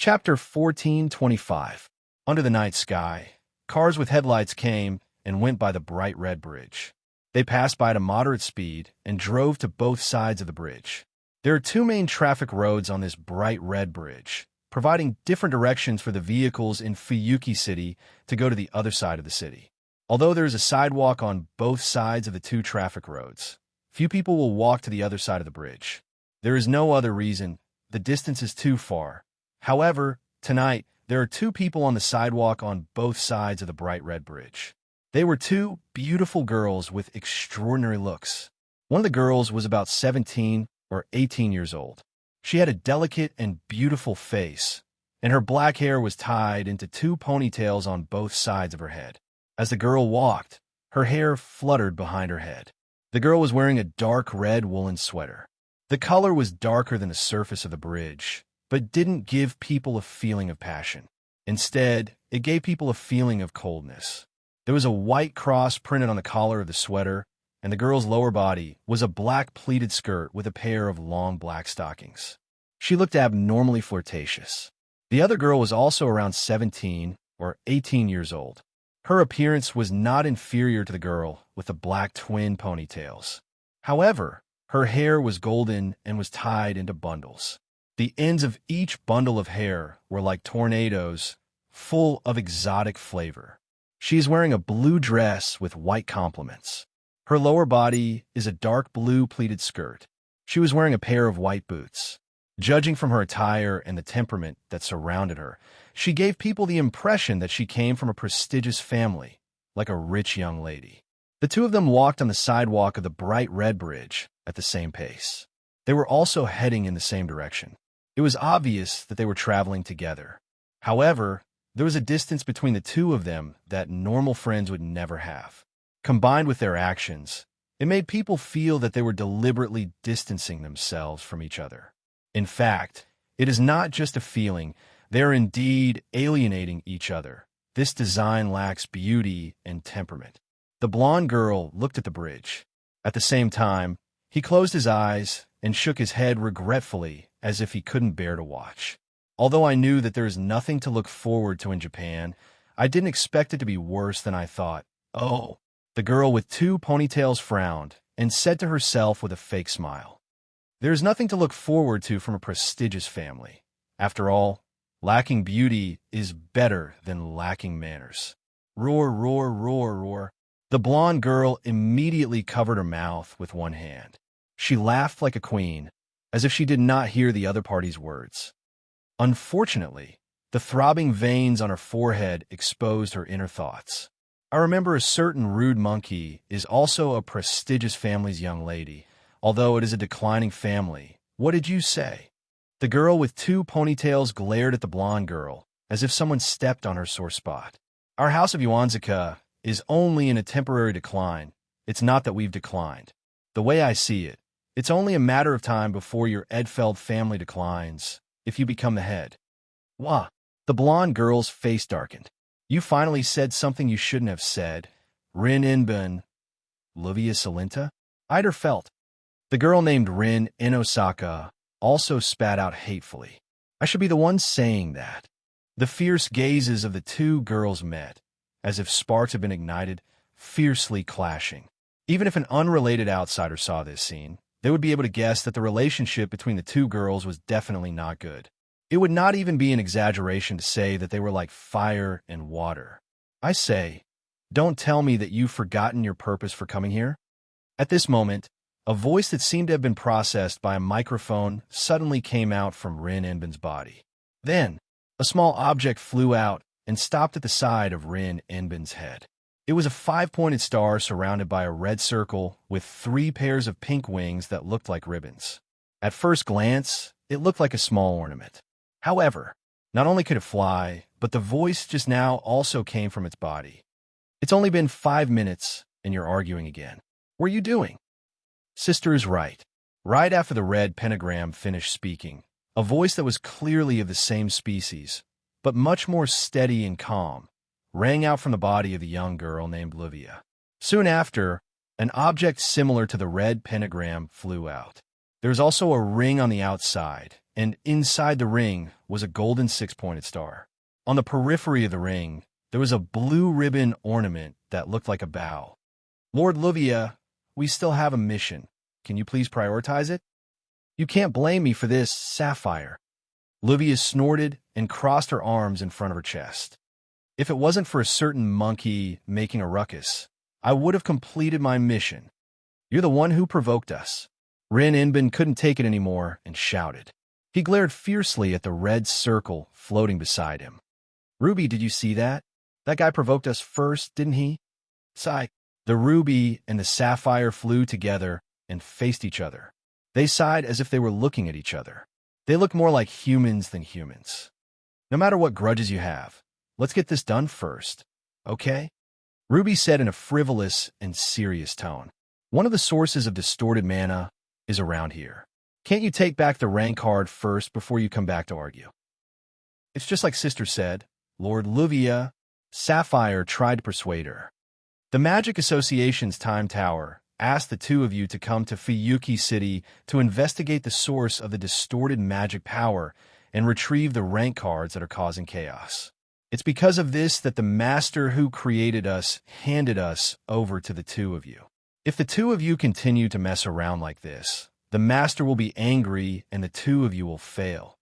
Chapter 1425. Under the night sky, cars with headlights came and went by the bright red bridge. They passed by at a moderate speed and drove to both sides of the bridge. There are two main traffic roads on this bright red bridge, providing different directions for the vehicles in Fuyuki City to go to the other side of the city. Although there is a sidewalk on both sides of the two traffic roads, few people will walk to the other side of the bridge. There is no other reason. The distance is too far. However, tonight, there are two people on the sidewalk on both sides of the bright red bridge. They were two beautiful girls with extraordinary looks. One of the girls was about 17 or 18 years old. She had a delicate and beautiful face, and her black hair was tied into two ponytails on both sides of her head. As the girl walked, her hair fluttered behind her head. The girl was wearing a dark red woolen sweater. The color was darker than the surface of the bridge, but didn't give people a feeling of passion. Instead, it gave people a feeling of coldness. There was a white cross printed on the collar of the sweater, and the girl's lower body was a black pleated skirt with a pair of long black stockings. She looked abnormally flirtatious. The other girl was also around 17 or 18 years old. Her appearance was not inferior to the girl with the black twin ponytails. However, her hair was golden and was tied into bundles. The ends of each bundle of hair were like tornadoes, full of exotic flavor. She is wearing a blue dress with white complements. Her lower body is a dark blue pleated skirt. She was wearing a pair of white boots. Judging from her attire and the temperament that surrounded her, she gave people the impression that she came from a prestigious family, like a rich young lady. The two of them walked on the sidewalk of the bright red bridge at the same pace. They were also heading in the same direction. It was obvious that they were traveling together. However, there was a distance between the two of them that normal friends would never have. Combined with their actions, it made people feel that they were deliberately distancing themselves from each other. In fact, it is not just a feeling, they are indeed alienating each other. This design lacks beauty and temperament. The blonde girl looked at the bridge. At the same time, he closed his eyes and shook his head regretfully as if he couldn't bear to watch. Although I knew that there is nothing to look forward to in Japan, I didn't expect it to be worse than I thought. Oh, the girl with two ponytails frowned and said to herself with a fake smile, "There is nothing to look forward to from a prestigious family. After all, lacking beauty is better than lacking manners." Roar, roar, roar, roar. The blonde girl immediately covered her mouth with one hand. She laughed like a queen, as if she did not hear the other party's words. Unfortunately, the throbbing veins on her forehead exposed her inner thoughts. I remember a certain rude monkey is also a prestigious family's young lady, although it is a declining family. What did you say? The girl with two ponytails glared at the blonde girl, as if someone stepped on her sore spot. Our house of Yuanzaka is only in a temporary decline. It's not that we've declined. The way I see it, it's only a matter of time before your Edfeld family declines, if you become the head. Wah! The blonde girl's face darkened. You finally said something you shouldn't have said. Rin Inbun. Livia Salinta? Eider felt. The girl named Rin in Osaka also spat out hatefully. I should be the one saying that. The fierce gazes of the two girls met, as if sparks had been ignited, fiercely clashing. Even if an unrelated outsider saw this scene, they would be able to guess that the relationship between the two girls was definitely not good. It would not even be an exaggeration to say that they were like fire and water. I say, don't tell me that you've forgotten your purpose for coming here? At this moment, a voice that seemed to have been processed by a microphone suddenly came out from Rin Enbin's body. Then, a small object flew out and stopped at the side of Rin Enbin's head. It was a 5-pointed star surrounded by a red circle with 3 pairs of pink wings that looked like ribbons. At first glance, it looked like a small ornament. However, not only could it fly, but the voice just now also came from its body. It's only been 5 minutes, and you're arguing again. What are you doing? Sister is right. Right after the red pentagram finished speaking, a voice that was clearly of the same species, but much more steady and calm, rang out from the body of the young girl named Livia. Soon after, an object similar to the red pentagram flew out. There was also a ring on the outside, and inside the ring was a golden six-pointed star. On the periphery of the ring, there was a blue ribbon ornament that looked like a bow. Lord Luvia, we still have a mission. Can you please prioritize it? You can't blame me for this, Sapphire. Luvia snorted and crossed her arms in front of her chest. If it wasn't for a certain monkey making a ruckus, I would have completed my mission. You're the one who provoked us. Rin Inbin couldn't take it anymore and shouted. He glared fiercely at the red circle floating beside him. Ruby, did you see that? That guy provoked us first, didn't he? Sigh. The ruby and the sapphire flew together and faced each other. They sighed as if they were looking at each other. They looked more like humans than humans. No matter what grudges you have, let's get this done first, okay? Ruby said in a frivolous and serious tone. One of the sources of distorted mana is around here. Can't you take back the rank card first before you come back to argue? It's just like Sister said, Lord Luvia. Sapphire tried to persuade her. The Magic Association's Time Tower asked the two of you to come to Fuyuki City to investigate the source of the distorted magic power and retrieve the rank cards that are causing chaos. It's because of this that the master who created us handed us over to the two of you. If the two of you continue to mess around like this, the master will be angry and the two of you will fail.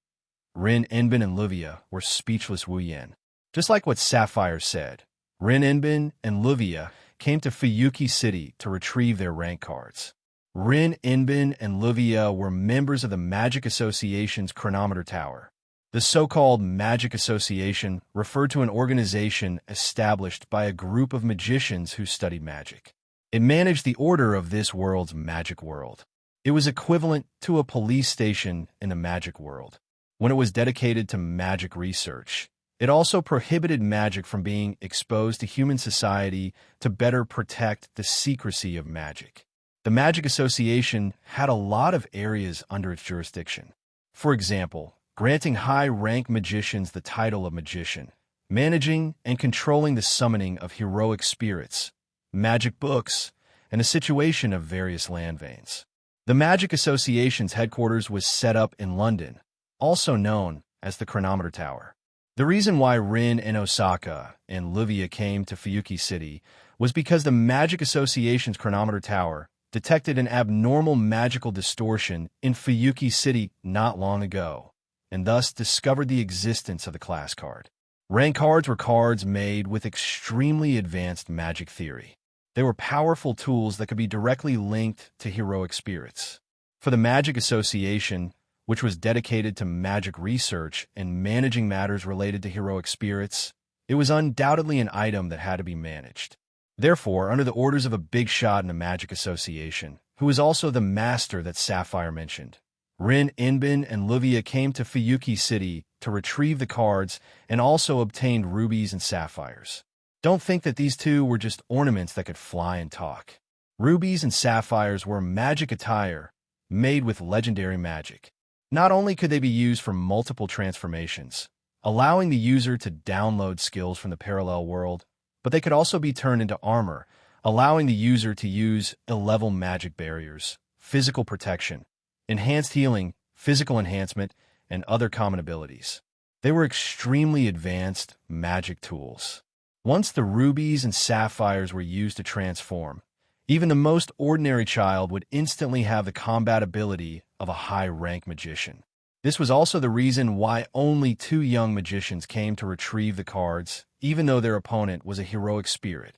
Rin Inbin and Luvia were speechless Wu Yen. Just like what Sapphire said, Rin Inbin and Luvia came to Fuyuki City to retrieve their rank cards. Rin Inbin and Luvia were members of the Magic Association's Chronometer Tower. The so-called Magic Association referred to an organization established by a group of magicians who studied magic. It managed the order of this world's magic world. It was equivalent to a police station in the magic world. When it was dedicated to magic research, it also prohibited magic from being exposed to human society to better protect the secrecy of magic. The Magic Association had a lot of areas under its jurisdiction. For example, granting high-rank magicians the title of magician, managing and controlling the summoning of heroic spirits, magic books, and a situation of various land veins. The Magic Association's headquarters was set up in London, also known as the Chronometer Tower. The reason why Rin and Osaka and Luvia came to Fuyuki City was because the Magic Association's Chronometer Tower detected an abnormal magical distortion in Fuyuki City not long ago, and thus discovered the existence of the class card. Rank cards were cards made with extremely advanced magic theory. They were powerful tools that could be directly linked to heroic spirits. For the Magic Association, which was dedicated to magic research and managing matters related to heroic spirits, it was undoubtedly an item that had to be managed. Therefore, under the orders of a big shot in the Magic Association, who was also the master that Sapphire mentioned, Rin Inbin and Luvia came to Fuyuki City to retrieve the cards and also obtained rubies and sapphires. Don't think that these two were just ornaments that could fly and talk. Rubies and sapphires were magic attire made with legendary magic. Not only could they be used for multiple transformations, allowing the user to download skills from the parallel world, but they could also be turned into armor, allowing the user to use ill-level magic barriers, physical protection, enhanced healing, physical enhancement, and other common abilities. They were extremely advanced magic tools. Once the rubies and sapphires were used to transform, even the most ordinary child would instantly have the combat ability of a high-rank magician. This was also the reason why only two young magicians came to retrieve the cards, even though their opponent was a heroic spirit.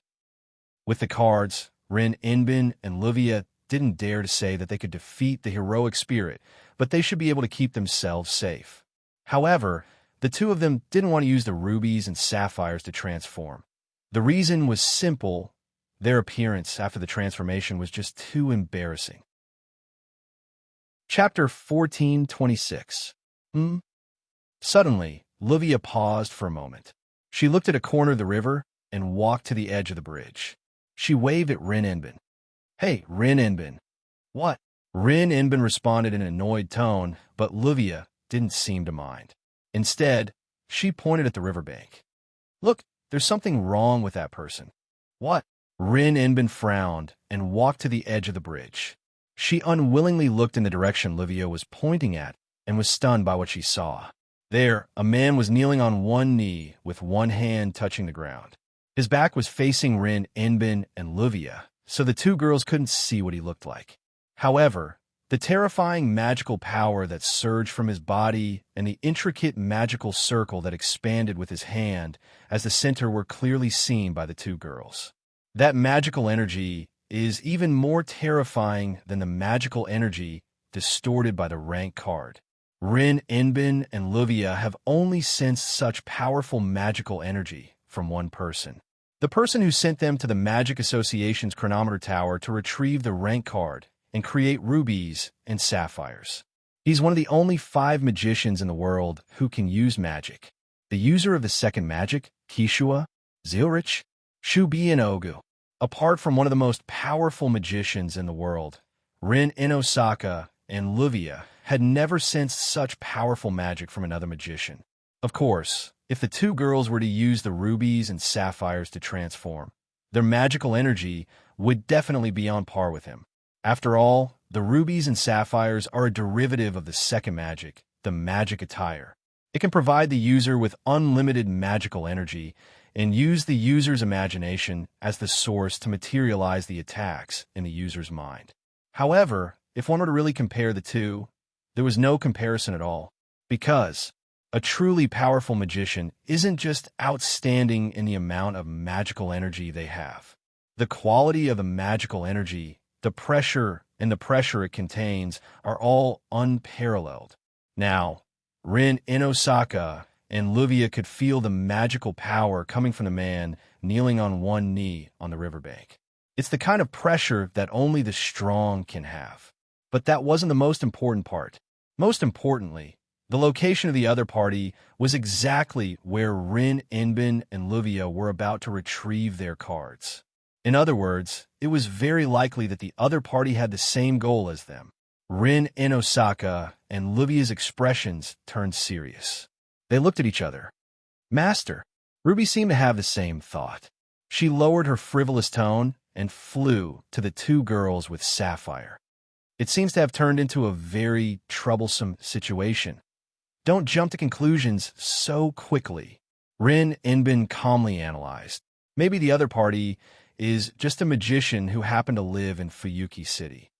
With the cards, Rin Inbin and Luvia didn't dare to say that they could defeat the heroic spirit, but they should be able to keep themselves safe. However, the two of them didn't want to use the rubies and sapphires to transform. The reason was simple. Their appearance after the transformation was just too embarrassing. Chapter 1426. Suddenly, Luvia paused for a moment. She looked at a corner of the river and walked to the edge of the bridge. She waved at Rin Inbin. Hey, Rin Inbin. What? Rin Inbin responded in an annoyed tone, but Luvia didn't seem to mind. Instead, she pointed at the riverbank. Look, there's something wrong with that person. What? Rin Inbin frowned and walked to the edge of the bridge. She unwillingly looked in the direction Luvia was pointing at, and was stunned by what she saw. There, a man was kneeling on one knee with one hand touching the ground. His back was facing Rin, Enbin, and Luvia, so the two girls couldn't see what he looked like. However, the terrifying magical power that surged from his body and the intricate magical circle that expanded with his hand as the center were clearly seen by the two girls. That magical energy is even more terrifying than the magical energy distorted by the rank card. Rin, Enbin, and Luvia have only sensed such powerful magical energy from one person. The person who sent them to the Magic Association's chronometer tower to retrieve the rank card and create rubies and sapphires. He's one of the only 5 magicians in the world who can use magic. The user of the second magic, Kishua, Zilrich, Shubi, and Ogu. Apart from one of the most powerful magicians in the world, Rin Inosaka and Luvia had never sensed such powerful magic from another magician. Of course, if the two girls were to use the rubies and sapphires to transform, their magical energy would definitely be on par with him. After all, the rubies and sapphires are a derivative of the second magic, the magic attire. It can provide the user with unlimited magical energy and use the user's imagination as the source to materialize the attacks in the user's mind. However, if one were to really compare the two, there was no comparison at all, because a truly powerful magician isn't just outstanding in the amount of magical energy they have. The quality of the magical energy, the pressure, and the pressure it contains are all unparalleled. Now, Rin Inosaka and Luvia could feel the magical power coming from the man kneeling on one knee on the riverbank. It's the kind of pressure that only the strong can have. But that wasn't the most important part. Most importantly, the location of the other party was exactly where Rin, Enbin, and Luvia were about to retrieve their cards. In other words, it was very likely that the other party had the same goal as them. Rin Inosaka and Luvia's expressions turned serious. They looked at each other. Master, Ruby seemed to have the same thought. She lowered her frivolous tone and flew to the two girls with Sapphire. It seems to have turned into a very troublesome situation. Don't jump to conclusions so quickly. Rin Enbin calmly analyzed. Maybe the other party is just a magician who happened to live in Fuyuki City.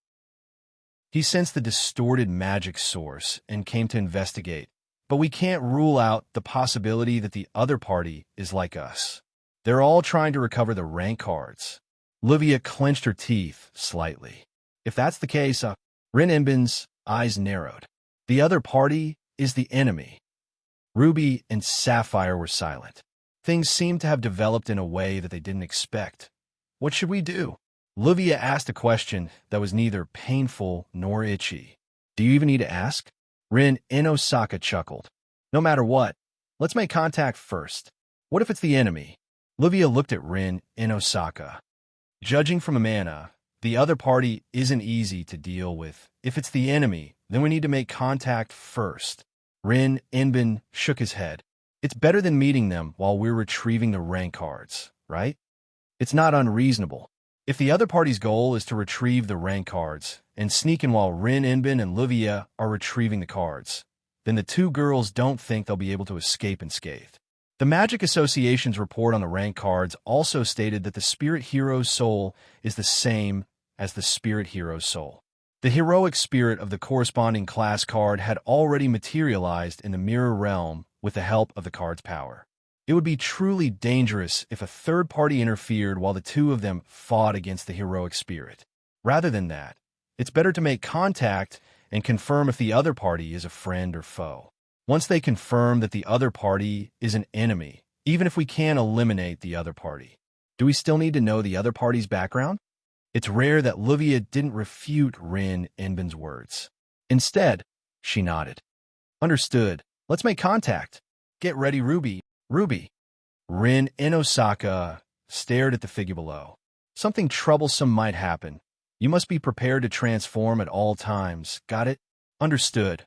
He sensed the distorted magic source and came to investigate, but we can't rule out the possibility that the other party is like us. They're all trying to recover the rank cards. Luvia clenched her teeth slightly. If that's the case, Rin Enbin's eyes narrowed. The other party is the enemy. Ruby and Sapphire were silent. Things seemed to have developed in a way that they didn't expect. What should we do? Luvia asked a question that was neither painful nor itchy. Do you even need to ask? Rin Inosaka chuckled. No matter what, let's make contact first. What if it's the enemy? Luvia looked at Rin Inosaka. Judging from Amana, the other party isn't easy to deal with. If it's the enemy, then we need to make contact first. Rin Enbin shook his head. It's better than meeting them while we're retrieving the rank cards, right? It's not unreasonable. If the other party's goal is to retrieve the rank cards and sneak in while Rin Enbin and Luvia are retrieving the cards, then the two girls don't think they'll be able to escape unscathed. The Magic Association's report on the rank cards also stated that the Spirit Hero's soul is the same as the Spirit Hero's soul. The heroic spirit of the corresponding class card had already materialized in the Mirror Realm with the help of the card's power. It would be truly dangerous if a third party interfered while the two of them fought against the heroic spirit. Rather than that, it's better to make contact and confirm if the other party is a friend or foe. Once they confirm that the other party is an enemy, even if we can eliminate the other party, do we still need to know the other party's background? It's rare that Luvia didn't refute Rin Enbin's words. Instead, she nodded. Understood. Let's make contact. Get ready, Ruby. Ruby. Rin Inosaka stared at the figure below. Something troublesome might happen. You must be prepared to transform at all times. Got it? Understood.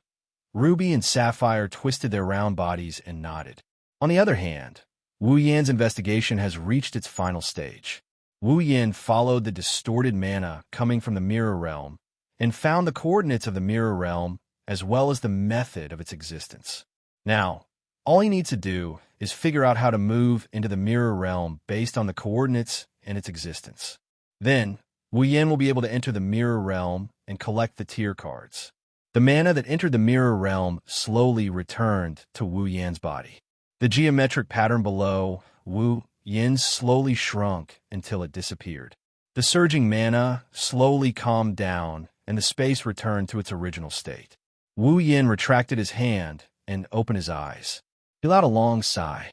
Ruby and Sapphire twisted their round bodies and nodded. On the other hand, Wu Yan's investigation has reached its final stage. Wu Yan followed the distorted mana coming from the Mirror Realm and found the coordinates of the Mirror Realm as well as the method of its existence. Now, all he needs to do is figure out how to move into the mirror realm based on the coordinates and its existence. Then, Wu Yin will be able to enter the mirror realm and collect the tier cards. The mana that entered the mirror realm slowly returned to Wu Yan's body. The geometric pattern below Wu Yin slowly shrunk until it disappeared. The surging mana slowly calmed down, and the space returned to its original state. Wu Yin retracted his hand and opened his eyes. He let out a long sigh.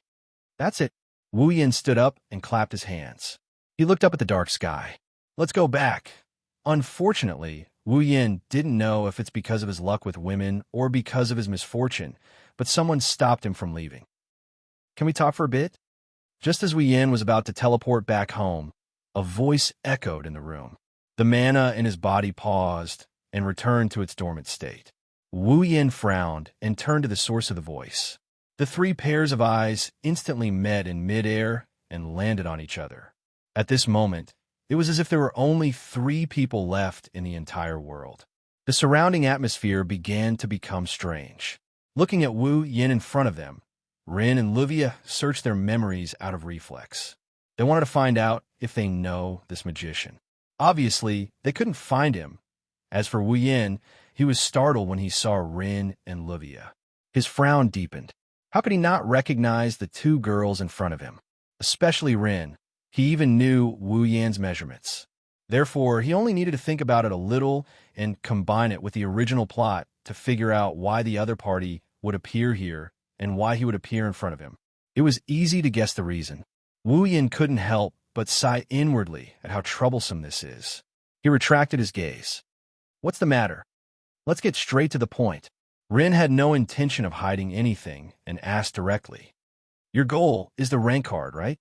That's it. Wu Yin stood up and clapped his hands. He looked up at the dark sky. Let's go back. Unfortunately, Wu Yin didn't know if it's because of his luck with women or because of his misfortune, but someone stopped him from leaving. Can we talk for a bit? Just as Wu Yin was about to teleport back home, a voice echoed in the room. The mana in his body paused and returned to its dormant state. Wu Yin frowned and turned to the source of the voice. The three pairs of eyes instantly met in midair and landed on each other. At this moment, it was as if there were only 3 people left in the entire world. The surrounding atmosphere began to become strange. Looking at Wu Yin in front of them, Rin and Livia searched their memories out of reflex. They wanted to find out if they know this magician. Obviously, they couldn't find him. As for Wu Yin, he was startled when he saw Rin and Livia. His frown deepened. How could he not recognize the 2 girls in front of him? Especially Rin. He even knew Wu Yan's measurements. Therefore, he only needed to think about it a little and combine it with the original plot to figure out why the other party would appear here and why he would appear in front of him. It was easy to guess the reason. Wu Yin couldn't help but sigh inwardly at how troublesome this is. He retracted his gaze. What's the matter? Let's get straight to the point. Rin had no intention of hiding anything and asked directly. Your goal is the rank card, right?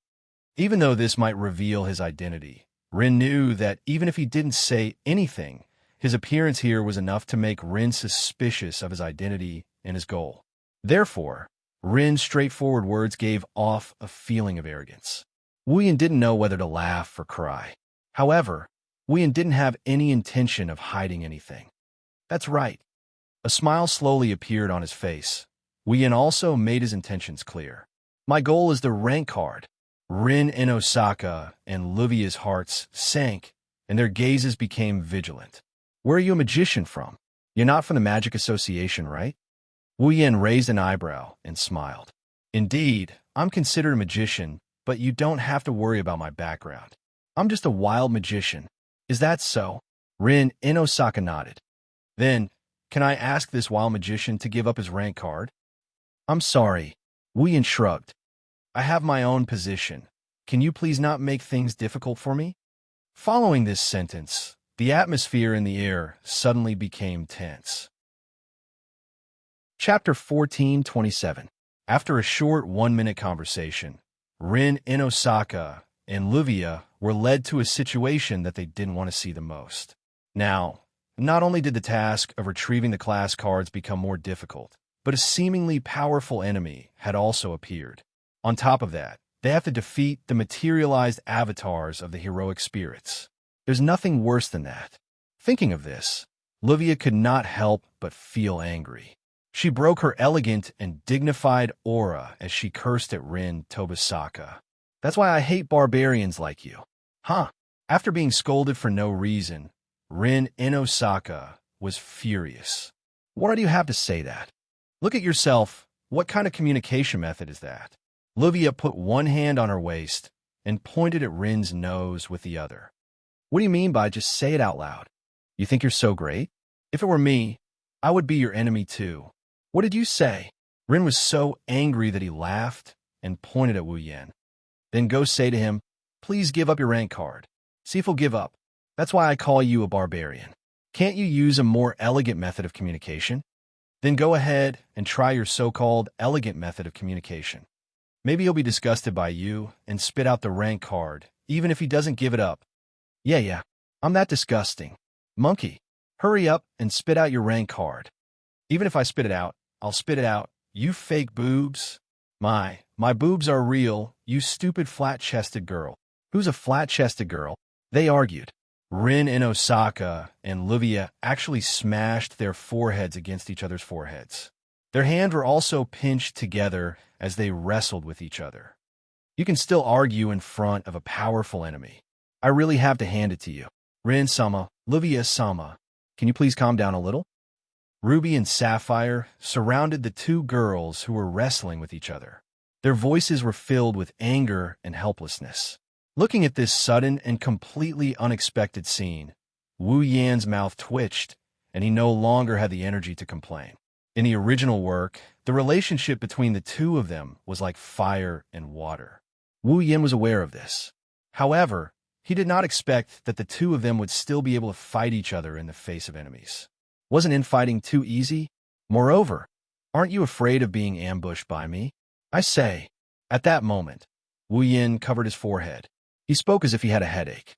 Even though this might reveal his identity, Rin knew that even if he didn't say anything, his appearance here was enough to make Rin suspicious of his identity and his goal. Therefore, Rin's straightforward words gave off a feeling of arrogance. Wu Yin didn't know whether to laugh or cry. However, Wu Yin didn't have any intention of hiding anything. That's right. A smile slowly appeared on his face. Wu Yin also made his intentions clear. My goal is the rank card. Rin and Osaka and Livia's hearts sank, and their gazes became vigilant. Where are you a magician from? You're not from the Magic Association, right? Wu Yin raised an eyebrow and smiled. Indeed, I'm considered a magician, but you don't have to worry about my background. I'm just a wild magician. Is that so? Rin and Osaka nodded. Then, can I ask this wild magician to give up his rank card? I'm sorry. Wu Yin shrugged. I have my own position. Can you please not make things difficult for me? Following this sentence, the atmosphere in the air suddenly became tense. Chapter 14:27. After a short 1-minute conversation, Rin and Osaka and Livia were led to a situation that they didn't want to see the most. Now, not only did the task of retrieving the class cards become more difficult, but a seemingly powerful enemy had also appeared. On top of that, they have to defeat the materialized avatars of the heroic spirits. There's nothing worse than that. Thinking of this, Livia could not help but feel angry. She broke her elegant and dignified aura as she cursed at Rin Tobisaka. That's why I hate barbarians like you. Huh? After being scolded for no reason, Rin and Osaka was furious. Why do you have to say that? Look at yourself. What kind of communication method is that? Livia put one hand on her waist and pointed at Rin's nose with the other. What do you mean by just say it out loud? You think you're so great? If it were me, I would be your enemy too. What did you say? Rin was so angry that he laughed and pointed at Wu Yin. Then go say to him, please give up your rank card. See if he'll give up. That's why I call you a barbarian. Can't you use a more elegant method of communication? Then go ahead and try your so-called elegant method of communication. Maybe he'll be disgusted by you and spit out the rank card, even if he doesn't give it up. Yeah, I'm that disgusting. Monkey, hurry up and spit out your rank card. Even if I spit it out, I'll spit it out. You fake boobs. My boobs are real, you stupid flat-chested girl. Who's a flat-chested girl? They argued. Rin and Osaka and Livia actually smashed their foreheads against each other's foreheads. Their hands were also pinched together as they wrestled with each other. You can still argue in front of a powerful enemy. I really have to hand it to you. Rin-sama, Livia-sama, can you please calm down a little? Ruby and Sapphire surrounded the two girls who were wrestling with each other. Their voices were filled with anger and helplessness. Looking at this sudden and completely unexpected scene, Wu Yan's mouth twitched, and he no longer had the energy to complain. In the original work, the relationship between the two of them was like fire and water. Wu Yan was aware of this. However, he did not expect that the two of them would still be able to fight each other in the face of enemies. Wasn't infighting too easy? Moreover, aren't you afraid of being ambushed by me? I say. At that moment, Wu Yan covered his forehead. He spoke as if he had a headache.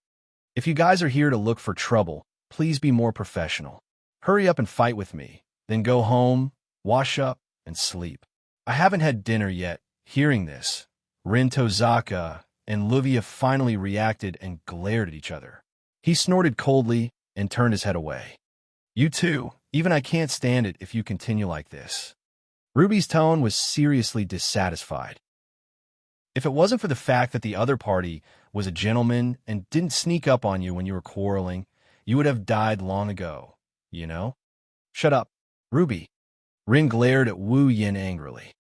If you guys are here to look for trouble, please be more professional. Hurry up and fight with me, then go home, wash up, and sleep. I haven't had dinner yet. Hearing this, Rin Tozaka and Livia finally reacted and glared at each other. He snorted coldly and turned his head away. You too, even I can't stand it if you continue like this. Ruby's tone was seriously dissatisfied. If it wasn't for the fact that the other party was a gentleman and didn't sneak up on you when you were quarreling, you would have died long ago, you know? Shut up, Ruby. Rin glared at Wu Yan angrily.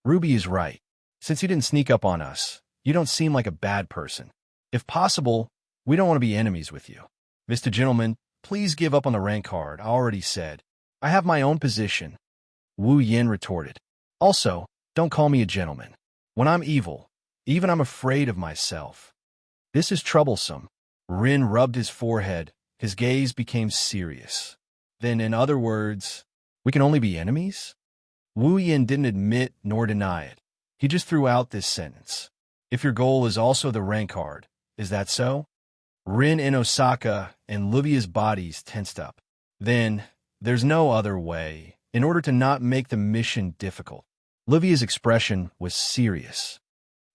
Ruby is right. Since you didn't sneak up on us, you don't seem like a bad person. If possible, we don't want to be enemies with you. Mr. Gentleman, please give up on the rank card. I already said. I have my own position. Wu Yan retorted. Also, don't call me a gentleman. When I'm evil, even I'm afraid of myself. This is troublesome. Rin rubbed his forehead. His gaze became serious. Then, in other words, we can only be enemies? Wu Yan didn't admit nor deny it. He just threw out this sentence. If your goal is also the rank card, is that so? Rin and Osaka and Livia's bodies tensed up. Then, there's no other way. In order to not make the mission difficult, Livia's expression was serious.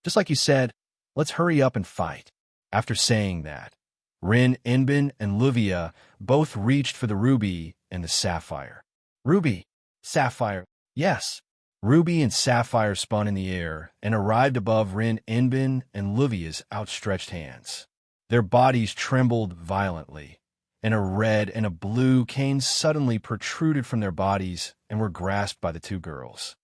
Just like you said, let's hurry up and fight. After saying that, Rin, Enbin, and Livia both reached for the ruby and the sapphire. Ruby, sapphire, yes. Ruby and sapphire spun in the air and arrived above Rin, Enbin, and Livia's outstretched hands. Their bodies trembled violently, and a red and a blue cane suddenly protruded from their bodies and were grasped by the two girls.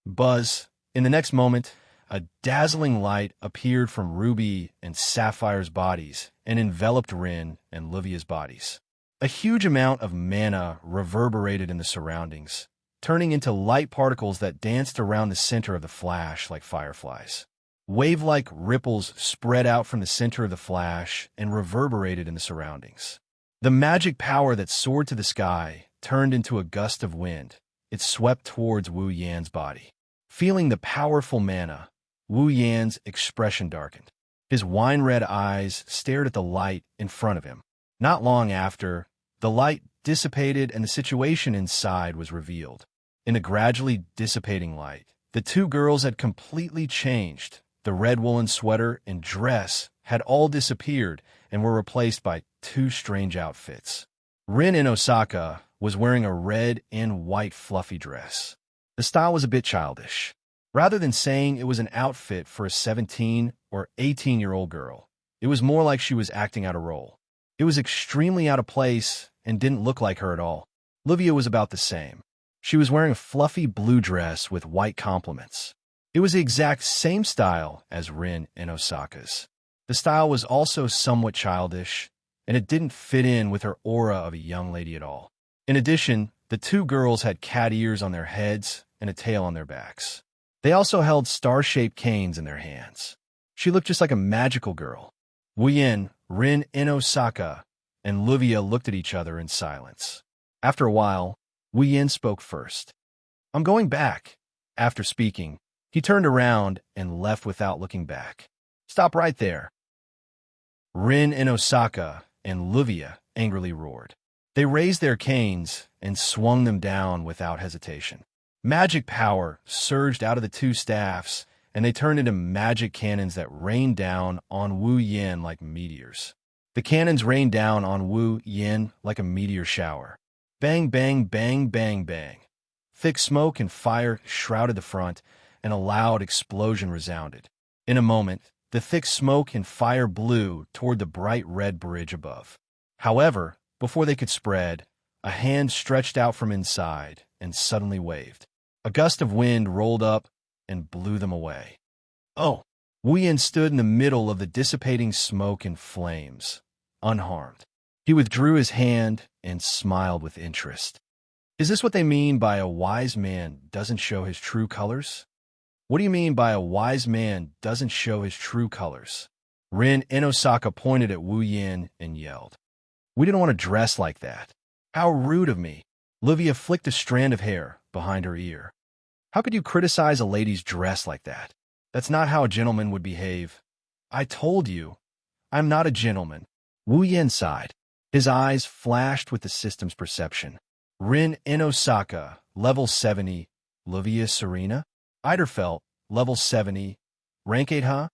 Buzz, in the next moment, a dazzling light appeared from Ruby and Sapphire's bodies and enveloped Rin and Livia's bodies. A huge amount of mana reverberated in the surroundings, turning into light particles that danced around the center of the flash like fireflies. Wave-like ripples spread out from the center of the flash and reverberated in the surroundings. The magic power that soared to the sky turned into a gust of wind. It swept towards Wu Yan's body. Feeling the powerful mana, Wu Yan's expression darkened. His wine-red eyes stared at the light in front of him. Not long after, the light dissipated and the situation inside was revealed. In the gradually dissipating light, the two girls had completely changed. The red woolen sweater and dress had all disappeared and were replaced by two strange outfits. Rin in Osaka was wearing a red and white fluffy dress. The style was a bit childish. Rather than saying it was an outfit for a 17 or 18-year-old girl, it was more like she was acting out a role. It was extremely out of place and didn't look like her at all. Livia was about the same. She was wearing a fluffy blue dress with white complements. It was the exact same style as Rin and Osaka's. The style was also somewhat childish, and it didn't fit in with her aura of a young lady at all. In addition, the two girls had cat ears on their heads and a tail on their backs. They also held star-shaped canes in their hands. She looked just like a magical girl. Wu Yan, Rin and Osaka, and Livia looked at each other in silence. After a while, Wu Yan spoke first. I'm going back. After speaking, he turned around and left without looking back. Stop right there. Rin and Osaka and Livia angrily roared. They raised their canes and swung them down without hesitation. Magic power surged out of the two staffs, and they turned into magic cannons that rained down on Wu Yan like meteors. The cannons rained down on Wu Yin like a meteor shower. Bang, bang, bang, bang, bang. Thick smoke and fire shrouded the front, and a loud explosion resounded. In a moment, the thick smoke and fire blew toward the bright red bridge above. However, before they could spread, a hand stretched out from inside and suddenly waved. A gust of wind rolled up and blew them away. Oh! Wu Yin stood in the middle of the dissipating smoke and flames, unharmed. He withdrew his hand and smiled with interest. Is this what they mean by a wise man doesn't show his true colors? What do you mean by a wise man doesn't show his true colors? Rin Inosaka pointed at Wu Yin and yelled. We didn't want to dress like that. How rude of me. Livia flicked a strand of hair behind her ear. How could you criticize a lady's dress like that? That's not how a gentleman would behave. I told you, I'm not a gentleman. Wu Yin sighed. His eyes flashed with the system's perception. Rin Inosaka, level 70, Livia Serena? Eiderfelt, level 70, rank 8, huh?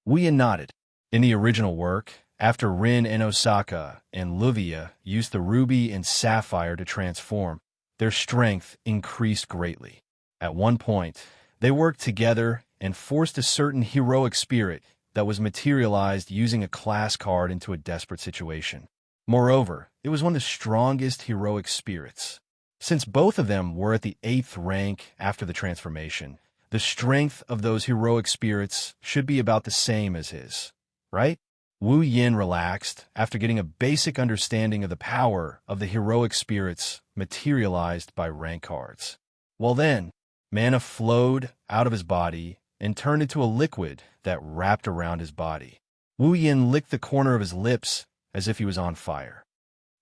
Wu Yin nodded. In the original work, after Rin Inosaka and Livia used the ruby and sapphire to transform, their strength increased greatly. At one point, they worked together and forced a certain heroic spirit that was materialized using a class card into a desperate situation. Moreover, it was one of the strongest heroic spirits. Since both of them were at the 8th rank after the transformation, the strength of those heroic spirits should be about the same as his, right? Wu Yin relaxed after getting a basic understanding of the power of the heroic spirits materialized by rank cards. Well then, mana flowed out of his body and turned into a liquid that wrapped around his body. Wu Yin licked the corner of his lips as if he was on fire.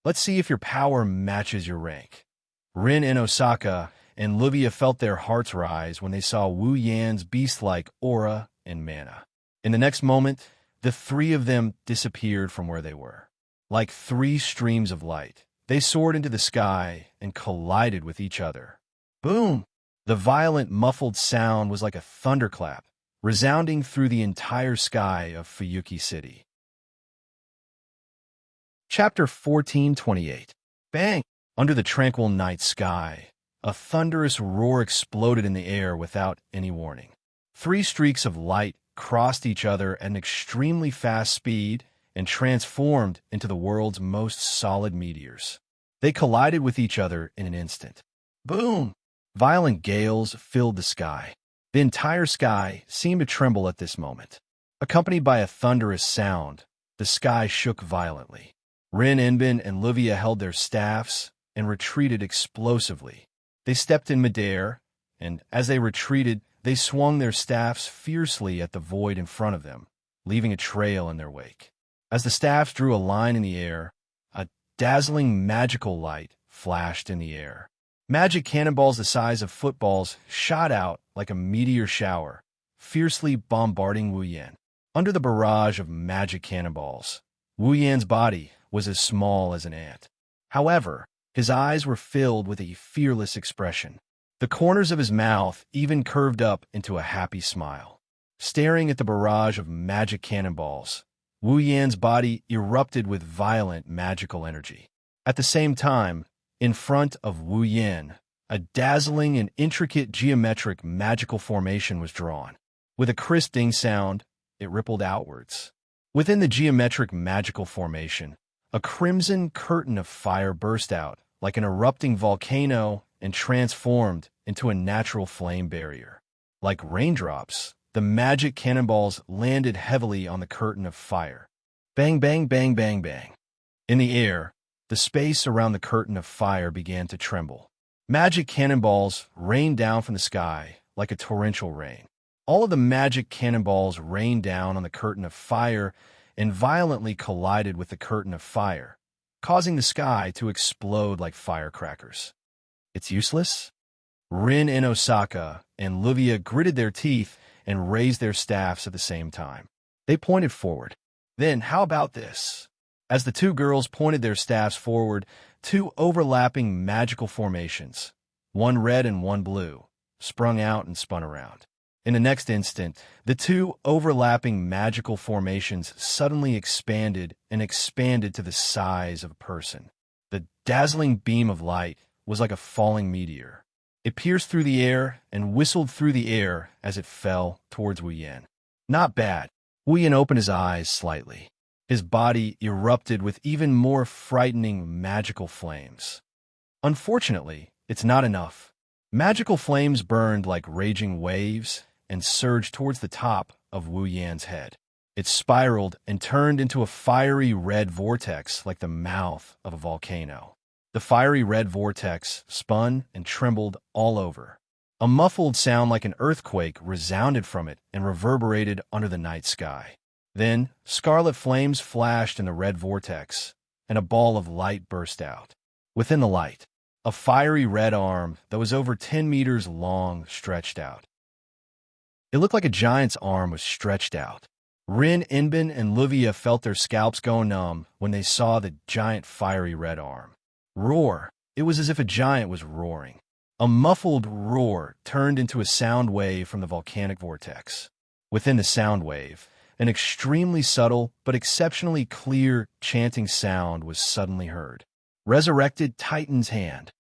Let's see if your power matches your rank. Rin Inosaka and Livia felt their hearts rise when they saw Wu Yan's beast-like aura and mana. In the next moment, the three of them disappeared from where they were. Like 3 streams of light, they soared into the sky and collided with each other. Boom! The violent, muffled sound was like a thunderclap, resounding through the entire sky of Fuyuki City. Chapter 1428. Bang! Under the tranquil night sky, a thunderous roar exploded in the air without any warning. 3 streaks of light crossed each other at an extremely fast speed and transformed into the world's most solid meteors. They collided with each other in an instant. Boom! Violent gales filled the sky. The entire sky seemed to tremble at this moment. Accompanied by a thunderous sound, the sky shook violently. Rin Inbin and Livia held their staffs and retreated explosively. They stepped in midair, and as they retreated, they swung their staffs fiercely at the void in front of them, leaving a trail in their wake. As the staffs drew a line in the air, a dazzling magical light flashed in the air. Magic cannonballs the size of footballs shot out like a meteor shower, fiercely bombarding Wu Yan. Under the barrage of magic cannonballs, Wu Yan's body was as small as an ant. However, his eyes were filled with a fearless expression. The corners of his mouth even curved up into a happy smile. Staring at the barrage of magic cannonballs, Wu Yan's body erupted with violent magical energy. At the same time, in front of Wu Yan, a dazzling and intricate geometric magical formation was drawn. With a crisp ding sound, it rippled outwards. Within the geometric magical formation, a crimson curtain of fire burst out like an erupting volcano and transformed into a natural flame barrier. Like raindrops, the magic cannonballs landed heavily on the curtain of fire. Bang, bang, bang, bang, bang. In the air, the space around the curtain of fire began to tremble. Magic cannonballs rained down from the sky like a torrential rain. All of the magic cannonballs rained down on the curtain of fire and violently collided with the curtain of fire, causing the sky to explode like firecrackers. It's useless? Rin Inosaka and Livia gritted their teeth and raised their staffs at the same time. They pointed forward. Then, how about this? As the 2 girls pointed their staffs forward, 2 overlapping magical formations, one red and one blue, sprung out and spun around. In the next instant, the two overlapping magical formations suddenly expanded and expanded to the size of a person. The dazzling beam of light was like a falling meteor. It pierced through the air and whistled through the air as it fell towards Wu Yan. Not bad. Wu Yan opened his eyes slightly. His body erupted with even more frightening magical flames. Unfortunately, it's not enough. Magical flames burned like raging waves and surged towards the top of Wu Yan's head. It spiraled and turned into a fiery red vortex like the mouth of a volcano. The fiery red vortex spun and trembled all over. A muffled sound like an earthquake resounded from it and reverberated under the night sky. Then, scarlet flames flashed in the red vortex, and a ball of light burst out. Within the light, a fiery red arm that was over 10 meters long stretched out. It looked like a giant's arm was stretched out. Rin, Inbin, and Luvia felt their scalps go numb when they saw the giant fiery red arm. Roar! It was as if a giant was roaring. A muffled roar turned into a sound wave from the volcanic vortex. Within the sound wave, an extremely subtle but exceptionally clear chanting sound was suddenly heard. Resurrected Titan's hand.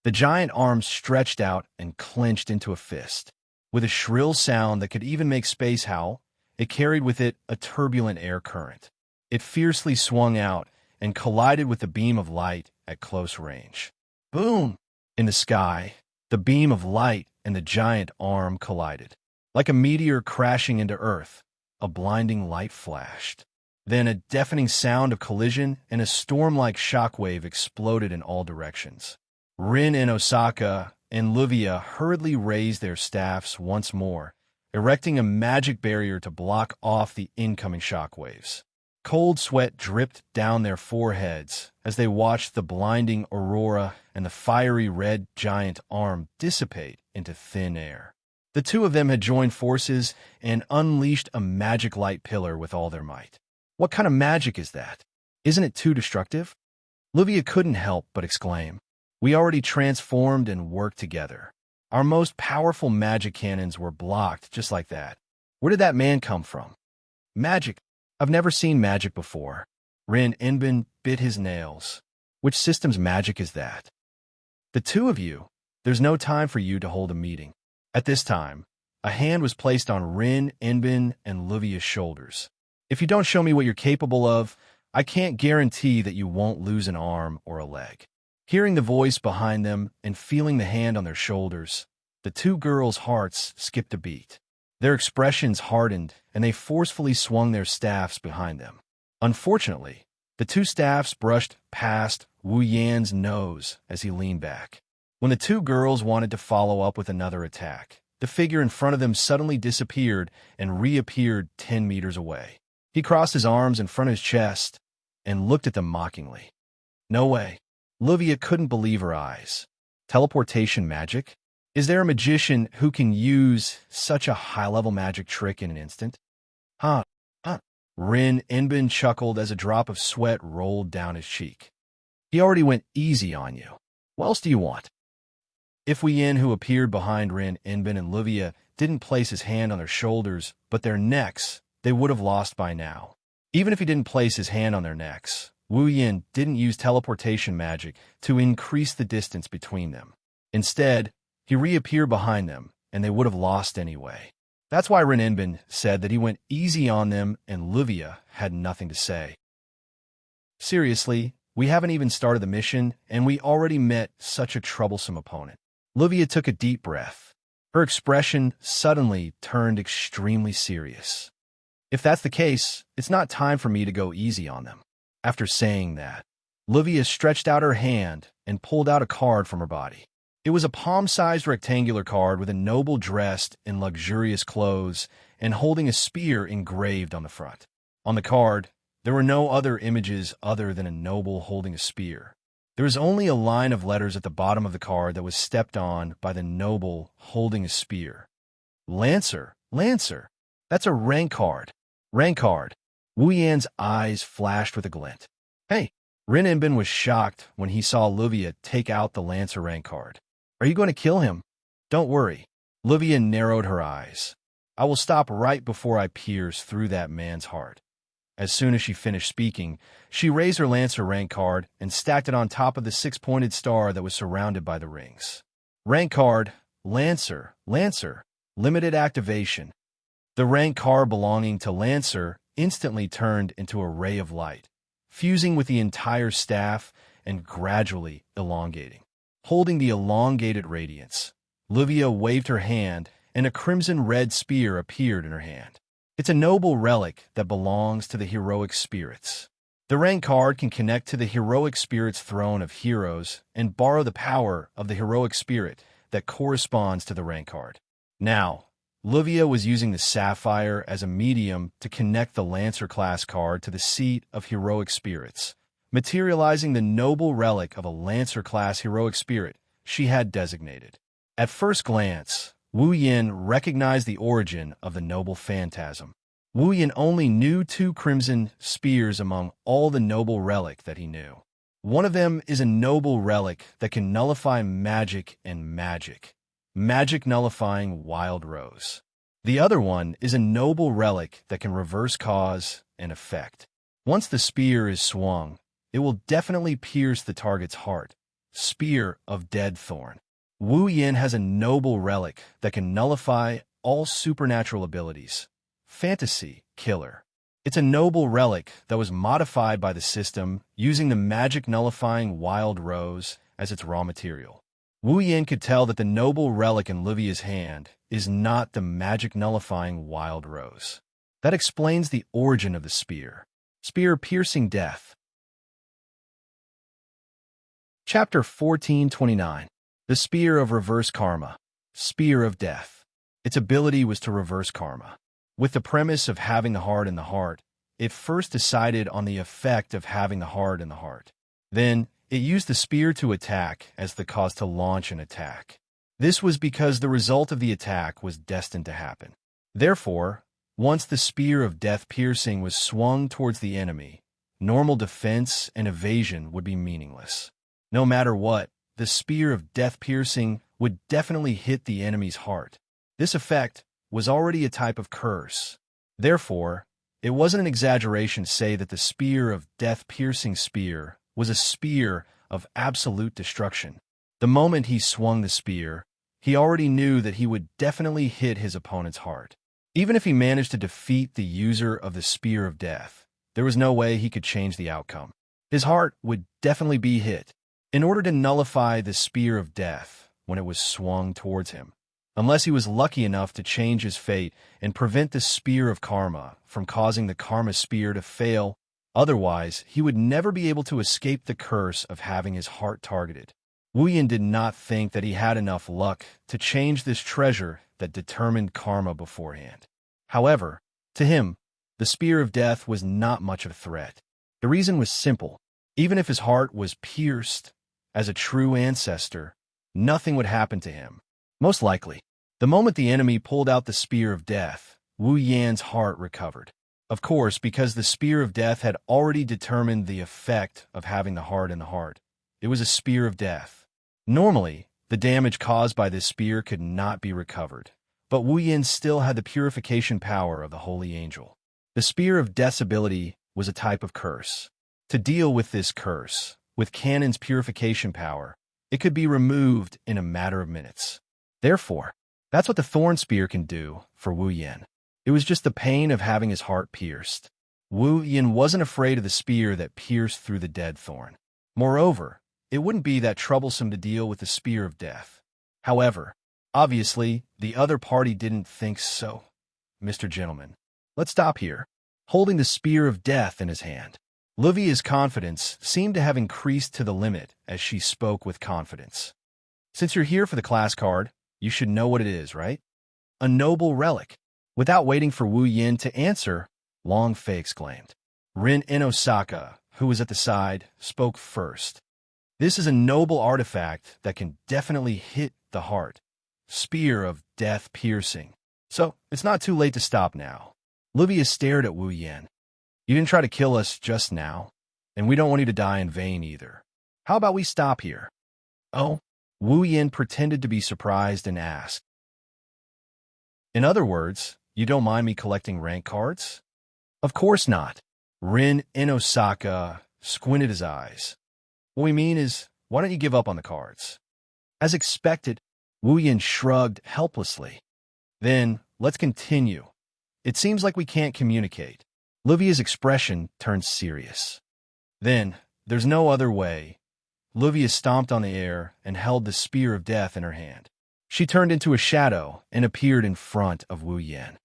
The giant arm stretched out and clenched into a fist. With a shrill sound that could even make space howl, it carried with it a turbulent air current. It fiercely swung out and collided with the beam of light at close range. Boom! In the sky, the beam of light and the giant arm collided. Like a meteor crashing into Earth, a blinding light flashed. Then a deafening sound of collision and a storm-like shockwave exploded in all directions. Rin and Osaka and Luvia hurriedly raised their staffs once more, erecting a magic barrier to block off the incoming shockwaves. Cold sweat dripped down their foreheads as they watched the blinding aurora and the fiery red giant arm dissipate into thin air. The two of them had joined forces and unleashed a magic light pillar with all their might. What kind of magic is that? Isn't it too destructive? Luvia couldn't help but exclaim. We already transformed and worked together. Our most powerful magic cannons were blocked just like that. Where did that man come from? Magic. I've never seen magic before. Rin Inbin bit his nails. Which system's magic is that? The two of you. There's no time for you to hold a meeting. At this time, a hand was placed on Rin, Inbin, and Luvia's shoulders. If you don't show me what you're capable of, I can't guarantee that you won't lose an arm or a leg. Hearing the voice behind them and feeling the hand on their shoulders, the two girls' hearts skipped a beat. Their expressions hardened, and they forcefully swung their staffs behind them. Unfortunately, the two staffs brushed past Wu Yan's nose as he leaned back. When the two girls wanted to follow up with another attack, the figure in front of them suddenly disappeared and reappeared 10 meters away. He crossed his arms in front of his chest and looked at them mockingly. No way. Luvia couldn't believe her eyes. Teleportation magic? Is there a magician who can use such a high-level magic trick in an instant? Huh. Rin Inbin chuckled as a drop of sweat rolled down his cheek. He already went easy on you. What else do you want? If Wu Yan, who appeared behind Rin Inbin and Luvia, didn't place his hand on their shoulders, but their necks, they would have lost by now. Even if he didn't place his hand on their necks, Wu Yan didn't use teleportation magic to increase the distance between them. Instead, he reappeared behind them, and they would have lost anyway. That's why Rin Inbin said that he went easy on them and Luvia had nothing to say. Seriously, we haven't even started the mission, and we already met such a troublesome opponent. Luvia took a deep breath. Her expression suddenly turned extremely serious. If that's the case, it's not time for me to go easy on them. After saying that, Luvia stretched out her hand and pulled out a card from her body. It was a palm-sized rectangular card with a noble dressed in luxurious clothes and holding a spear engraved on the front. On the card, there were no other images other than a noble holding a spear. There was only a line of letters at the bottom of the card that was stepped on by the noble holding a spear. Lancer, Lancer. That's a rank card. Rank card. Wu Yan's eyes flashed with a glint. Hey, Rin Inbin was shocked when he saw Luvia take out the Lancer rank card. Are you going to kill him? Don't worry. Luvia narrowed her eyes. I will stop right before I pierce through that man's heart." As soon as she finished speaking, she raised her Lancer rank card and stacked it on top of the six-pointed star that was surrounded by the rings. Rank card, Lancer, Lancer, limited activation. The rank card belonging to Lancer instantly turned into a ray of light, fusing with the entire staff and gradually elongating. Holding the elongated radiance, Livia waved her hand and a crimson-red spear appeared in her hand. It's a noble relic that belongs to the heroic spirits. The rank card can connect to the heroic spirit's throne of heroes and borrow the power of the heroic spirit that corresponds to the rank card. Now, Livia was using the sapphire as a medium to connect the Lancer class card to the seat of heroic spirits, materializing the noble relic of a Lancer class heroic spirit she had designated. At first glance, Wu Yin recognized the origin of the noble phantasm. Wu Yin only knew 2 crimson spears among all the noble relic that he knew. One of them is a noble relic that can nullify magic and magic nullifying wild rose. The other one is a noble relic that can reverse cause and effect. Once the spear is swung, it will definitely pierce the target's heart. Spear of Dead Thorn. Wu Yin has a noble relic that can nullify all supernatural abilities. Fantasy Killer. It's a noble relic that was modified by the system using the magic nullifying wild rose as its raw material. Wu Yin could tell that the noble relic in Livia's hand is not the magic nullifying wild rose. That explains the origin of the spear. Spear piercing death. Chapter 1429. The Spear of Reverse Karma. Spear of Death. Its ability was to reverse karma. With the premise of having the heart in the heart, it first decided on the effect of having the heart in the heart. Then, it used the spear to attack as the cause to launch an attack. This was because the result of the attack was destined to happen. Therefore, once the spear of death piercing was swung towards the enemy, normal defense and evasion would be meaningless. No matter what, the spear of death piercing would definitely hit the enemy's heart. This effect was already a type of curse. Therefore, it wasn't an exaggeration to say that the spear of death piercing spear was a spear of absolute destruction. The moment he swung the spear, he already knew that he would definitely hit his opponent's heart. Even if he managed to defeat the user of the spear of death, there was no way he could change the outcome. His heart would definitely be hit. In order to nullify the spear of death when it was swung towards him, unless he was lucky enough to change his fate and prevent the spear of karma from causing the karma spear to fail, otherwise he would never be able to escape the curse of having his heart targeted. Wu Yin did not think that he had enough luck to change this treasure that determined karma beforehand. However, to him, the spear of death was not much of a threat. The reason was simple. Even if his heart was pierced, as a true ancestor, nothing would happen to him. Most likely, the moment the enemy pulled out the spear of death, Wu Yan's heart recovered. Of course, because the spear of death had already determined the effect of having the heart in the heart. It was a spear of death. Normally, the damage caused by this spear could not be recovered, but Wu Yin still had the purification power of the holy angel. The spear of death's ability was a type of curse. To deal with this curse, with Canon's purification power, it could be removed in a matter of minutes. Therefore, that's what the thorn spear can do for Wu Yin. It was just the pain of having his heart pierced. Wu Yin wasn't afraid of the spear that pierced through the dead thorn. Moreover, it wouldn't be that troublesome to deal with the spear of death. However, obviously, the other party didn't think so. Mr. Gentleman, let's stop here. Holding the spear of death in his hand, Livia's confidence seemed to have increased to the limit as she spoke with confidence. Since you're here for the class card, you should know what it is, right? A noble relic. Without waiting for Wu Yin to answer, Long Fei exclaimed. Rin Inosaka, who was at the side, spoke first. This is a noble artifact that can definitely hit the heart. Spear of death piercing. So, it's not too late to stop now. Livia stared at Wu Yin. You didn't try to kill us just now, and we don't want you to die in vain either. How about we stop here? Oh? Wu Yin pretended to be surprised and asked. In other words, You don't mind me collecting rank cards? Of course not. Rin in Osaka squinted his eyes. What we mean is, why don't you give up on the cards? As expected, Wu Yin shrugged helplessly. Then, let's continue. It seems like we can't communicate. Livia's expression turned serious. Then, there's no other way. Livia stomped on the air and held the spear of death in her hand. She turned into a shadow and appeared in front of Wu Yan.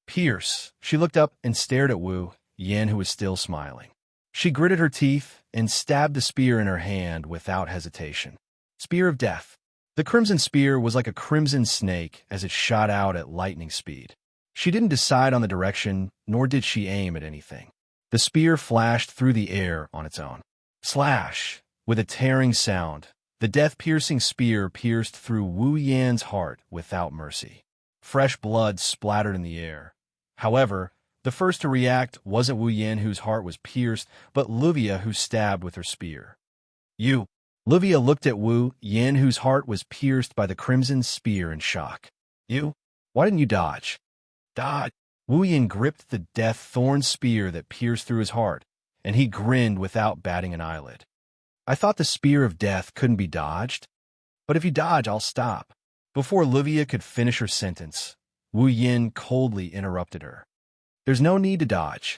Pierce. She looked up and stared at Wu Yan, who was still smiling. She gritted her teeth and stabbed the spear in her hand without hesitation. Spear of death. The crimson spear was like a crimson snake as it shot out at lightning speed. She didn't decide on the direction, nor did she aim at anything. The spear flashed through the air on its own. Slash! With a tearing sound, the death-piercing spear pierced through Wu Yan's heart without mercy. Fresh blood splattered in the air. However, the first to react wasn't Wu Yan, whose heart was pierced, but Livia, who stabbed with her spear. You! Livia looked at Wu Yan, whose heart was pierced by the crimson spear, in shock. You? Why didn't you dodge? Dodge! Wu Yan gripped the death thorn spear that pierced through his heart, and he grinned without batting an eyelid. I thought the spear of death couldn't be dodged, but if you dodge, I'll stop. Before Livia could finish her sentence, Wu Yin coldly interrupted her. There's no need to dodge.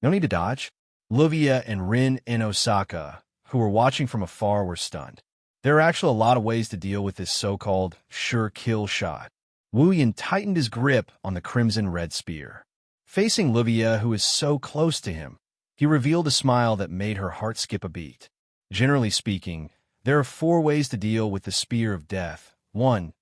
No need to dodge? Livia and Rin in Osaka, who were watching from afar, were stunned. There are actually a lot of ways to deal with this so-called sure kill shot. Wu Yin tightened his grip on the crimson red spear. Facing Livia, who is so close to him, he revealed a smile that made her heart skip a beat. Generally speaking, there are 4 ways to deal with the spear of death. 1.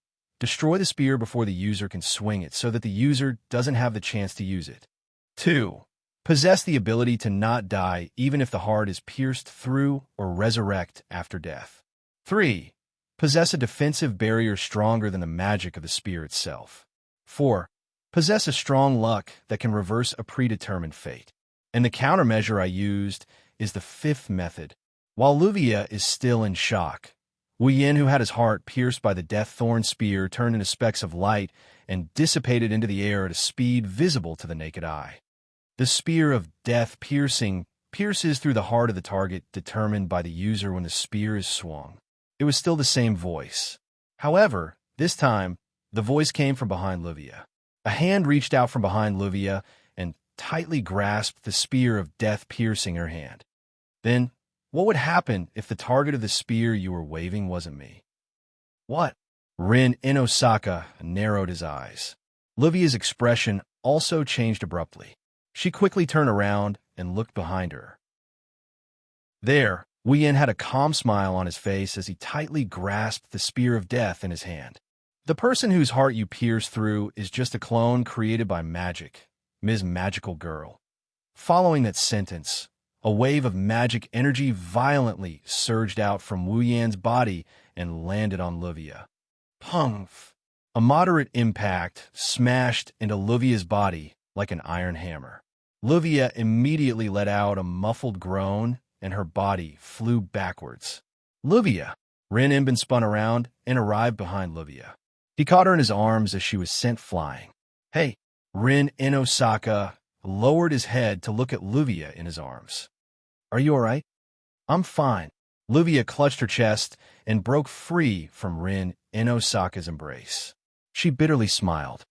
Destroy the spear before the user can swing it so that the user doesn't have the chance to use it. 2. Possess the ability to not die even if the heart is pierced through or resurrect after death. 3. Possess a defensive barrier stronger than the magic of the spear itself. 4. Possess a strong luck that can reverse a predetermined fate. And the countermeasure I used is the 5th method. While Livia is still in shock, Wu Yin, who had his heart pierced by the death thorn spear, turned into specks of light and dissipated into the air at a speed visible to the naked eye. The spear of death pierces through the heart of the target determined by the user when the spear is swung. It was still the same voice. However, this time, the voice came from behind Livia. A hand reached out from behind Livia and tightly grasped the spear of death piercing her hand. Then, what would happen if the target of the spear you were waving wasn't me? What? Rin in Osaka narrowed his eyes. Livia's expression also changed abruptly. She quickly turned around and looked behind her. There, Wu Yin had a calm smile on his face as he tightly grasped the spear of death in his hand. The person whose heart you pierce through is just a clone created by magic, Ms. Magical Girl. Following that sentence, a wave of magic energy violently surged out from Wu Yan's body and landed on Livia. Pumph! A moderate impact smashed into Livia's body like an iron hammer. Livia immediately let out a muffled groan and her body flew backwards. Livia! Rin Imbin spun around and arrived behind Livia. He caught her in his arms as she was sent flying. Hey! Rin in Osaka lowered his head to look at Livia in his arms. Are you all right? I'm fine. Livia clutched her chest and broke free from Rin in Osaka's embrace. She bitterly smiled.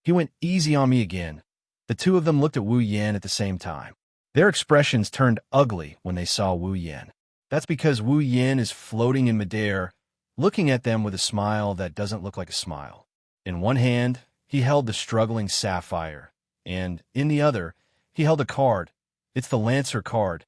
He went easy on me again. The two of them looked at Wu Yan at the same time. Their expressions turned ugly when they saw Wu Yan. That's because Wu Yan is floating in midair, looking at them with a smile that doesn't look like a smile. In one hand, he held the struggling Sapphire, and in the other, he held a card. It's the Lancer card.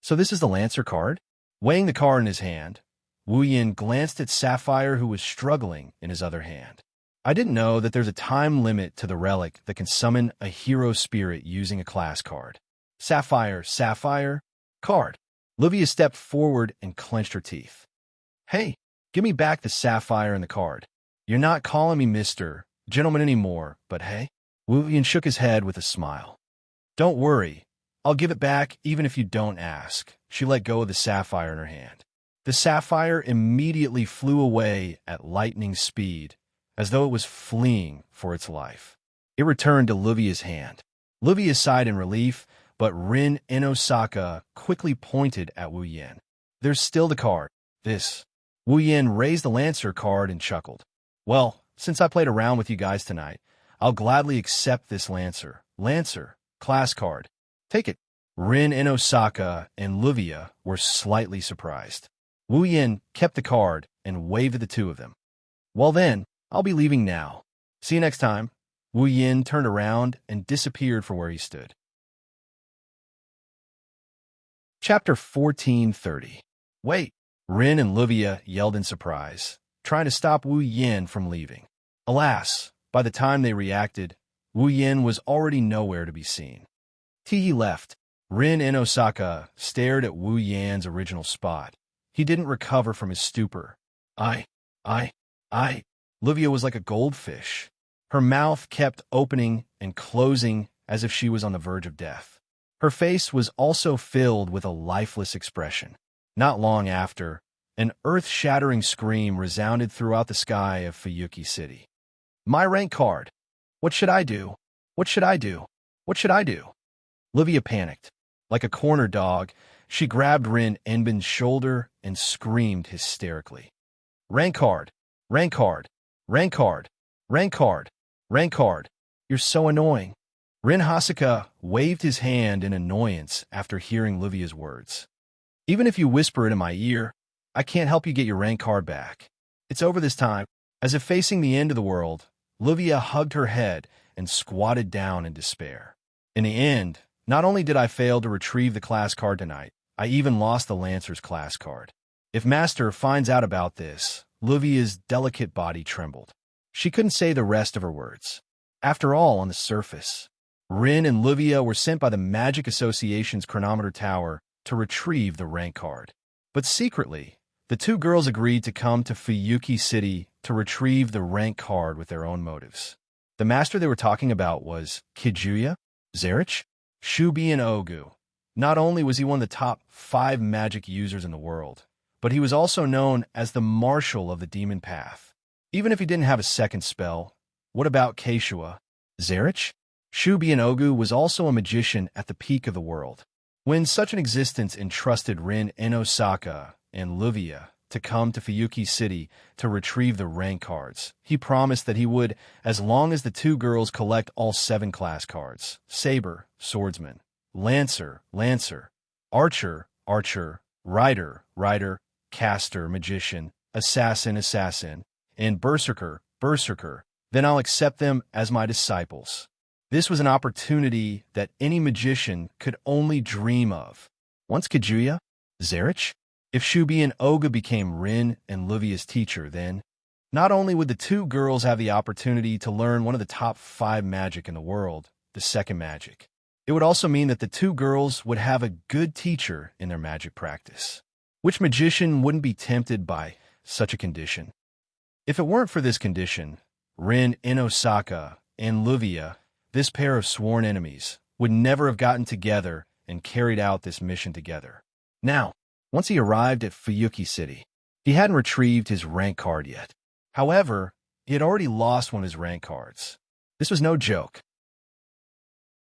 So this is the Lancer card? Weighing the card in his hand, Wu Yin glanced at Sapphire, who was struggling in his other hand. I didn't know that there's a time limit to the relic that can summon a hero spirit using a class card. Sapphire, card. Livia stepped forward and clenched her teeth. Hey, give me back the Sapphire and the card. You're not calling me Mr. Gentleman anymore, but hey? Wu Yin shook his head with a smile. Don't worry. I'll give it back even if you don't ask. She let go of the Sapphire in her hand. The Sapphire immediately flew away at lightning speed, as though it was fleeing for its life. It returned to Livia's hand. Livia sighed in relief, but Rin and Osaka quickly pointed at Wu Yin. There's still the card. This. Wu Yin raised the Lancer card and chuckled. Well, since I played around with you guys tonight, I'll gladly accept this Lancer. Lancer, class card. Take it. Rin and Osaka and Livia were slightly surprised. Wu Yin kept the card and waved at the two of them. Well then, I'll be leaving now. See you next time. Wu Yin turned around and disappeared from where he stood. Chapter 1430. Wait! Rin and Livia yelled in surprise, trying to stop Wu Yin from leaving. Alas, by the time they reacted, Wu Yin was already nowhere to be seen. He left. Rin and Osaka stared at Wu Yan's original spot. He didn't recover from his stupor. I. Livia was like a goldfish. Her mouth kept opening and closing as if she was on the verge of death. Her face was also filled with a lifeless expression. Not long after, an earth-shattering scream resounded throughout the sky of Fuyuki City. My rank card! What should I do? What should I do? What should I do? Livia panicked. Like a corner dog, she grabbed Rin Enbin's shoulder and screamed hysterically. Rank card! Rank card! Rank card! Rank card! Rank card! You're so annoying. Rin Hasaka waved his hand in annoyance after hearing Livia's words. Even if you whisper it in my ear, I can't help you get your rank card back. It's over this time. As if facing the end of the world, Livia hugged her head and squatted down in despair. In the end, not only did I fail to retrieve the class card tonight, I even lost the Lancer's class card. If Master finds out about this, Livia's delicate body trembled. She couldn't say the rest of her words. After all, on the surface, Rin and Livia were sent by the Magic Association's chronometer tower to retrieve the rank card. But secretly, the two girls agreed to come to Fuyuki City to retrieve the rank card with their own motives. The master they were talking about was Kijuya, Zerich, Shubi, and Ogu. Not only was he one of the top 5 magic users in the world, but he was also known as the Marshal of the Demon Path. Even if he didn't have a second spell, what about Keishua? Zerich? Shubi and Ogu was also a magician at the peak of the world. When such an existence entrusted Rin and Osaka and Livia to come to Fuyuki City to retrieve the rank cards, he promised that he would, as long as the two girls collect all 7 class cards: Saber, Swordsman; Lancer, Lancer; Archer, Archer; Rider, Rider; Caster, Magician; Assassin, Assassin; and Berserker, Berserker. Then I'll accept them as my disciples. This was an opportunity that any magician could only dream of. Once Kijuya, Zerich, if Shubi and Oga became Rin and Livia's teacher, then not only would the two girls have the opportunity to learn one of the top 5 magic in the world, the second magic, it would also mean that the two girls would have a good teacher in their magic practice. Which magician wouldn't be tempted by such a condition? If it weren't for this condition, Rin and Osaka and Livia, this pair of sworn enemies, would never have gotten together and carried out this mission together. Now, once he arrived at Fuyuki City, he hadn't retrieved his rank card yet. However, he had already lost one of his rank cards. This was no joke.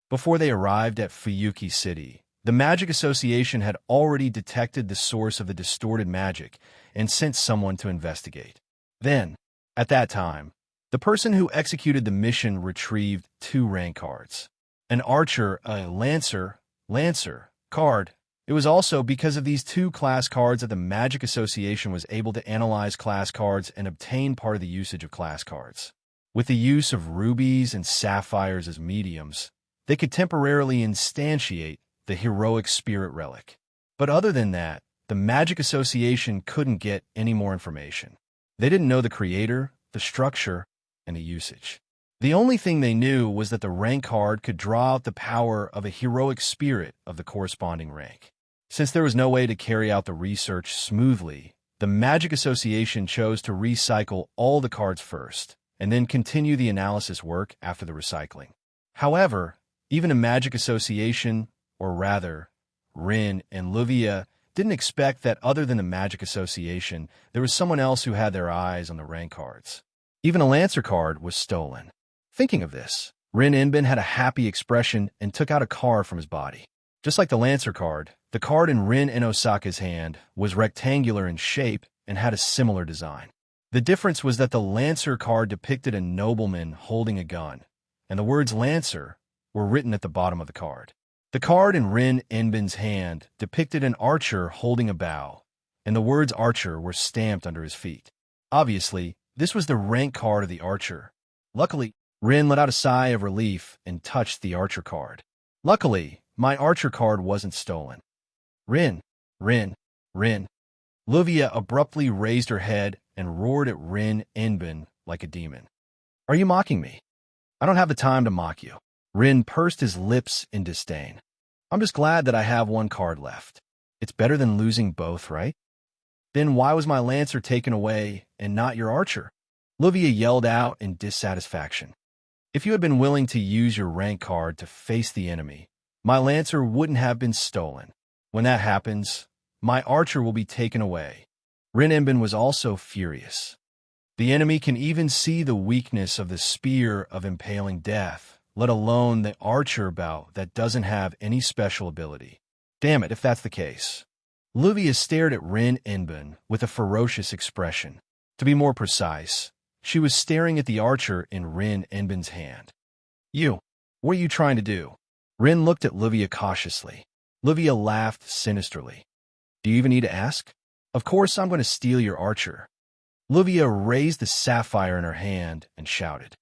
Before they arrived at Fuyuki City, the Magic Association had already detected the source of the distorted magic and sent someone to investigate. Then, at that time, the person who executed the mission retrieved 2 rank cards. An Archer, a Lancer card. It was also because of these 2 class cards that the Magic Association was able to analyze class cards and obtain part of the usage of class cards. With the use of rubies and sapphires as mediums, they could temporarily instantiate the heroic spirit relic. But other than that, the Magic Association couldn't get any more information. They didn't know the creator, the structure, and the usage. The only thing they knew was that the rank card could draw out the power of a heroic spirit of the corresponding rank. Since there was no way to carry out the research smoothly, the Magic Association chose to recycle all the cards first, and then continue the analysis work after the recycling. However, even a Magic Association, or rather, Rin and Livia, didn't expect that other than the Magic Association, there was someone else who had their eyes on the rank cards. Even a Lancer card was stolen. Thinking of this, Rin Inbin had a happy expression and took out a card from his body. Just like the Lancer card, the card in Rin Inosaka's hand was rectangular in shape and had a similar design. The difference was that the Lancer card depicted a nobleman holding a gun, and the words Lancer were written at the bottom of the card. The card in Rin Inbin's hand depicted an archer holding a bow, and the words archer were stamped under his feet. Obviously, this was the rank card of the archer. Luckily, Rin let out a sigh of relief and touched the archer card. Luckily, my archer card wasn't stolen. Rin, Rin, Rin. Luvia abruptly raised her head and roared at Rin Inbin like a demon. Are you mocking me? I don't have the time to mock you. Rin pursed his lips in disdain. I'm just glad that I have one card left. It's better than losing both, right? Then why was my Lancer taken away and not your archer? Luvia yelled out in dissatisfaction. If you had been willing to use your rank card to face the enemy, my Lancer wouldn't have been stolen. When that happens, my archer will be taken away. Rin Inbin was also furious. The enemy can even see the weakness of the spear of impaling death, let alone the archer bow that doesn't have any special ability. Damn it, if that's the case. Luvia stared at Rin Inbin with a ferocious expression. To be more precise, she was staring at the archer in Rin Inbin's hand. You, what are you trying to do? Rin looked at Luvia cautiously. Luvia laughed sinisterly. Do you even need to ask? Of course I'm going to steal your archer. Luvia raised the sapphire in her hand and shouted.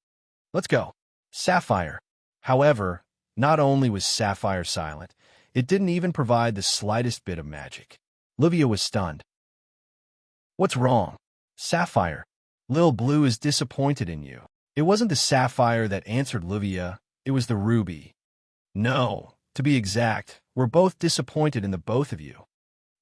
Let's go. Sapphire. However, not only was Sapphire silent, it didn't even provide the slightest bit of magic. Luvia was stunned. What's wrong? Sapphire. Lil Blue is disappointed in you. It wasn't the sapphire that answered Luvia, it was the ruby. No, to be exact, we're both disappointed in the both of you.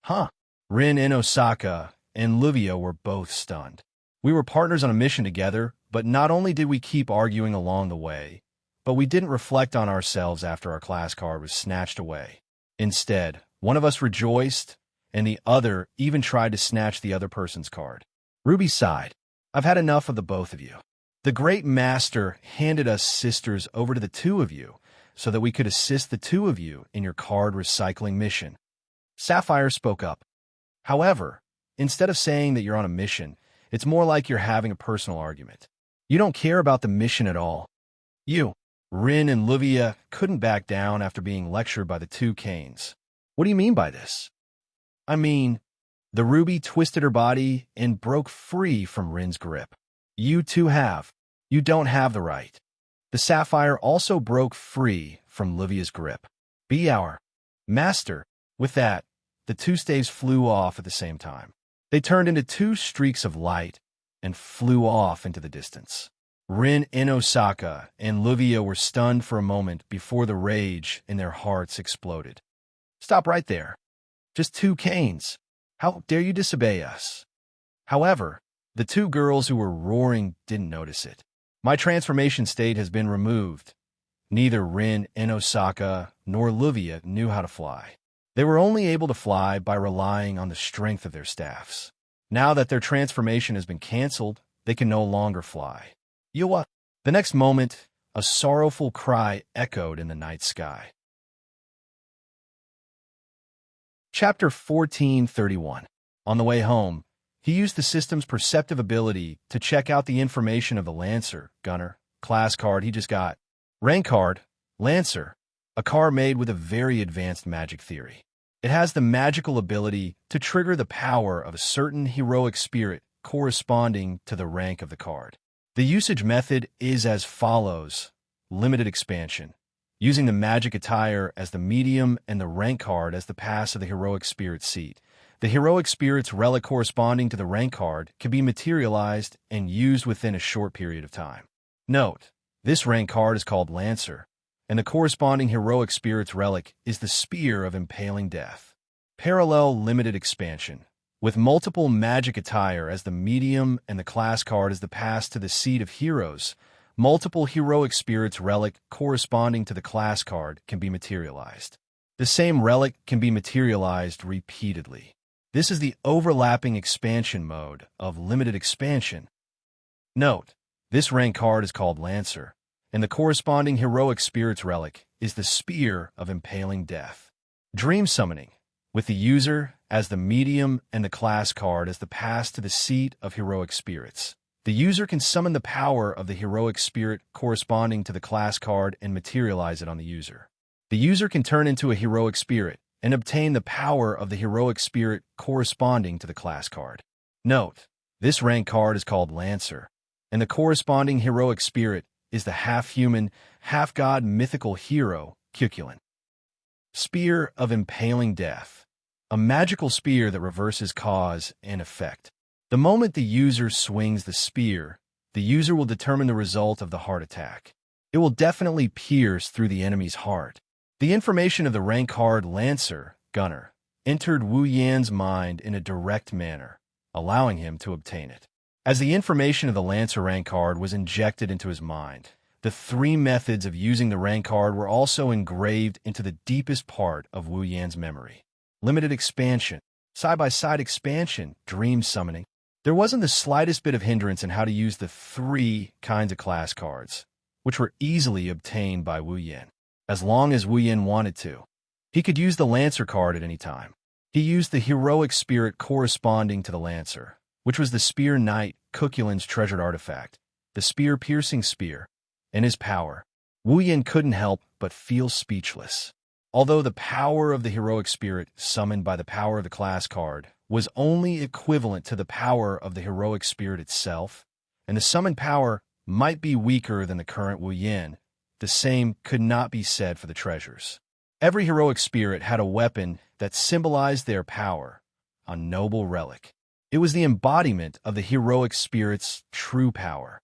Huh. Rin Inosaka and Luvia were both stunned. We were partners on a mission together, but not only did we keep arguing along the way, but we didn't reflect on ourselves after our class card was snatched away. Instead, one of us rejoiced, and the other even tried to snatch the other person's card. Ruby sighed. I've had enough of the both of you. The great master handed us sisters over to the two of you so that we could assist the two of you in your card recycling mission. Sapphire spoke up. However, instead of saying that you're on a mission, it's more like you're having a personal argument. You don't care about the mission at all. You, Rin and Luvia, couldn't back down after being lectured by the two Canes. What do you mean by this? I mean, the ruby twisted her body and broke free from Rin's grip. You two have. You don't have the right. The sapphire also broke free from Luvia's grip. Be our master. With that, the two staves flew off at the same time. They turned into two streaks of light and flew off into the distance. Rin Inosaka and Luvia were stunned for a moment before the rage in their hearts exploded. Stop right there. Just two Canes. How dare you disobey us? However, the two girls who were roaring didn't notice it. My transformation state has been removed. Neither Rin Inosaka nor Luvia knew how to fly. They were only able to fly by relying on the strength of their staffs. Now that their transformation has been canceled, they can no longer fly. Yuwa. The next moment, a sorrowful cry echoed in the night sky. Chapter 1431. On the way home, he used the system's perceptive ability to check out the information of the Lancer, Gunner, class card he just got. Rank card, Lancer, a card made with a very advanced magic theory. It has the magical ability to trigger the power of a certain heroic spirit corresponding to the rank of the card. The usage method is as follows. Limited expansion. Using the magic attire as the medium and the rank card as the pass of the heroic spirit seat. The heroic spirit's relic corresponding to the rank card can be materialized and used within a short period of time. Note, this rank card is called Lancer, and the corresponding heroic spirit's relic is the Spear of Impaling Death. Parallel limited expansion. With multiple magic attire as the medium and the class card as the pass to the seat of heroes, multiple heroic spirit's relic corresponding to the class card can be materialized. The same relic can be materialized repeatedly. This is the overlapping expansion mode of limited expansion. Note, this rank card is called Lancer, and the corresponding heroic spirit's relic is the Spear of Impaling Death. Dream summoning, with the user as the medium and the class card as the pass to the seat of heroic spirits. The user can summon the power of the heroic spirit corresponding to the class card and materialize it on the user. The user can turn into a heroic spirit and obtain the power of the heroic spirit corresponding to the class card. Note, this rank card is called Lancer, and the corresponding heroic spirit is the half-human, half-god mythical hero, Cuculin. Spear of Impaling Death, a magical spear that reverses cause and effect. The moment the user swings the spear, the user will determine the result of the heart attack. It will definitely pierce through the enemy's heart. The information of the rank card Lancer, Gunner, entered Wu Yan's mind in a direct manner, allowing him to obtain it. As the information of the Lancer rank card was injected into his mind, the three methods of using the rank card were also engraved into the deepest part of Wu Yan's memory. Limited expansion, side-by-side expansion, dream summoning. There wasn't the slightest bit of hindrance in how to use the three kinds of class cards, which were easily obtained by Wu Yan, as long as Wu Yan wanted to. He could use the Lancer card at any time. He used the heroic spirit corresponding to the Lancer, which was the Spear Knight, Cuculin's treasured artifact, the spear-piercing spear, and his power. Wu Yan couldn't help but feel speechless. Although the power of the heroic spirit summoned by the power of the class card was only equivalent to the power of the heroic spirit itself, and the summoned power might be weaker than the current Wu Yan, the same could not be said for the treasures. Every heroic spirit had a weapon that symbolized their power, a noble relic. It was the embodiment of the heroic spirit's true power.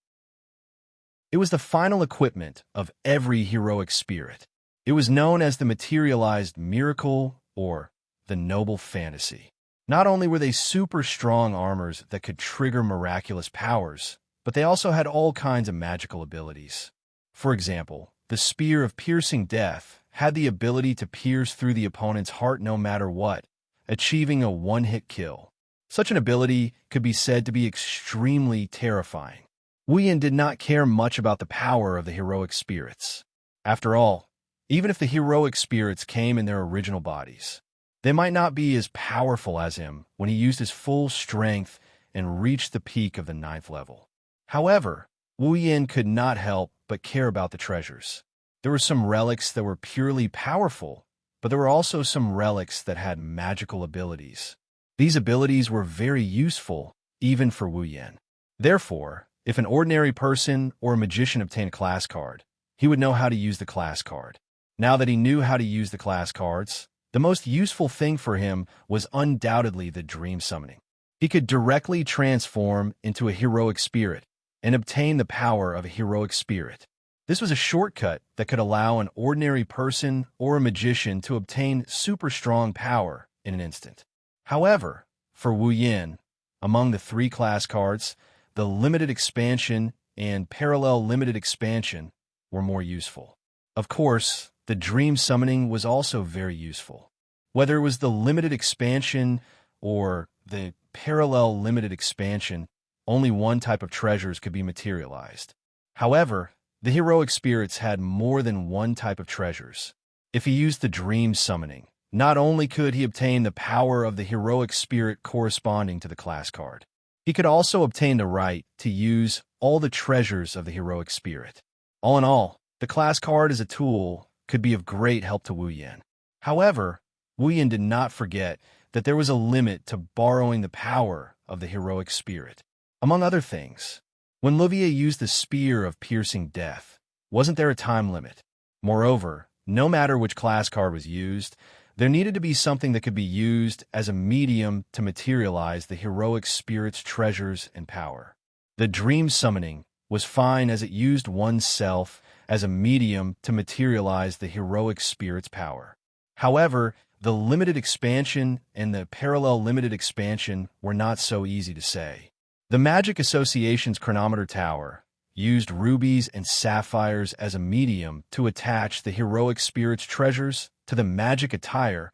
It was the final equipment of every heroic spirit. It was known as the materialized miracle or the noble fantasy. Not only were they super strong armors that could trigger miraculous powers, but they also had all kinds of magical abilities. For example, the Spear of Piercing Death had the ability to pierce through the opponent's heart no matter what, achieving a one-hit kill. Such an ability could be said to be extremely terrifying. Wu Yan did not care much about the power of the heroic spirits. After all, even if the heroic spirits came in their original bodies, they might not be as powerful as him when he used his full strength and reached the peak of the 9th level. However, Wu Yan could not help but care about the treasures. There were some relics that were purely powerful, but there were also some relics that had magical abilities. These abilities were very useful, even for Wu Yan. Therefore, if an ordinary person or a magician obtained a class card, he would know how to use the class card. Now that he knew how to use the class cards, the most useful thing for him was undoubtedly the dream summoning. He could directly transform into a heroic spirit and obtain the power of a heroic spirit. This was a shortcut that could allow an ordinary person or a magician to obtain super strong power in an instant. However, for Wu Yan, among the three class cards, the limited expansion and parallel limited expansion were more useful. Of course, the dream summoning was also very useful. Whether it was the limited expansion or the parallel limited expansion, only one type of treasures could be materialized. However, the heroic spirits had more than one type of treasures. If he used the dream summoning, not only could he obtain the power of the heroic spirit corresponding to the class card, he could also obtain the right to use all the treasures of the heroic spirit. All in all, the class card as a tool could be of great help to Wu Yan. However, Wu Yan did not forget that there was a limit to borrowing the power of the heroic spirit. Among other things, when Livier used the Spear of Piercing Death, wasn't there a time limit? Moreover, no matter which class card was used, there needed to be something that could be used as a medium to materialize the heroic spirit's treasures and power. The dream summoning was fine as it used oneself as a medium to materialize the heroic spirit's power. However, the limited expansion and the parallel limited expansion were not so easy to say. The Magic Association's chronometer tower used rubies and sapphires as a medium to attach the heroic spirit's treasures to the magic attire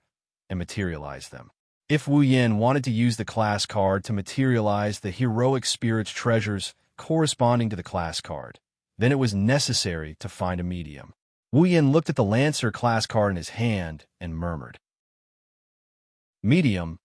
and materialize them. If Wu Yan wanted to use the class card to materialize the heroic spirit's treasures corresponding to the class card, Then it was necessary to find a medium. Wu Yin looked at the Lancer class card in his hand and murmured, "Medium?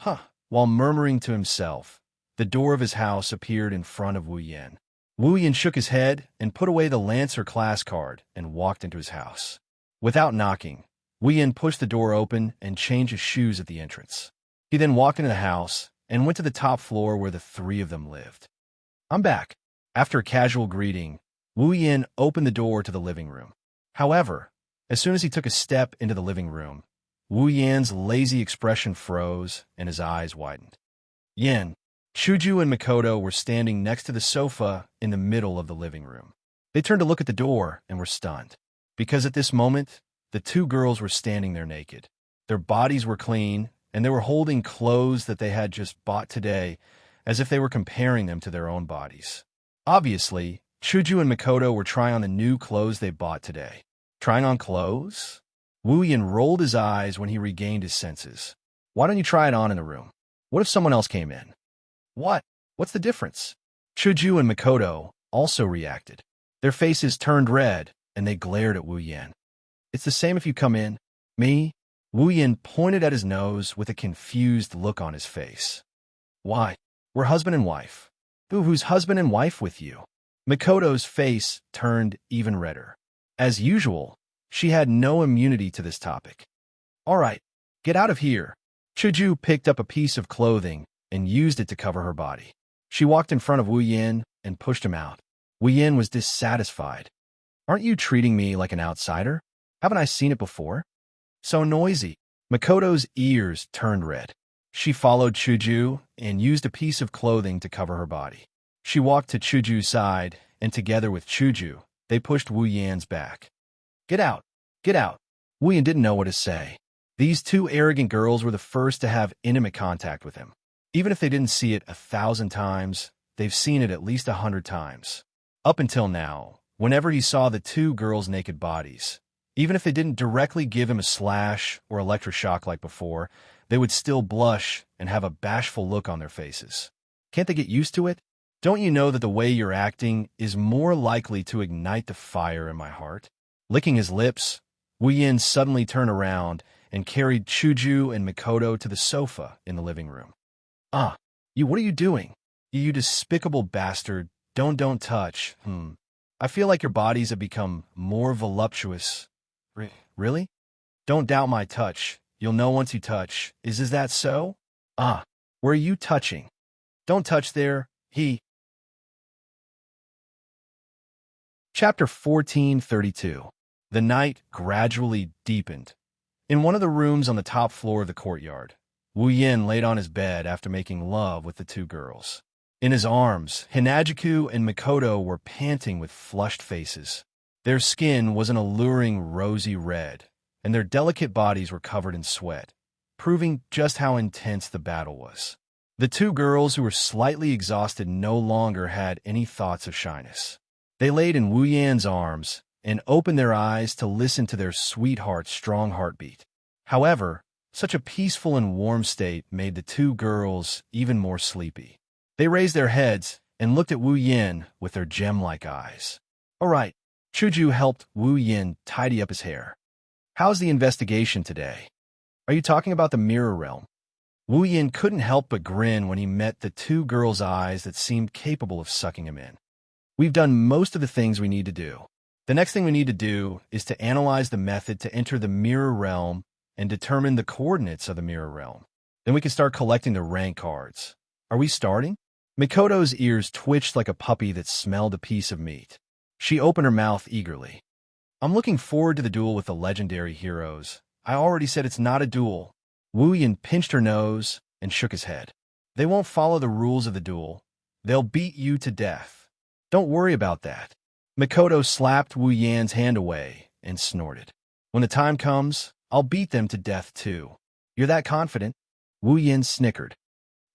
Huh." While murmuring to himself, the door of his house appeared in front of Wu Yin. Wu Yin shook his head and put away the Lancer class card and walked into his house. Without knocking, Wu Yin pushed the door open and changed his shoes at the entrance. He then walked into the house and went to the top floor where the three of them lived. "I'm back." After a casual greeting, Wu Yin opened the door to the living room. However, as soon as he took a step into the living room, Wu Yan's lazy expression froze and his eyes widened. Yin, Chuju and Makoto were standing next to the sofa in the middle of the living room. They turned to look at the door and were stunned, because at this moment, the two girls were standing there naked. Their bodies were clean, and they were holding clothes that they had just bought today, as if they were comparing them to their own bodies. Obviously, Chuju and Makoto were trying on the new clothes they bought today. Trying on clothes? Wu Yin rolled his eyes when he regained his senses. "Why don't you try it on in the room? What if someone else came in?" "What? What's the difference?" Chuju and Makoto also reacted. Their faces turned red, and they glared at Wu Yin. "It's the same if you come in." "Me?" Wu Yin pointed at his nose with a confused look on his face. "Why? We're husband and wife." "Ooh, who's husband and wife with you?" Makoto's face turned even redder. As usual, she had no immunity to this topic. "All right, get out of here." Chuju picked up a piece of clothing and used it to cover her body. She walked in front of Wu Yin and pushed him out. Wu Yin was dissatisfied. "Aren't you treating me like an outsider? Haven't I seen it before?" "So noisy." Makoto's ears turned red. She followed Chuju and used a piece of clothing to cover her body. She walked to Chuju's side, and together with Chuju, they pushed Wu Yan's back. "Get out! Get out!" Wu Yan didn't know what to say. These two arrogant girls were the first to have intimate contact with him. Even if they didn't see it 1,000 times, they've seen it at least 100 times. Up until now, whenever he saw the two girls' naked bodies, even if they didn't directly give him a slash or electroshock like before, they would still blush and have a bashful look on their faces. Can't they get used to it? Don't you know that the way you're acting is more likely to ignite the fire in my heart? Licking his lips, Wu Yin suddenly turned around and carried Chuju and Makoto to the sofa in the living room. What are you doing? You despicable bastard. Don't touch. I feel like your bodies have become more voluptuous. Really? Don't doubt my touch. You'll know once you touch. Is that so? Where are you touching? Don't touch there. Chapter 1432. The night gradually deepened. In one of the rooms on the top floor of the courtyard, Wu Yin laid on his bed after making love with the two girls. In his arms, Hinajiku and Makoto were panting with flushed faces. Their skin was an alluring rosy red, and their delicate bodies were covered in sweat, proving just how intense the battle was. The two girls who were slightly exhausted no longer had any thoughts of shyness. They laid in Wu Yan's arms and opened their eyes to listen to their sweetheart's strong heartbeat. However, such a peaceful and warm state made the two girls even more sleepy. They raised their heads and looked at Wu Yin with their gem-like eyes. "All right." Chuju helped Wu Yin tidy up his hair. "How's the investigation today? Are you talking about the mirror realm?" Wu Yin couldn't help but grin when he met the two girls' eyes that seemed capable of sucking him in. "We've done most of the things we need to do. The next thing we need to do is to analyze the method to enter the mirror realm and determine the coordinates of the mirror realm. Then we can start collecting the rank cards. Are we starting?" Mikoto's ears twitched like a puppy that smelled a piece of meat. She opened her mouth eagerly. "I'm looking forward to the duel with the legendary heroes. I already said it's not a duel." Wu Yin pinched her nose and shook his head. "They won't follow the rules of the duel. They'll beat you to death. Don't worry about that." Makoto slapped Wu Yan's hand away and snorted. "When the time comes, I'll beat them to death too." "You're that confident?" Wu Yin snickered.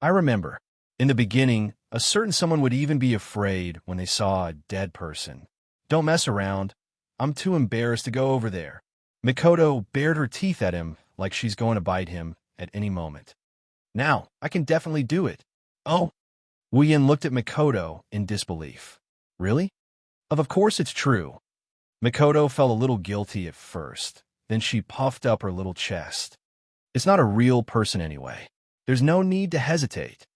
"I remember. In the beginning, a certain someone would even be afraid when they saw a dead person. Don't mess around. I'm too embarrassed to go over there." Makoto bared her teeth at him like she's going to bite him at any moment. "Now, I can definitely do it." "Oh?" Wu Yin looked at Makoto in disbelief. "Really?" Of course it's true. Makoto felt a little guilty at first. Then she puffed up her little chest. It's not a real person anyway. There's no need to hesitate.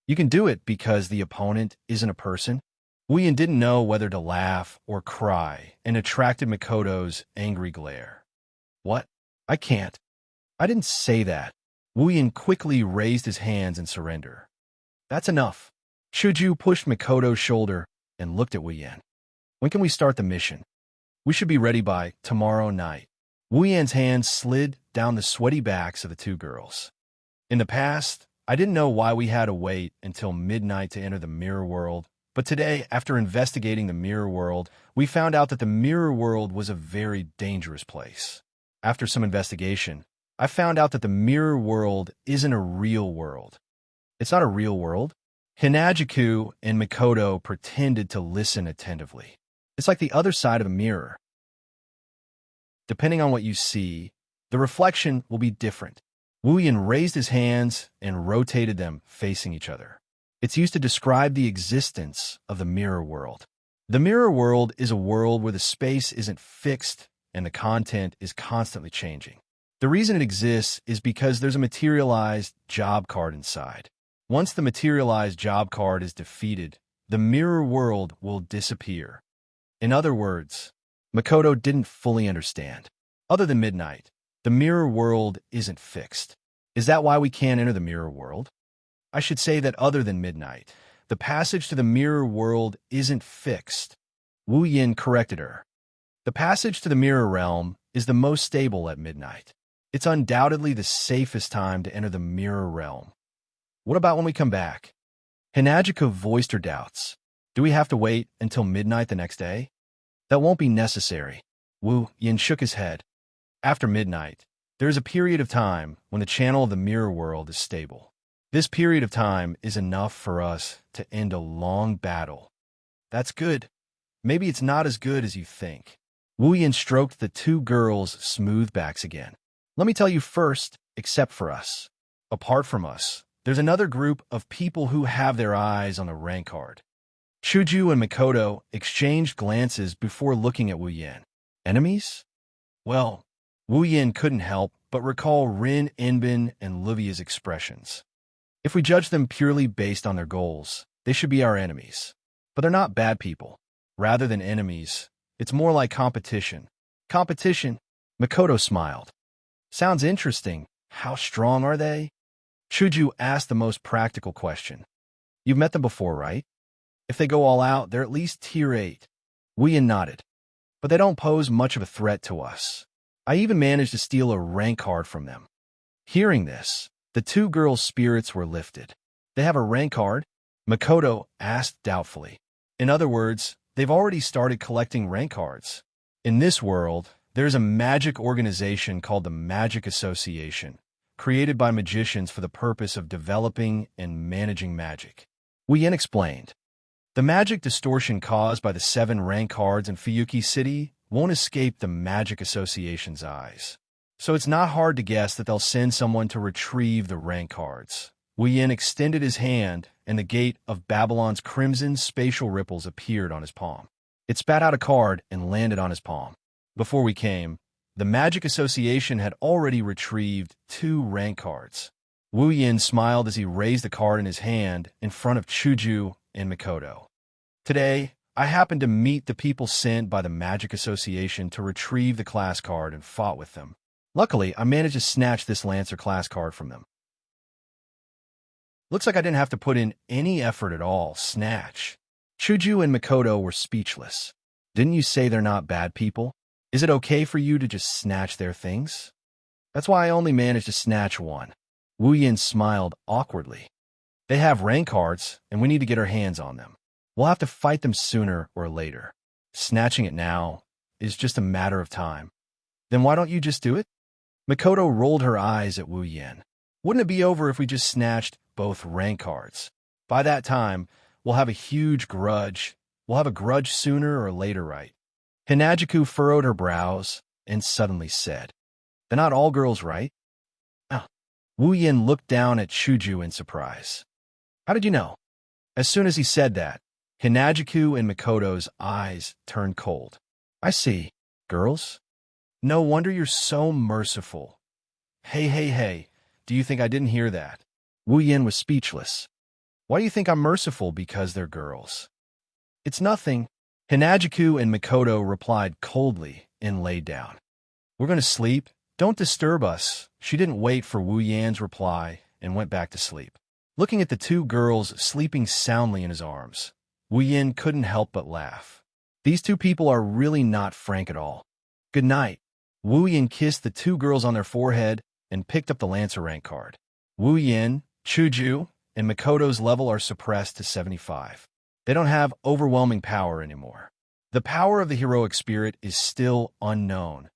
You can do it because the opponent isn't a person. Wuyan didn't know whether to laugh or cry and attracted Makoto's angry glare. What? I can't. I didn't say that. Wuyan quickly raised his hands in surrender. That's enough. Chuju pushed Makoto's shoulder and looked at Wuyan. When can we start the mission? We should be ready by tomorrow night. Wuyan's hands slid down the sweaty backs of the two girls. In the past, I didn't know why we had to wait until midnight to enter the mirror world, but today, after investigating the mirror world, we found out that the mirror world was a very dangerous place. After some investigation, I found out that the mirror world isn't a real world. It's not a real world. Hinajiku and Makoto pretended to listen attentively. It's like the other side of a mirror. Depending on what you see, the reflection will be different. Wuyan raised his hands and rotated them facing each other. It's used to describe the existence of the mirror world. The mirror world is a world where the space isn't fixed and the content is constantly changing. The reason it exists is because there's a materialized job card inside. Once the materialized job card is defeated, the mirror world will disappear. In other words, Makoto didn't fully understand. Other than midnight, the mirror world isn't fixed. Is that why we can't enter the mirror world? I should say that other than midnight, the passage to the mirror world isn't fixed. Wuyan corrected her. The passage to the mirror realm is the most stable at midnight. It's undoubtedly the safest time to enter the mirror realm. What about when we come back? Hinajika voiced her doubts. Do we have to wait until midnight the next day? That won't be necessary. Wu Yin shook his head. After midnight, there is a period of time when the channel of the mirror world is stable. This period of time is enough for us to end a long battle. That's good. Maybe it's not as good as you think. Wu Yin stroked the two girls' smooth backs again. Let me tell you first, except for us. Apart from us, there's another group of people who have their eyes on the rank card. Chuju and Makoto exchanged glances before looking at Wu Yin. Enemies? Well, Wu Yin couldn't help but recall Rin, Enbin, and Livia's expressions. If we judge them purely based on their goals, they should be our enemies. But they're not bad people. Rather than enemies, it's more like competition. Competition? Makoto smiled. Sounds interesting. How strong are they? Chuju asked the most practical question. You've met them before, right? If they go all out, they're at least tier 8. Wu Yin nodded. But they don't pose much of a threat to us. I even managed to steal a rank card from them. Hearing this, the two girls' spirits were lifted. They have a rank card? Makoto asked doubtfully. In other words, they've already started collecting rank cards. In this world, there's a magic organization called the Magic Association, created by magicians for the purpose of developing and managing magic. Wu Yin explained. The magic distortion caused by the 7 rank cards in Fuyuki City won't escape the Magic Association's eyes. So it's not hard to guess that they'll send someone to retrieve the rank cards. Wu Yin extended his hand, and the gate of Babylon's crimson spatial ripples appeared on his palm. It spat out a card and landed on his palm. Before we came, the Magic Association had already retrieved 2 rank cards. Wu Yin smiled as he raised the card in his hand in front of Chuju and Makoto. Today, I happened to meet the people sent by the Magic Association to retrieve the class card and fought with them. Luckily, I managed to snatch this Lancer class card from them. Looks like I didn't have to put in any effort at all. Snatch. Chuju and Makoto were speechless. Didn't you say they're not bad people? Is it okay for you to just snatch their things? That's why I only managed to snatch one. Wu Yin smiled awkwardly. They have rank cards, and we need to get our hands on them. We'll have to fight them sooner or later. Snatching it now is just a matter of time. Then why don't you just do it? Makoto rolled her eyes at Wu Yin. Wouldn't it be over if we just snatched both rank cards? By that time, we'll have a huge grudge. We'll have a grudge sooner or later, right? Hinajiku furrowed her brows and suddenly said, They're not all girls, right? Oh. Wu Yin looked down at Chuju in surprise. How did you know? As soon as he said that, Hinajiku and Makoto's eyes turned cold. I see. Girls? No wonder you're so merciful. Hey, do you think I didn't hear that? Wu Yin was speechless. Why do you think I'm merciful? Because they're girls. It's nothing. Hinajiku and Makoto replied coldly and lay down. We're going to sleep. Don't disturb us. She didn't wait for Wu Yan's reply and went back to sleep. Looking at the two girls sleeping soundly in his arms, Wu Yin couldn't help but laugh. These two people are really not frank at all. Good night. Wu Yin kissed the two girls on their forehead and picked up the Lancer rank card. Wu Yin, Chuju, and Makoto's level are suppressed to 75. They don't have overwhelming power anymore. The power of the heroic spirit is still unknown.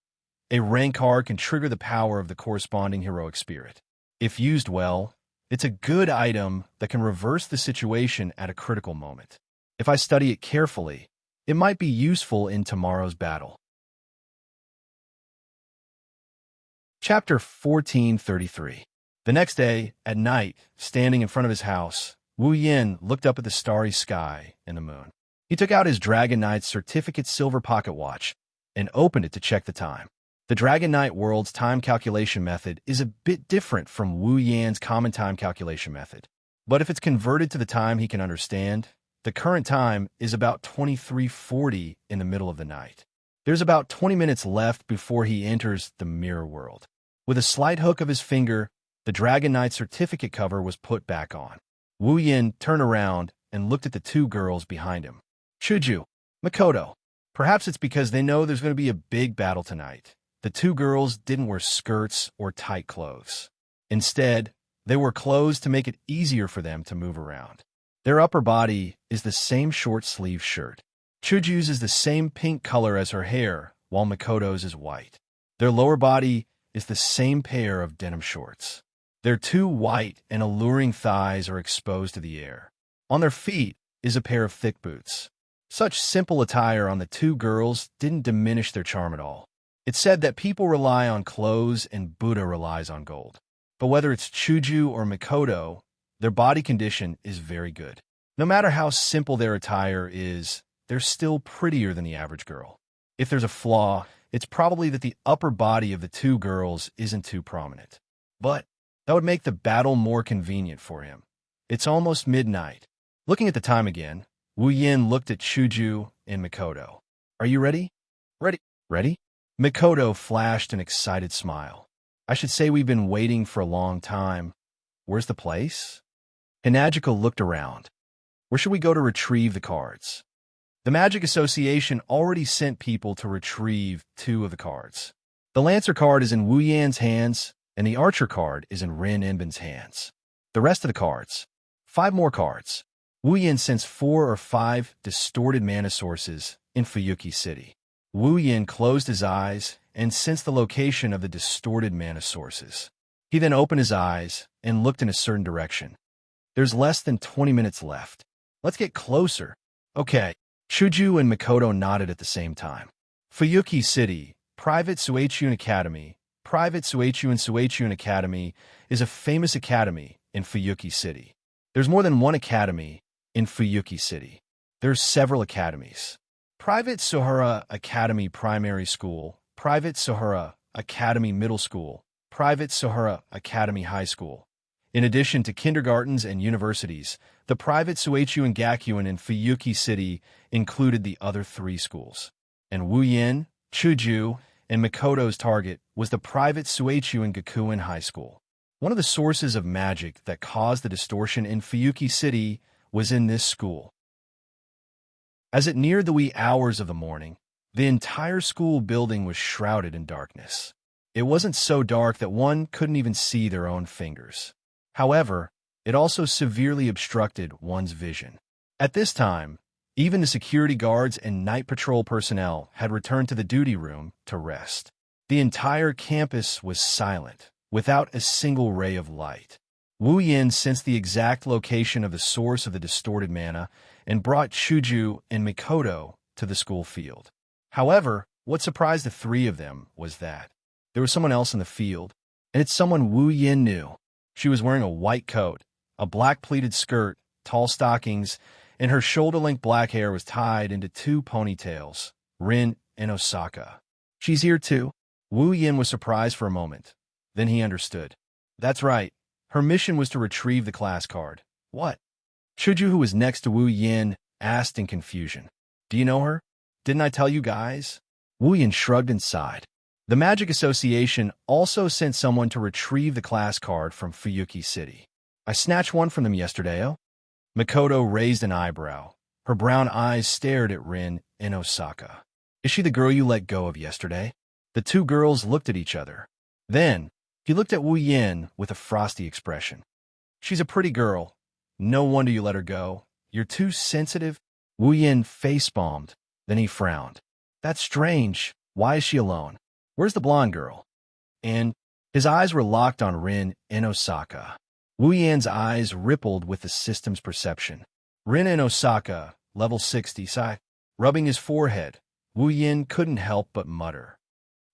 A rank card can trigger the power of the corresponding heroic spirit. If used well, it's a good item that can reverse the situation at a critical moment. If I study it carefully, it might be useful in tomorrow's battle. Chapter 1433. The next day, at night, standing in front of his house, Wu Yin looked up at the starry sky and the moon. He took out his Dragon Knight's certificate silver pocket watch and opened it to check the time. The Dragon Knight world's time calculation method is a bit different from Wu Yan's common time calculation method. But if it's converted to the time he can understand, the current time is about 23:40 in the middle of the night. There's about 20 minutes left before he enters the mirror world. With a slight hook of his finger, the Dragon Knight certificate cover was put back on. Wu Yin turned around and looked at the two girls behind him. Chuju, Makoto. Perhaps it's because they know there's going to be a big battle tonight. The two girls didn't wear skirts or tight clothes. Instead, they wore clothes to make it easier for them to move around. Their upper body is the same short-sleeved shirt. Chuju's is the same pink color as her hair, while Makoto's is white. Their lower body is the same pair of denim shorts. Their two white and alluring thighs are exposed to the air. On their feet is a pair of thick boots. Such simple attire on the two girls didn't diminish their charm at all. It's said that people rely on clothes and Buddha relies on gold. But whether it's Chuju or Makoto, their body condition is very good. No matter how simple their attire is, they're still prettier than the average girl. If there's a flaw, it's probably that the upper body of the two girls isn't too prominent. But that would make the battle more convenient for him. It's almost midnight. Looking at the time again, Wu Yin looked at Chuju and Makoto. Are you ready? Ready? Makoto flashed an excited smile. I should say we've been waiting for a long time. Where's the place? Hinagika looked around. Where should we go to retrieve the cards? The Magic Association already sent people to retrieve 2 of the cards. The Lancer card is in Wu Yan's hands, and the Archer card is in Rin Enbin's hands. The rest of the cards, 5 more cards. Wu Yan sensed 4 or 5 distorted mana sources in Fuyuki City. Wu Yin closed his eyes and sensed the location of the distorted mana sources. He then opened his eyes and looked in a certain direction. There's less than 20 minutes left. Let's get closer. Okay. Chuju and Makoto nodded at the same time. Fuyuki City, Private Suichun Academy. Private Suichun Academy is a famous academy in Fuyuki City. There's more than one academy in Fuyuki City. There's several academies. Private Sohara Academy Primary School, Private Sohara Academy Middle School, Private Sohara Academy High School. In addition to kindergartens and universities, the private Suichun Gakuin in Fuyuki City included the other 3 schools. And Wu Yin, Chuju, and Makoto's target was the private Suichun Gakuin High School. One of the sources of magic that caused the distortion in Fuyuki City was in this school. As it neared the wee hours of the morning, the entire school building was shrouded in darkness. It wasn't so dark that one couldn't even see their own fingers. However, it also severely obstructed one's vision. At this time, even the security guards and night patrol personnel had returned to the duty room to rest. The entire campus was silent, without a single ray of light. Wu Yin sensed the exact location of the source of the distorted mana and brought Chuju and Makoto to the school field. However, what surprised the 3 of them was that there was someone else in the field, and it's someone Wu Yin knew. She was wearing a white coat, a black pleated skirt, tall stockings, and her shoulder-length black hair was tied into two ponytails, Rin and Osaka. She's here too? Wu Yin was surprised for a moment. Then he understood. That's right. Her mission was to retrieve the class card. What? Chuju, who was next to Wu Yin, asked in confusion. Do you know her? Didn't I tell you guys? Wu Yin shrugged and sighed. The Magic Association also sent someone to retrieve the class card from Fuyuki City. I snatched one from them yesterday, oh? Makoto raised an eyebrow. Her brown eyes stared at Rin and Osaka. Is she the girl you let go of yesterday? The two girls looked at each other. Then, he looked at Wu Yin with a frosty expression. She's a pretty girl. No wonder you let her go. You're too sensitive. Wu Yin face-palmed. Then he frowned. That's strange. Why is she alone? Where's the blonde girl? And his eyes were locked on Rin and Osaka. Wu Yan's eyes rippled with the system's perception. Rin and Osaka, level 60, sigh. Rubbing his forehead, Wu Yin couldn't help but mutter.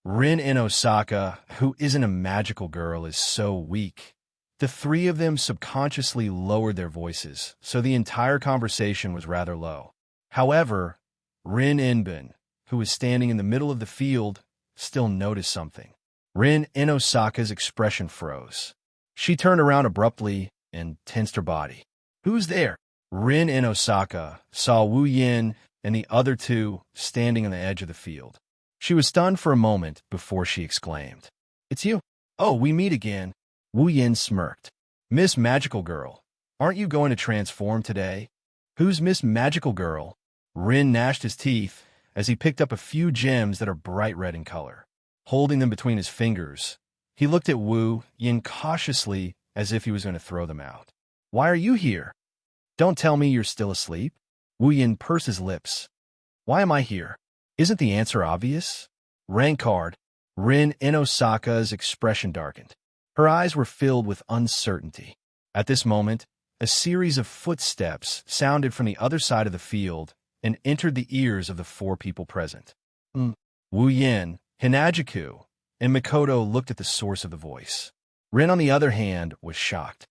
Rin and Osaka, who isn't a magical girl, is so weak. The three of them subconsciously lowered their voices, so the entire conversation was rather low. However, Rin Inbin, who was standing in the middle of the field, still noticed something. Rin and Osaka's expression froze. She turned around abruptly and tensed her body. Who's there? Rin and Osaka saw Wu Yin and the other two standing on the edge of the field. She was stunned for a moment before she exclaimed, It's you. Oh, we meet again. Wu Yin smirked. Miss Magical Girl, aren't you going to transform today? Who's Miss Magical Girl? Rin gnashed his teeth as he picked up a few gems that are bright red in color. Holding them between his fingers, he looked at Wu Yin cautiously as if he was going to throw them out. Why are you here? Don't tell me you're still asleep. Wu Yin pursed his lips. Why am I here? Isn't the answer obvious? Rank card. Rin and Osaka's expression darkened. Her eyes were filled with uncertainty. At this moment, a series of footsteps sounded from the other side of the field and entered the ears of the four people present. Wu Yin, Hinajiku, and Makoto looked at the source of the voice. Rin, on the other hand, was shocked.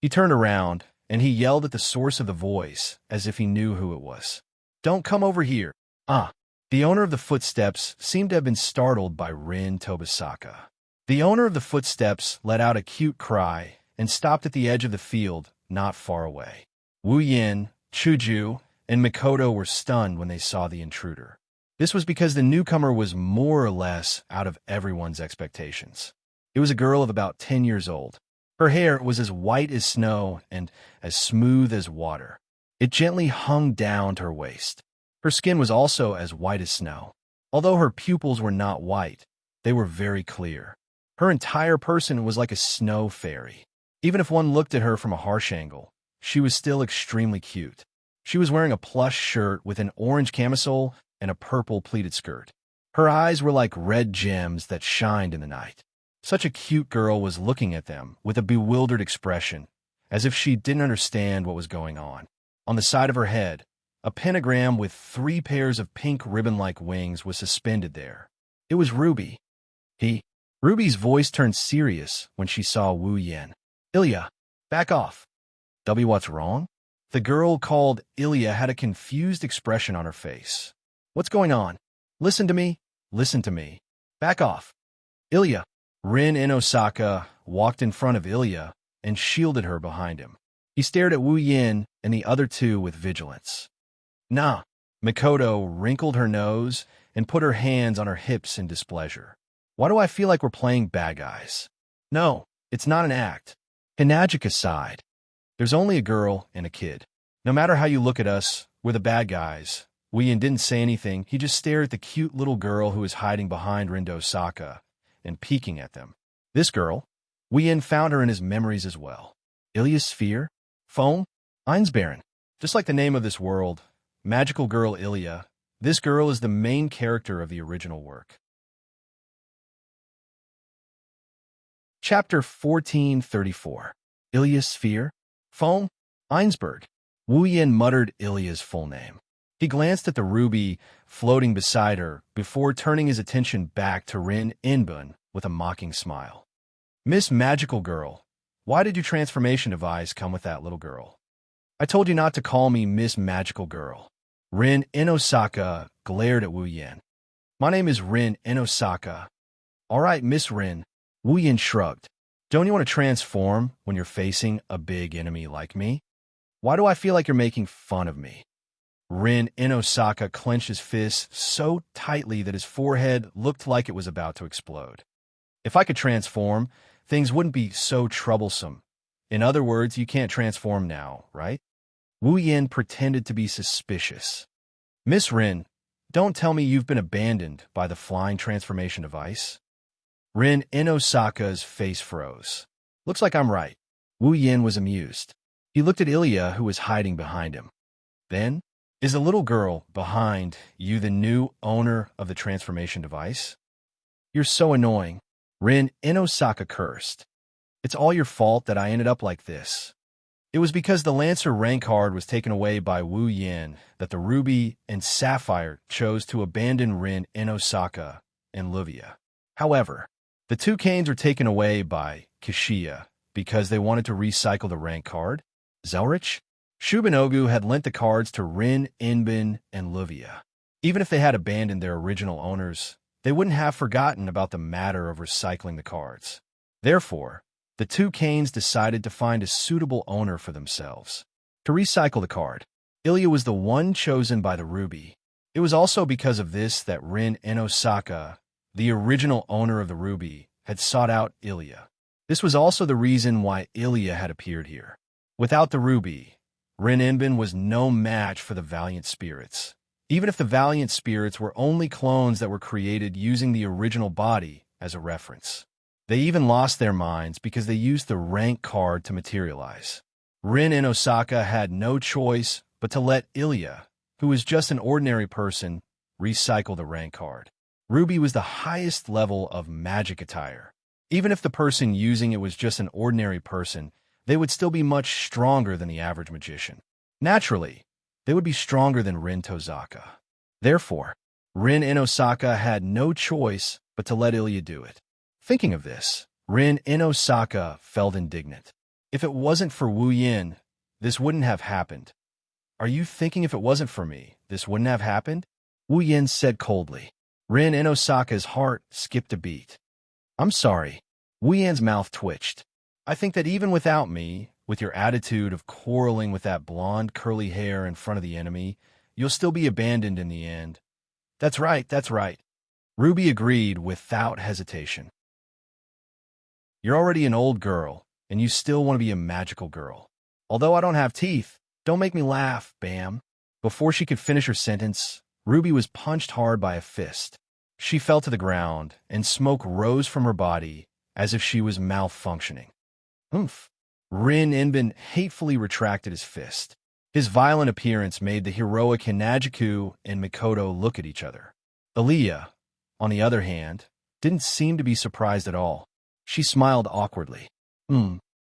He turned around, and he yelled at the source of the voice as if he knew who it was. Don't come over here. The owner of the footsteps seemed to have been startled by Rin Tobisaka. The owner of the footsteps let out a cute cry and stopped at the edge of the field, not far away. Wu Yin, Chuju, and Makoto were stunned when they saw the intruder. This was because the newcomer was more or less out of everyone's expectations. It was a girl of about 10 years old. Her hair was as white as snow and as smooth as water. It gently hung down to her waist. Her skin was also as white as snow. Although her pupils were not white, they were very clear. Her entire person was like a snow fairy. Even if one looked at her from a harsh angle, she was still extremely cute. She was wearing a plush shirt with an orange camisole and a purple pleated skirt. Her eyes were like red gems that shined in the night. Such a cute girl was looking at them with a bewildered expression, as if she didn't understand what was going on. On the side of her head, a pentagram with 3 pairs of pink ribbon-like wings was suspended there. It was Ruby. Ruby's voice turned serious when she saw Wu Yin. Ilya, back off. What's wrong? The girl called Ilya had a confused expression on her face. What's going on? Listen to me. Listen to me. Back off. Ilya. Rin and Osaka walked in front of Ilya and shielded her behind him. He stared at Wu Yin and the other two with vigilance. Nah. Makoto wrinkled her nose and put her hands on her hips in displeasure. Why do I feel like we're playing bad guys? No, it's not an act. Hinajika sighed. There's only a girl and a kid. No matter how you look at us, we're the bad guys. Wu Yin didn't say anything. He just stared at the cute little girl who was hiding behind Rin Osaka and peeking at them. This girl, Wu Yin found her in his memories as well. Ilya's sphere? Foam? Einsbaron. Just like the name of this world, Magical Girl Ilya, this girl is the main character of the original work. Chapter 1434. Ilya's sphere? Foam? Einsberg. Wu Yin muttered Ilya's full name. He glanced at the ruby floating beside her before turning his attention back to Rin Inbun with a mocking smile. Miss Magical Girl, why did your transformation device come with that little girl? I told you not to call me Miss Magical Girl. Rin Inosaka glared at Wu Yin. My name is Rin Inosaka. All right, Miss Rin. Wu Yin shrugged. Don't you want to transform when you're facing a big enemy like me? Why do I feel like you're making fun of me? Rin Inosaka clenched his fists so tightly that his forehead looked like it was about to explode. If I could transform, things wouldn't be so troublesome. In other words, you can't transform now, right? Wu Yin pretended to be suspicious. Miss Rin, don't tell me you've been abandoned by the flying transformation device. Rin Inosaka's face froze. Looks like I'm right. Wu Yin was amused. He looked at Ilya, who was hiding behind him. Then, is the little girl behind you the new owner of the transformation device? You're so annoying. Rin Inosaka cursed. It's all your fault that I ended up like this. It was because the Lancer rank card was taken away by Wu Yin that the Ruby and Sapphire chose to abandon Rin Inosaka and Luvia. However, the two canes were taken away by Kishiya because they wanted to recycle the rank card. Zelrich? Shubinogu had lent the cards to Rin, Inbin, and Luvia. Even if they had abandoned their original owners, they wouldn't have forgotten about the matter of recycling the cards. Therefore, the two canes decided to find a suitable owner for themselves. To recycle the card, Ilya was the one chosen by the Ruby. It was also because of this that Rin Inosaka, the original owner of the Ruby, had sought out Ilya. This was also the reason why Ilya had appeared here. Without the Ruby, Rin Inbin was no match for the Valiant Spirits. Even if the Valiant Spirits were only clones that were created using the original body as a reference. They even lost their minds because they used the rank card to materialize. Rin Inosaka had no choice but to let Ilya, who was just an ordinary person, recycle the rank card. Ruby was the highest level of magic attire. Even if the person using it was just an ordinary person, they would still be much stronger than the average magician. Naturally, they would be stronger than Rin Tozaka. Therefore, Rin Inosaka had no choice but to let Ilya do it. Thinking of this, Rin Inosaka felt indignant. If it wasn't for Wu Yin, this wouldn't have happened. Are you thinking if it wasn't for me, this wouldn't have happened? Wu Yin said coldly. Rin Inosaka's heart skipped a beat. I'm sorry. Wu Yin's mouth twitched. I think that even without me, with your attitude of quarreling with that blonde curly hair in front of the enemy, you'll still be abandoned in the end. That's right, that's right. Ruby agreed without hesitation. You're already an old girl, and you still want to be a magical girl. Although I don't have teeth, don't make me laugh, Bam. Before she could finish her sentence, Ruby was punched hard by a fist. She fell to the ground, and smoke rose from her body as if she was malfunctioning. Oomph. Rin Inbin hatefully retracted his fist. His violent appearance made the heroic Hinajiku and Mikoto look at each other. Aaliyah, on the other hand, didn't seem to be surprised at all. She smiled awkwardly.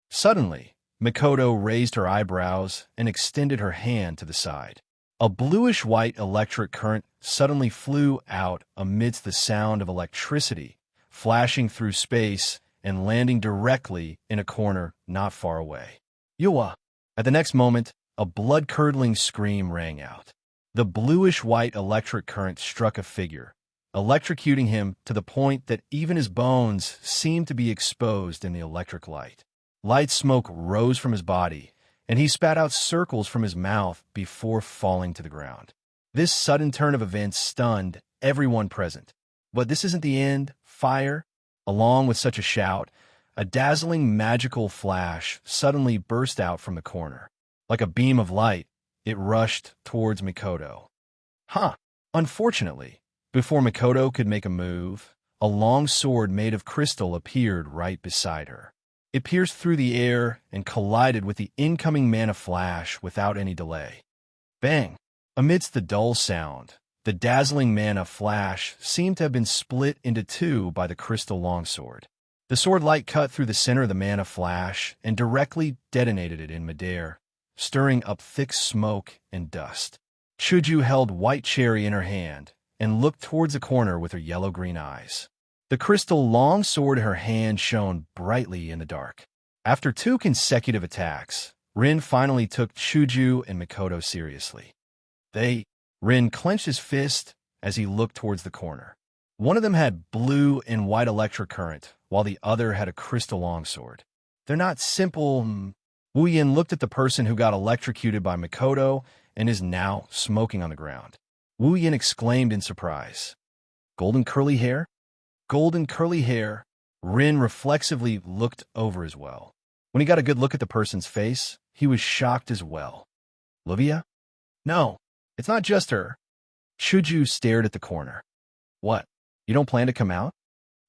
Suddenly, Mikoto raised her eyebrows and extended her hand to the side. A bluish-white electric current suddenly flew out amidst the sound of electricity, flashing through space and landing directly in a corner not far away. Yuwa! At the next moment, a blood-curdling scream rang out. The bluish-white electric current struck a figure, electrocuting him to the point that even his bones seemed to be exposed in the electric light. Light smoke rose from his body, and he spat out circles from his mouth before falling to the ground. This sudden turn of events stunned everyone present. But this isn't the end. Fire! Along with such a shout, a dazzling magical flash suddenly burst out from the corner. Like a beam of light, it rushed towards Mikoto. Unfortunately, before Mikoto could make a move, a long sword made of crystal appeared right beside her. It pierced through the air and collided with the incoming mana flash without any delay. Bang! Amidst the dull sound, the dazzling mana flash seemed to have been split into two by the crystal longsword. The sword light cut through the center of the mana flash and directly detonated it in midair, stirring up thick smoke and dust. Chuju held White Cherry in her hand and looked towards the corner with her yellow-green eyes. The crystal longsword in her hand shone brightly in the dark. After two consecutive attacks, Rin finally took Chuju and Mikoto seriously. Rin clenched his fist as he looked towards the corner. One of them had blue and white electric current, while the other had a crystal longsword. They're not simple. Wu Yin looked at the person who got electrocuted by Mikoto and is now smoking on the ground. Wu Yin exclaimed in surprise. Golden curly hair? Golden curly hair. Rin reflexively looked over as well. When he got a good look at the person's face, he was shocked as well. Livia? No, it's not just her. Chuju stared at the corner. What? You don't plan to come out?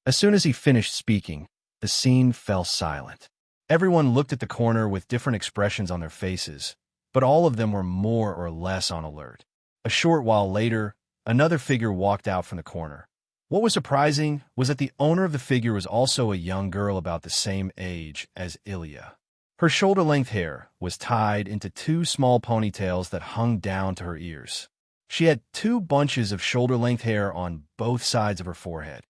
As soon as he finished speaking, the scene fell silent. Everyone looked at the corner with different expressions on their faces, but all of them were more or less on alert. A short while later, another figure walked out from the corner. What was surprising was that the owner of the figure was also a young girl about the same age as Ilya. Her shoulder-length hair was tied into two small ponytails that hung down to her ears. She had two bunches of shoulder-length hair on both sides of her forehead.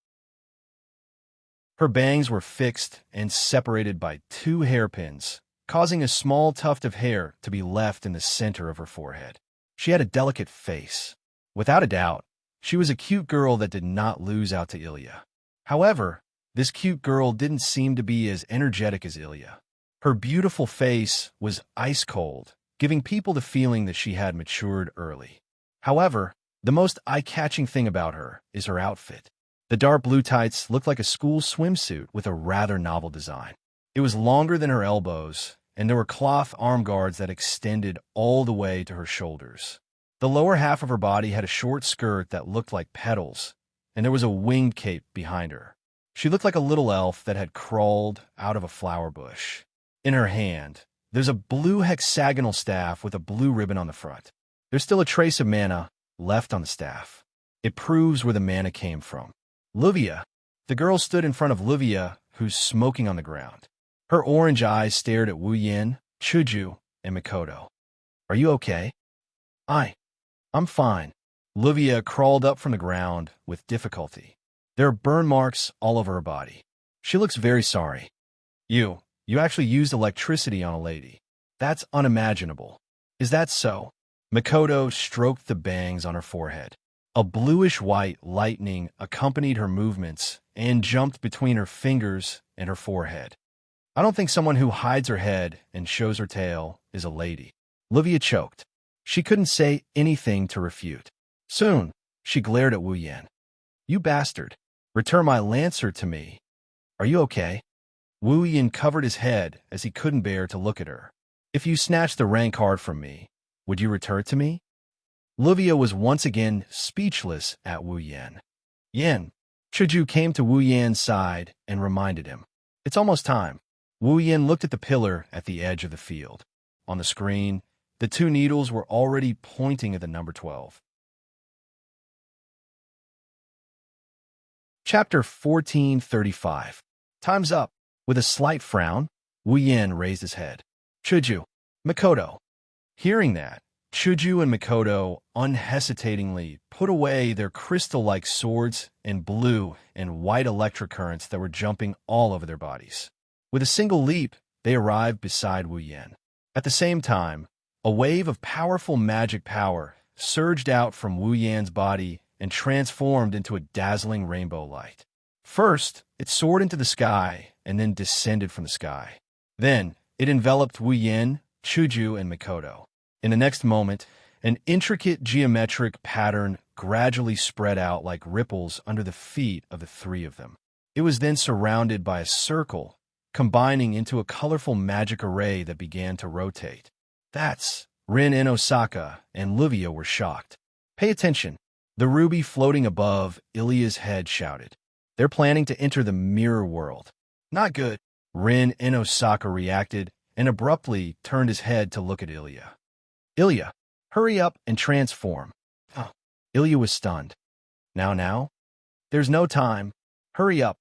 Her bangs were fixed and separated by two hairpins, causing a small tuft of hair to be left in the center of her forehead. She had a delicate face. Without a doubt, she was a cute girl that did not lose out to Ilya. However, this cute girl didn't seem to be as energetic as Ilya. Her beautiful face was ice cold, giving people the feeling that she had matured early. However, the most eye-catching thing about her is her outfit. The dark blue tights looked like a school swimsuit with a rather novel design. It was longer than her elbows, and there were cloth arm guards that extended all the way to her shoulders. The lower half of her body had a short skirt that looked like petals, and there was a winged cape behind her. She looked like a little elf that had crawled out of a flower bush. In her hand, there's a blue hexagonal staff with a blue ribbon on the front. There's still a trace of mana left on the staff. It proves where the mana came from. Livia. The girl stood in front of Livia, who's smoking on the ground. Her orange eyes stared at Wu Yin, Chuju, and Mikoto. Are you okay? I'm fine. Livia crawled up from the ground with difficulty. There are burn marks all over her body. She looks very sorry. You actually used electricity on a lady. That's unimaginable. Is that so? Mikoto stroked the bangs on her forehead. A bluish-white lightning accompanied her movements and jumped between her fingers and her forehead. I don't think someone who hides her head and shows her tail is a lady. Livia choked. She couldn't say anything to refute. Soon, she glared at Wu Yan. You bastard. Return my lancer to me. Are you okay? Wu Yan covered his head as he couldn't bear to look at her. If you snatched the rank card from me, would you return it to me? Livia was once again speechless at Wu Yan. Yin. Chuju came to Wu Yan's side and reminded him. It's almost time. Wu Yan looked at the pillar at the edge of the field. On the screen, the two needles were already pointing at the number 12. Chapter 1435. Time's up. With a slight frown, Wu Yan raised his head. Chuju. Mikoto. Hearing that, Chuju and Mikoto unhesitatingly put away their crystal-like swords and blue and white electric currents that were jumping all over their bodies. With a single leap, they arrived beside Wu Yan. At the same time, a wave of powerful magic power surged out from Wu Yan's body and transformed into a dazzling rainbow light. First, it soared into the sky and then descended from the sky. Then, it enveloped Wu Yan, Chuju, and Mikoto. In the next moment, an intricate geometric pattern gradually spread out like ripples under the feet of the three of them. It was then surrounded by a circle, combining into a colorful magic array that began to rotate. That's Rin and Osaka and Livia were shocked. Pay attention. The ruby floating above Ilya's head shouted. They're planning to enter the mirror world. Not good. Rin and Osaka reacted and abruptly turned his head to look at Ilya. Ilya, hurry up and transform. Oh. Ilya was stunned. Now? There's no time. Hurry up.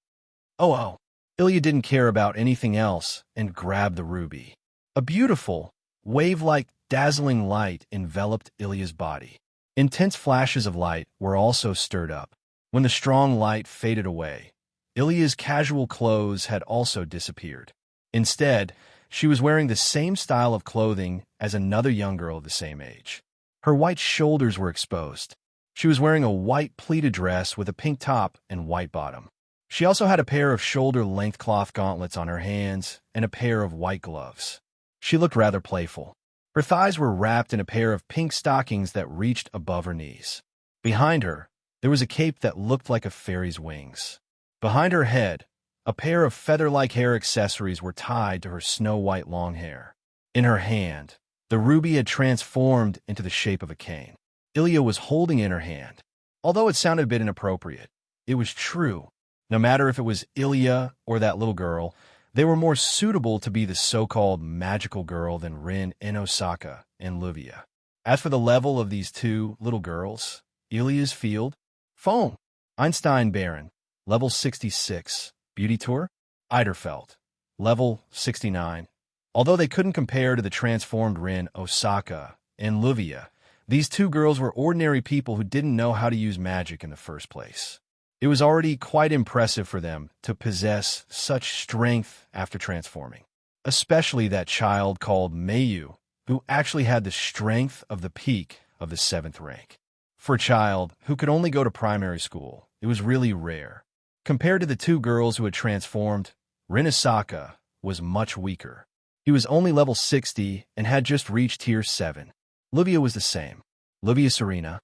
Oh. Ilya didn't care about anything else and grabbed the ruby. A beautiful, wave-like, dazzling light enveloped Ilya's body. Intense flashes of light were also stirred up. When the strong light faded away, Ilya's casual clothes had also disappeared. Instead, She was wearing the same style of clothing as another young girl of the same age. Her white shoulders were exposed. She was wearing a white pleated dress with a pink top and white bottom. She also had a pair of shoulder-length cloth gauntlets on her hands and a pair of white gloves. She looked rather playful. Her thighs were wrapped in a pair of pink stockings that reached above her knees. Behind her, there was a cape that looked like a fairy's wings. Behind her head, a pair of feather-like hair accessories were tied to her snow-white long hair. In her hand, the ruby had transformed into the shape of a cane. Ilya was holding in her hand. Although it sounded a bit inappropriate, it was true. No matter if it was Ilya or that little girl, they were more suitable to be the so-called magical girl than Rin in Osaka and Luvia. As for the level of these two little girls, Ilya's field, Foam, Einstein Baron, level 66, Beauty Tour, Eiderfeld, level 69. Although they couldn't compare to the transformed Rin, Osaka, and Luvia, these two girls were ordinary people who didn't know how to use magic in the first place. It was already quite impressive for them to possess such strength after transforming, especially that child called Mayu, who actually had the strength of the peak of the 7th rank. For a child who could only go to primary school, it was really rare. Compared to the two girls who had transformed, Rin Osaka was much weaker. He was only level 60 and had just reached tier 7. Luvia was the same. Luvia Serena.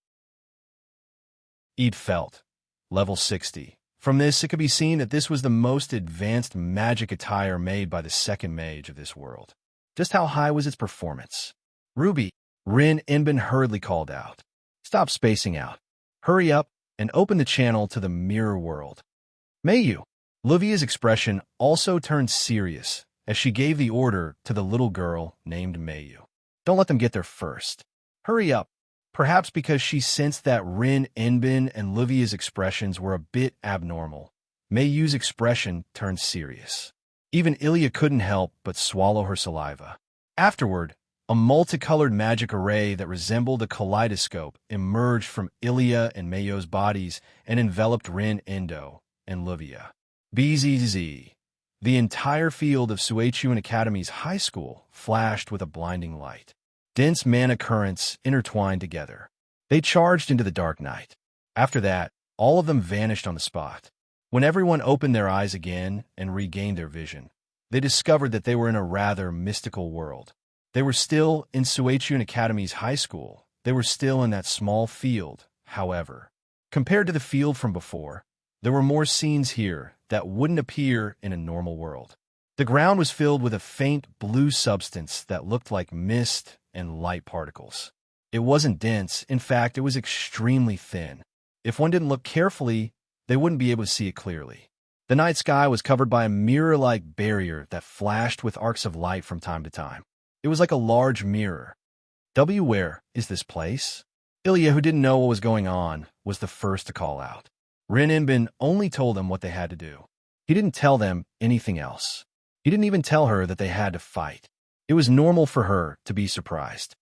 Ed felt. Level 60. From this, it could be seen that this was the most advanced magic attire made by the second mage of this world. Just how high was its performance? Ruby, Rin Inbin hurriedly called out. Stop spacing out. Hurry up and open the channel to the mirror world. Mayu. Luvia's expression also turned serious as she gave the order to the little girl named Mayu. Don't let them get there first. Hurry up. Perhaps because she sensed that Rin Inbin and Luvia's expressions were a bit abnormal, Mayu's expression turned serious. Even Ilya couldn't help but swallow her saliva. Afterward, a multicolored magic array that resembled a kaleidoscope emerged from Ilya and Mayu's bodies and enveloped Rin Indo and Luvia. BZZ. The entire field of Suechuan Academy's high school flashed with a blinding light. Dense mana currents intertwined together. They charged into the dark night. After that, all of them vanished on the spot. When everyone opened their eyes again and regained their vision, they discovered that they were in a rather mystical world. They were still in Suechuan Academy's high school. They were still in that small field, however. Compared to the field from before, there were more scenes here that wouldn't appear in a normal world. The ground was filled with a faint blue substance that looked like mist and light particles. It wasn't dense. In fact, it was extremely thin. If one didn't look carefully, they wouldn't be able to see it clearly. The night sky was covered by a mirror-like barrier that flashed with arcs of light from time to time. It was like a large mirror. Where is this place? Ilya, who didn't know what was going on, was the first to call out. Rin Inbin only told them what they had to do. He didn't tell them anything else. He didn't even tell her that they had to fight. It was normal for her to be surprised.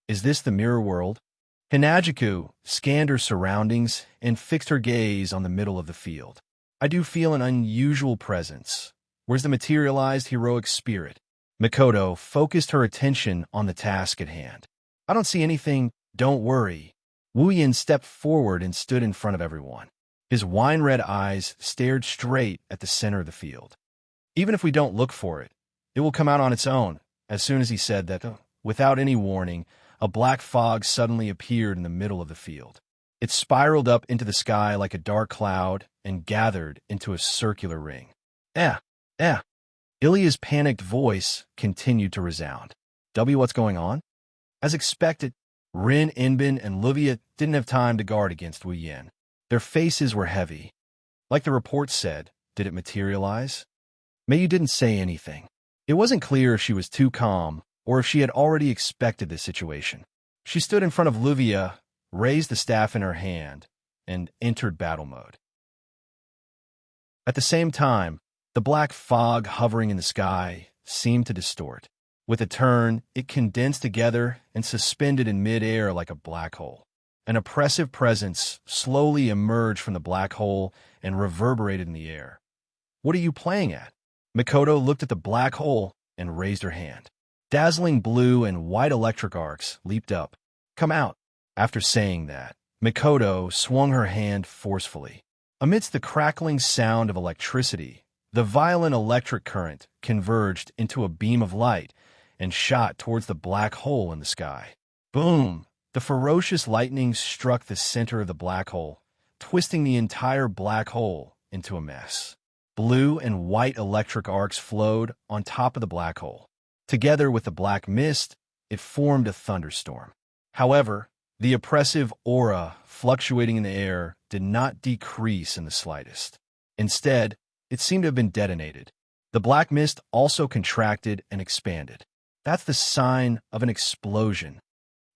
Is this the mirror world? Hinajiku scanned her surroundings and fixed her gaze on the middle of the field. I do feel an unusual presence. Where's the materialized heroic spirit? Mikoto focused her attention on the task at hand. I don't see anything, don't worry. Wu Yin stepped forward and stood in front of everyone. His wine-red eyes stared straight at the center of the field. Even if we don't look for it, it will come out on its own. As soon as he said that, without any warning, a black fog suddenly appeared in the middle of the field. It spiraled up into the sky like a dark cloud and gathered into a circular ring. Eh. Ilya's panicked voice continued to resound. What's going on? As expected, Rin Inbin and Luvia didn't have time to guard against Wu Yin. Their faces were heavy. Like the report said, did it materialize? Mayu didn't say anything. It wasn't clear if she was too calm or if she had already expected this situation. She stood in front of Luvia, raised the staff in her hand, and entered battle mode. At the same time, the black fog hovering in the sky seemed to distort. With a turn, it condensed together and suspended in mid-air like a black hole. An oppressive presence slowly emerged from the black hole and reverberated in the air. What are you playing at? Mikoto looked at the black hole and raised her hand. Dazzling blue and white electric arcs leaped up. "Come out." After saying that, Mikoto swung her hand forcefully. Amidst the crackling sound of electricity, the violent electric current converged into a beam of light and shot towards the black hole in the sky. Boom! The ferocious lightning struck the center of the black hole, twisting the entire black hole into a mess. Blue and white electric arcs flowed on top of the black hole. Together with the black mist, it formed a thunderstorm. However, the oppressive aura fluctuating in the air did not decrease in the slightest. Instead, it seemed to have been detonated. The black mist also contracted and expanded. That's the sign of an explosion.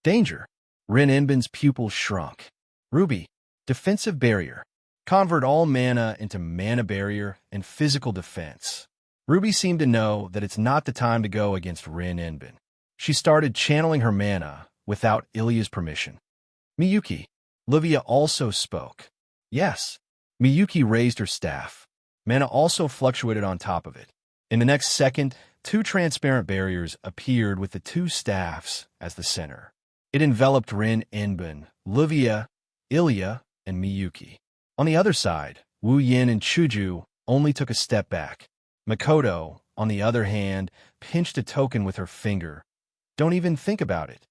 Danger! Rin Enbin's pupils shrunk. Ruby, defensive barrier. Convert all mana into mana barrier and physical defense. Ruby seemed to know that it's not the time to go against Rin Enbin. She started channeling her mana without Ilya's permission. Miyuki. Livia also spoke. Yes. Miyuki raised her staff. Mana also fluctuated on top of it. In the next second, two transparent barriers appeared with the two staffs as the center. It enveloped Rin Enbin, Livia, Ilya, and Miyuki. On the other side, Wu Yin and Chuju only took a step back. Mikoto, on the other hand, pinched a token with her finger. Don't even think about it.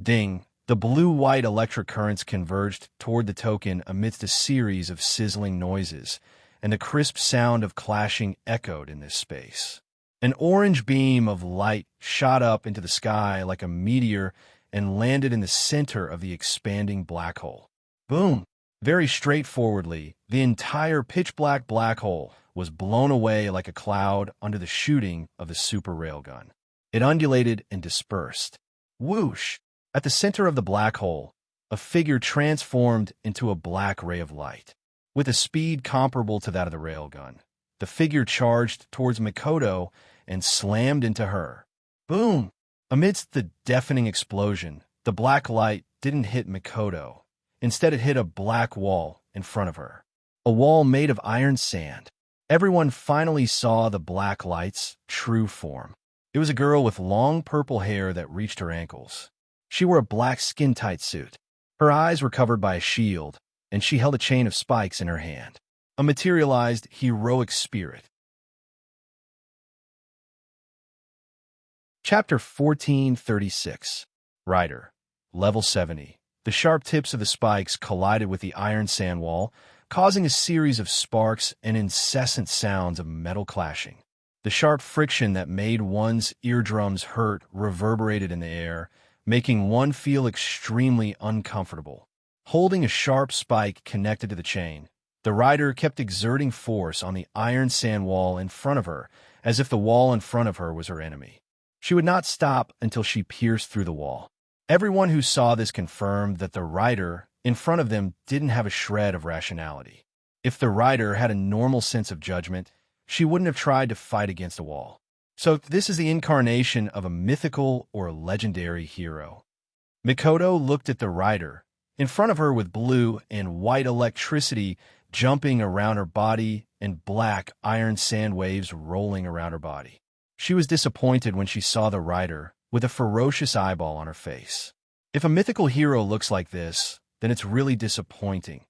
Ding! The blue-white electric currents converged toward the token amidst a series of sizzling noises, and the crisp sound of clashing echoed in this space. An orange beam of light shot up into the sky like a meteor and landed in the center of the expanding black hole. Boom! Very straightforwardly, the entire pitch-black black hole was blown away like a cloud under the shooting of the super railgun. It undulated and dispersed. Whoosh! At the center of the black hole, a figure transformed into a black ray of light. With a speed comparable to that of the railgun, the figure charged towards Mikoto and slammed into her. Boom! Amidst the deafening explosion, the black light didn't hit Mikoto. Instead, it hit a black wall in front of her. A wall made of iron sand. Everyone finally saw the black light's true form. It was a girl with long purple hair that reached her ankles. She wore a black skin-tight suit. Her eyes were covered by a shield, and she held a chain of spikes in her hand. A materialized, heroic spirit. Chapter 1436. Rider. Level 70. The sharp tips of the spikes collided with the iron sand wall, causing a series of sparks and incessant sounds of metal clashing. The sharp friction that made one's eardrums hurt reverberated in the air, making one feel extremely uncomfortable. Holding a sharp spike connected to the chain, the rider kept exerting force on the iron sand wall in front of her, as if the wall in front of her was her enemy. She would not stop until she pierced through the wall. Everyone who saw this confirmed that the rider in front of them didn't have a shred of rationality. If the rider had a normal sense of judgment, she wouldn't have tried to fight against a wall. So this is the incarnation of a mythical or legendary hero. Mikoto looked at the rider in front of her with blue and white electricity jumping around her body and black iron sand waves rolling around her body. She was disappointed when she saw the rider with a ferocious eyeball on her face. If a mythical hero looks like this, then it's really disappointing.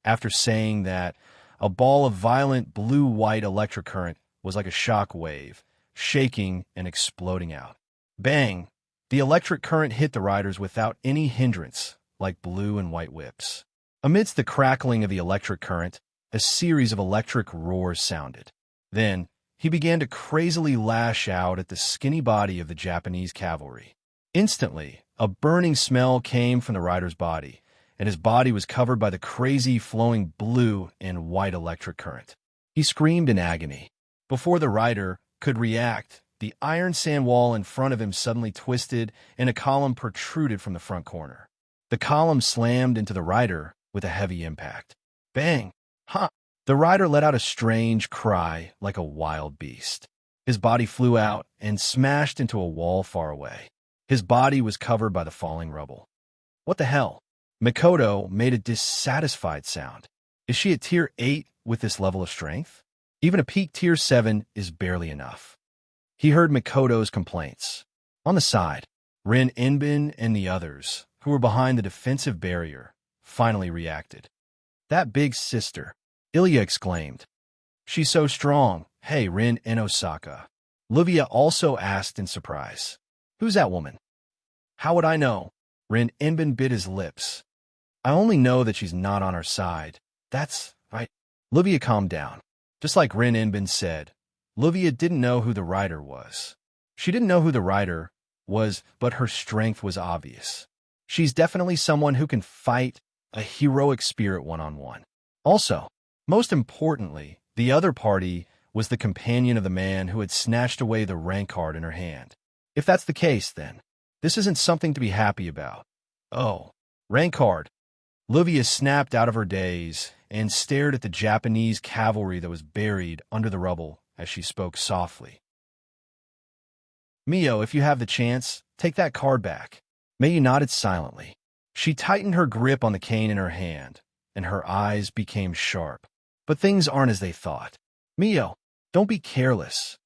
After saying that, a ball of violent blue-white electric current was like a shock wave, shaking and exploding out. Bang! The electric current hit the riders without any hindrance, like blue and white whips. Amidst the crackling of the electric current, a series of electric roars sounded. Then, he began to crazily lash out at the skinny body of the Japanese cavalry. Instantly, a burning smell came from the rider's body, and his body was covered by the crazy flowing blue and white electric current. He screamed in agony. Before the rider could react, the iron sand wall in front of him suddenly twisted and a column protruded from the front corner. The column slammed into the rider with a heavy impact. Bang! Ha! The rider let out a strange cry like a wild beast. His body flew out and smashed into a wall far away. His body was covered by the falling rubble. What the hell? Mikoto made a dissatisfied sound. Is she at tier 8 with this level of strength? Even a peak tier 7 is barely enough. He heard Mikoto's complaints. On the side, Rin Inbin and the others, who were behind the defensive barrier, finally reacted. That big sister, Ilya exclaimed. She's so strong. Hey, Rin in Osaka. Livia also asked in surprise. Who's that woman? How would I know? Rin Inbin bit his lips. I only know that she's not on our side. That's right. Livia calmed down. Just like Rin Inbin said, Livia didn't know who the rider was. She didn't know who the rider was, but her strength was obvious. She's definitely someone who can fight a heroic spirit one-on-one. Also, most importantly, the other party was the companion of the man who had snatched away the rank card in her hand. If that's the case, then this isn't something to be happy about. Oh, rank card. Livia snapped out of her daze and stared at the Japanese cavalry that was buried under the rubble as she spoke softly. Mio, if you have the chance, take that card back. Mei nodded silently. She tightened her grip on the cane in her hand, and her eyes became sharp. But things aren't as they thought. Mio, don't be careless.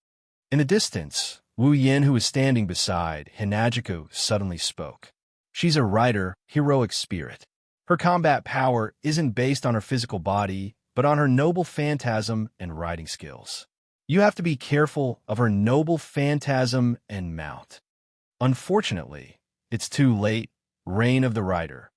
In the distance, Wu Yin, who was standing beside Hinajiku, suddenly spoke. She's a rider, heroic spirit. Her combat power isn't based on her physical body, but on her noble phantasm and riding skills. You have to be careful of her noble phantasm and mount. Unfortunately, it's too late. Reign of the rider.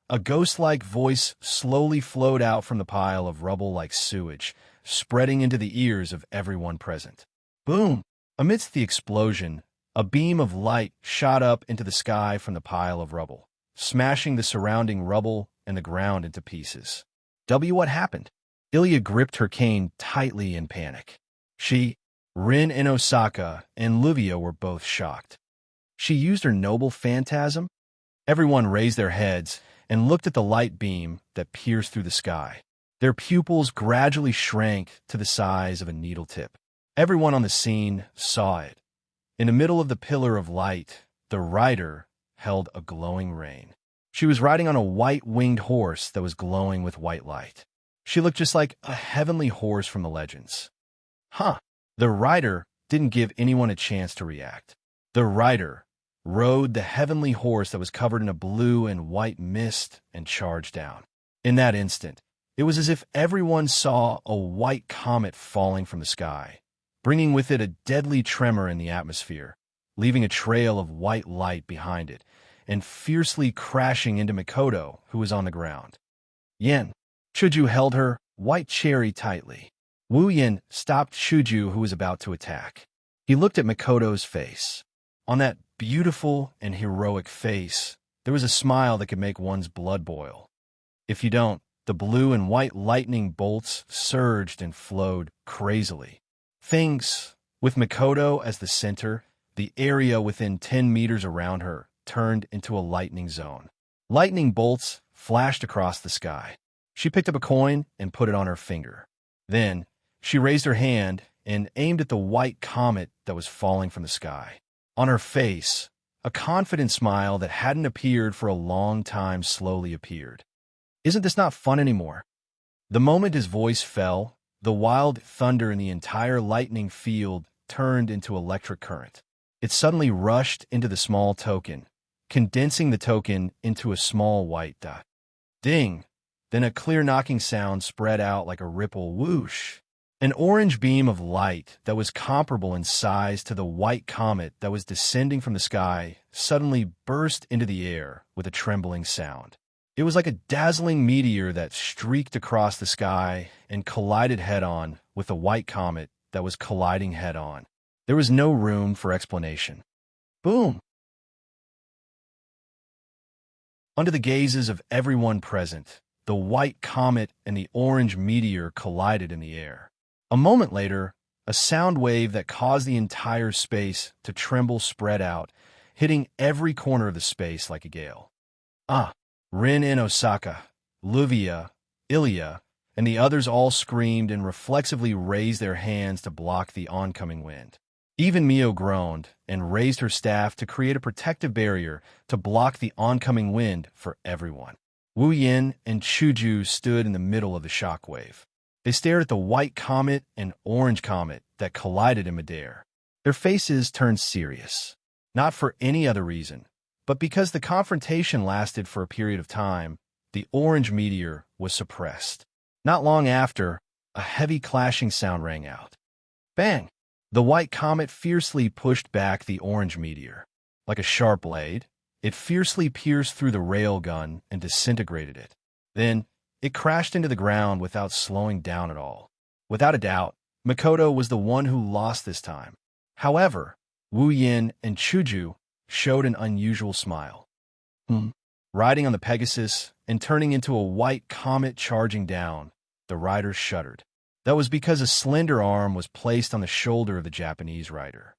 A ghost-like voice slowly flowed out from the pile of rubble like sewage, spreading into the ears of everyone present. Boom! Amidst the explosion, a beam of light shot up into the sky from the pile of rubble, smashing the surrounding rubble and the ground into pieces. What happened? Ilya gripped her cane tightly in panic. Rin in Osaka, and Livia were both shocked. She used her noble phantasm? Everyone raised their heads and looked at the light beam that pierced through the sky. Their pupils gradually shrank to the size of a needle tip. Everyone on the scene saw it. In the middle of the pillar of light, the rider held a glowing rein. She was riding on a white-winged horse that was glowing with white light. She looked just like a heavenly horse from the legends. Huh. The rider didn't give anyone a chance to react. The rider rode the heavenly horse that was covered in a blue and white mist and charged down. In that instant, it was as if everyone saw a white comet falling from the sky, bringing with it a deadly tremor in the atmosphere, leaving a trail of white light behind it, and fiercely crashing into Mikoto, who was on the ground. Yen. Chuju held her white cherry tightly. Wu Yin stopped Chuju, who was about to attack. He looked at Mikoto's face. On that beautiful and heroic face, there was a smile that could make one's blood boil. If you don't, the blue and white lightning bolts surged and flowed crazily. Things, with Mikoto as the center, the area within 10 meters around her turned into a lightning zone. Lightning bolts flashed across the sky. She picked up a coin and put it on her finger. Then, she raised her hand and aimed at the white comet that was falling from the sky. On her face, a confident smile that hadn't appeared for a long time slowly appeared. Isn't this not fun anymore? The moment his voice fell, the wild thunder in the entire lightning field turned into electric current. It suddenly rushed into the small token, condensing the token into a small white dot. Ding! Then a clear knocking sound spread out like a ripple whoosh. An orange beam of light that was comparable in size to the white comet that was descending from the sky suddenly burst into the air with a trembling sound. It was like a dazzling meteor that streaked across the sky and collided head-on with the white comet that was colliding head-on. There was no room for explanation. Boom! Under the gazes of everyone present, the white comet and the orange meteor collided in the air. A moment later, a sound wave that caused the entire space to tremble spread out, hitting every corner of the space like a gale. Rin in Osaka, Livia, Ilya, and the others all screamed and reflexively raised their hands to block the oncoming wind. Even Mio groaned and raised her staff to create a protective barrier to block the oncoming wind for everyone. Wu Yin and Chuju stood in the middle of the shockwave. They stared at the white comet and orange comet that collided in midair. Their faces turned serious, not for any other reason, but because the confrontation lasted for a period of time. The orange meteor was suppressed. Not long after, a heavy clashing sound rang out. Bang! The white comet fiercely pushed back the orange meteor. Like a sharp blade, it fiercely pierced through the railgun and disintegrated it. Then, it crashed into the ground without slowing down at all. Without a doubt, Makoto was the one who lost this time. However, Wu Yin and Chuju showed an unusual smile. Riding on the Pegasus and turning into a white comet charging down, the riders shuddered. That was because a slender arm was placed on the shoulder of the Japanese rider.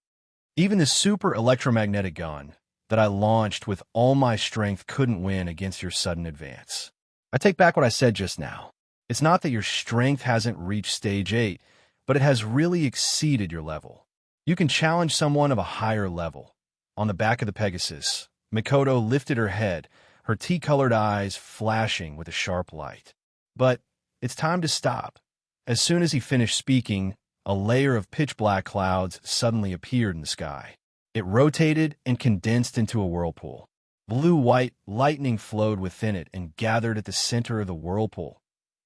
Even the super electromagnetic gun that I launched with all my strength couldn't win against your sudden advance. I take back what I said just now. It's not that your strength hasn't reached stage 8, but it has really exceeded your level. You can challenge someone of a higher level. On the back of the Pegasus, Makoto lifted her head, her tea-colored eyes flashing with a sharp light. But it's time to stop. As soon as he finished speaking, a layer of pitch-black clouds suddenly appeared in the sky. It rotated and condensed into a whirlpool. Blue-white lightning flowed within it and gathered at the center of the whirlpool.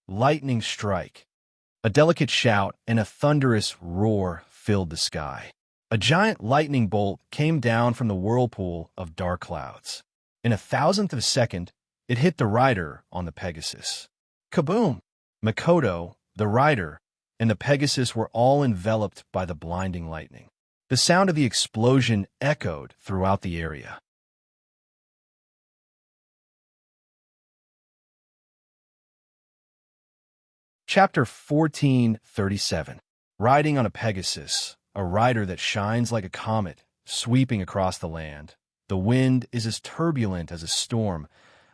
Lightning strike. A delicate shout and a thunderous roar filled the sky. A giant lightning bolt came down from the whirlpool of dark clouds. In a thousandth of a second, it hit the rider on the Pegasus. Kaboom! Makoto, the rider, and the Pegasus were all enveloped by the blinding lightning. The sound of the explosion echoed throughout the area. Chapter 1437. Riding on a Pegasus, a rider that shines like a comet, sweeping across the land. The wind is as turbulent as a storm,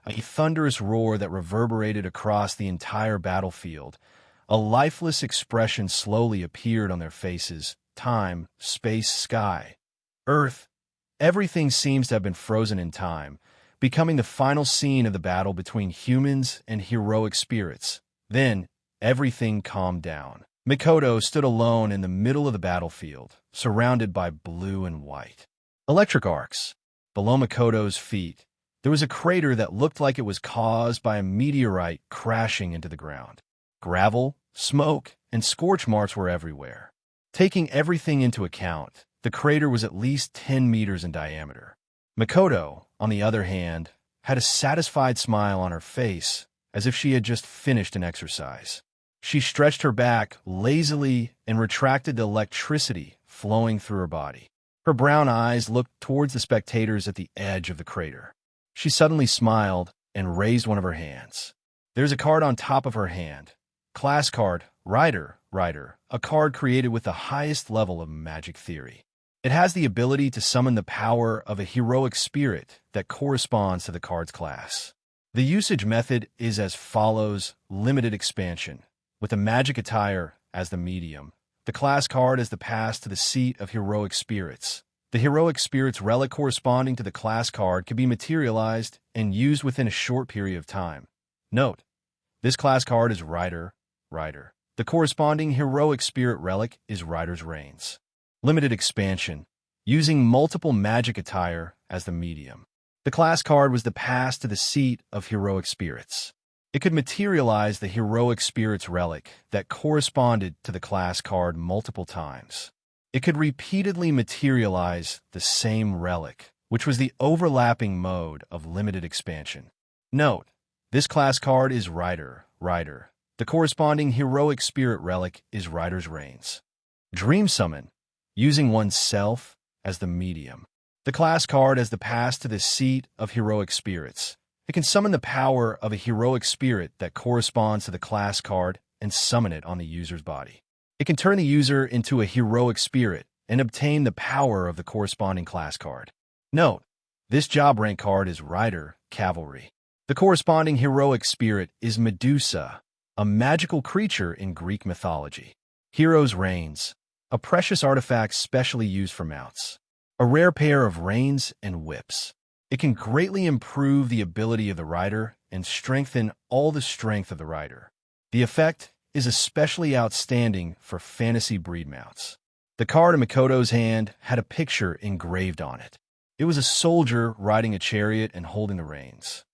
a thunderous roar that reverberated across the entire battlefield. A lifeless expression slowly appeared on their faces. Time, space, sky, earth. Everything seems to have been frozen in time, becoming the final scene of the battle between humans and heroic spirits. Then, everything calmed down. Makoto stood alone in the middle of the battlefield, surrounded by blue and white. Electric arcs. Below Makoto's feet, there was a crater that looked like it was caused by a meteorite crashing into the ground. Gravel, smoke, and scorch marks were everywhere. Taking everything into account, the crater was at least 10 meters in diameter. Makoto, on the other hand, had a satisfied smile on her face, as if she had just finished an exercise. She stretched her back lazily and retracted the electricity flowing through her body. Her brown eyes looked towards the spectators at the edge of the crater. She suddenly smiled and raised one of her hands. There's a card on top of her hand. Class card, Rider, a card created with the highest level of magic theory. It has the ability to summon the power of a heroic spirit that corresponds to the card's class. The usage method is as follows: limited expansion, with a magic attire as the medium. The class card is the pass to the seat of heroic spirits. The heroic spirit's relic corresponding to the class card can be materialized and used within a short period of time. Note, this class card is Rider. The corresponding heroic spirit relic is Rider's Reins. Limited expansion, using multiple magic attire as the medium. The class card was the pass to the seat of heroic spirits. It could materialize the heroic spirit's relic that corresponded to the class card multiple times. It could repeatedly materialize the same relic, which was the overlapping mode of limited expansion. Note, this class card is Rider. The corresponding heroic spirit relic is Rider's Reins. Dream Summon, using oneself as the medium. The class card has the pass to the seat of heroic spirits. It can summon the power of a heroic spirit that corresponds to the class card and summon it on the user's body. It can turn the user into a heroic spirit and obtain the power of the corresponding class card. Note, this job rank card is Rider, Cavalry. The corresponding heroic spirit is Medusa, a magical creature in Greek mythology. Hero's Reins, a precious artifact specially used for mounts. A rare pair of reins and whips. It can greatly improve the ability of the rider and strengthen all the strength of the rider. The effect is especially outstanding for fantasy breed mounts. The card in Mikoto's hand had a picture engraved on it. It was a soldier riding a chariot and holding the reins.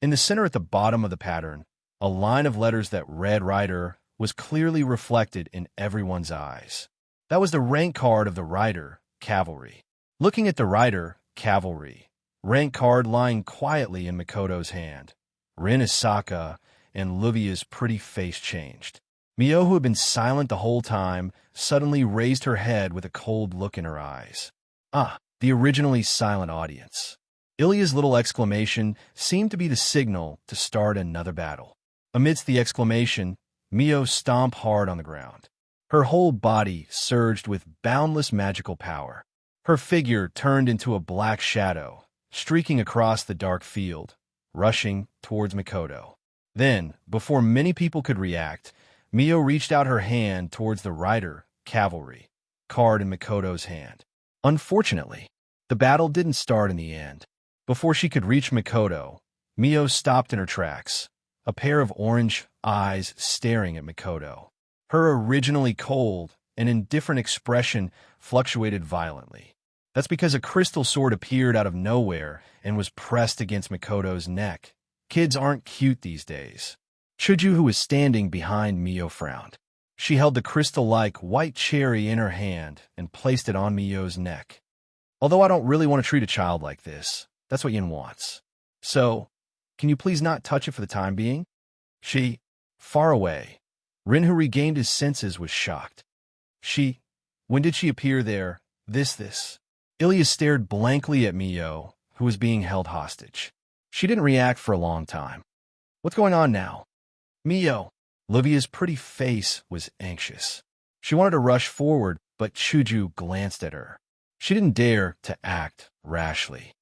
In the center at the bottom of the pattern, a line of letters that read Rider was clearly reflected in everyone's eyes. That was the rank card of the Rider, Cavalry. Looking at the Rider, Cavalry, rank card lying quietly in Mikoto's hand, Rin Asaka and Luvia's pretty face changed. Mio, who had been silent the whole time, suddenly raised her head with a cold look in her eyes. Ah, the originally silent audience. Ilya's little exclamation seemed to be the signal to start another battle. Amidst the exclamation, Mio stomped hard on the ground. Her whole body surged with boundless magical power. Her figure turned into a black shadow, streaking across the dark field, rushing towards Mikoto. Then, before many people could react, Mio reached out her hand towards the Rider, Cavalry, card in Mikoto's hand. Unfortunately, the battle didn't start in the end. Before she could reach Mikoto, Mio stopped in her tracks, a pair of orange eyes staring at Mikoto. Her originally cold and indifferent expression fluctuated violently. That's because a crystal sword appeared out of nowhere and was pressed against Mikoto's neck. Kids aren't cute these days. Chuju, who was standing behind Mio, frowned. She held the crystal-like white cherry in her hand and placed it on Mio's neck. Although I don't really want to treat a child like this, that's what Yin wants. So, can you please not touch it for the time being? Far away. Rin, who regained his senses, was shocked. When did she appear there? This. Ilya stared blankly at Mio, who was being held hostage. She didn't react for a long time. What's going on now? Mio. Livia's pretty face was anxious. She wanted to rush forward, but Chuju glanced at her. She didn't dare to act rashly.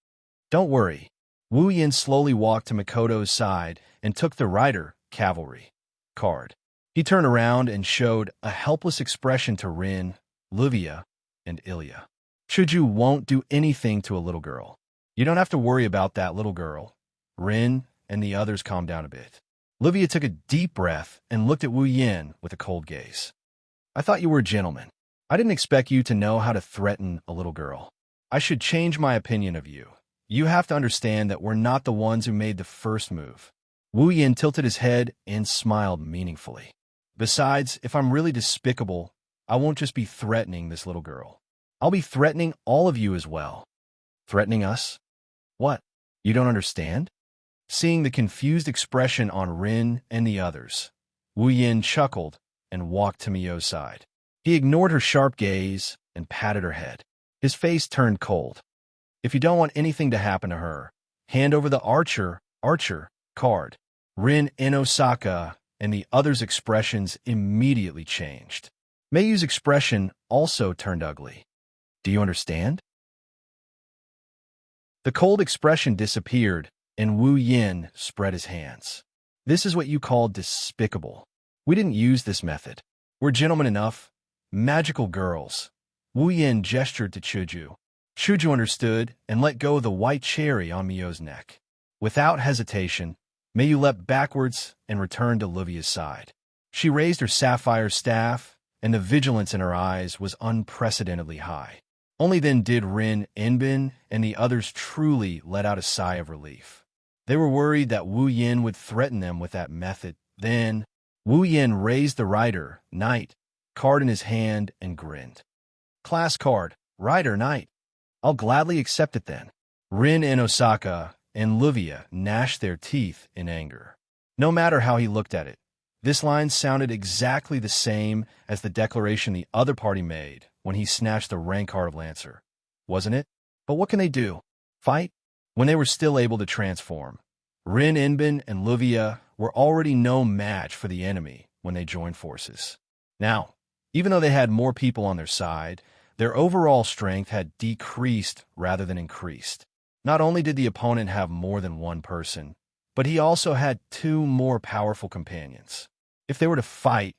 Don't worry. Wu Yin slowly walked to Mikoto's side and took the Rider, Cavalry, card. He turned around and showed a helpless expression to Rin, Livia, and Ilya. Chuju won't do anything to a little girl. You don't have to worry about that little girl. Rin and the others calmed down a bit. Livia took a deep breath and looked at Wu Yin with a cold gaze. I thought you were a gentleman. I didn't expect you to know how to threaten a little girl. I should change my opinion of you. You have to understand that we're not the ones who made the first move. Wu Yin tilted his head and smiled meaningfully. Besides, if I'm really despicable, I won't just be threatening this little girl. I'll be threatening all of you as well. Threatening us? What? You don't understand? Seeing the confused expression on Rin and the others, Wu Yin chuckled and walked to Mio's side. He ignored her sharp gaze and patted her head. His face turned cold. If you don't want anything to happen to her, hand over the archer card. Rin and Osaka and the others' expressions immediately changed. Meiyu's expression also turned ugly. Do you understand? The cold expression disappeared, and Wu Yin spread his hands. This is what you call despicable. We didn't use this method. We're gentlemen enough. Magical girls. Wu Yin gestured to Chuju. Chuju understood and let go of the white cherry on Mio's neck. Without hesitation, Meiyu leapt backwards and returned to Livia's side. She raised her sapphire staff, and the vigilance in her eyes was unprecedentedly high. Only then did Rin, Enbin, and the others truly let out a sigh of relief. They were worried that Wu Yin would threaten them with that method. Then, Wu Yin raised the Rider, Knight, card in his hand and grinned. Class card, Rider, Knight. I'll gladly accept it then. Rin and Osaka and Livia gnashed their teeth in anger. No matter how he looked at it, this line sounded exactly the same as the declaration the other party made when he snatched the rank card of Lancer, wasn't it? But what can they do? Fight? When they were still able to transform, Rin, Enbin, and Livia were already no match for the enemy when they joined forces. Now, even though they had more people on their side, their overall strength had decreased rather than increased. Not only did the opponent have more than one person, but he also had two more powerful companions. If they were to fight,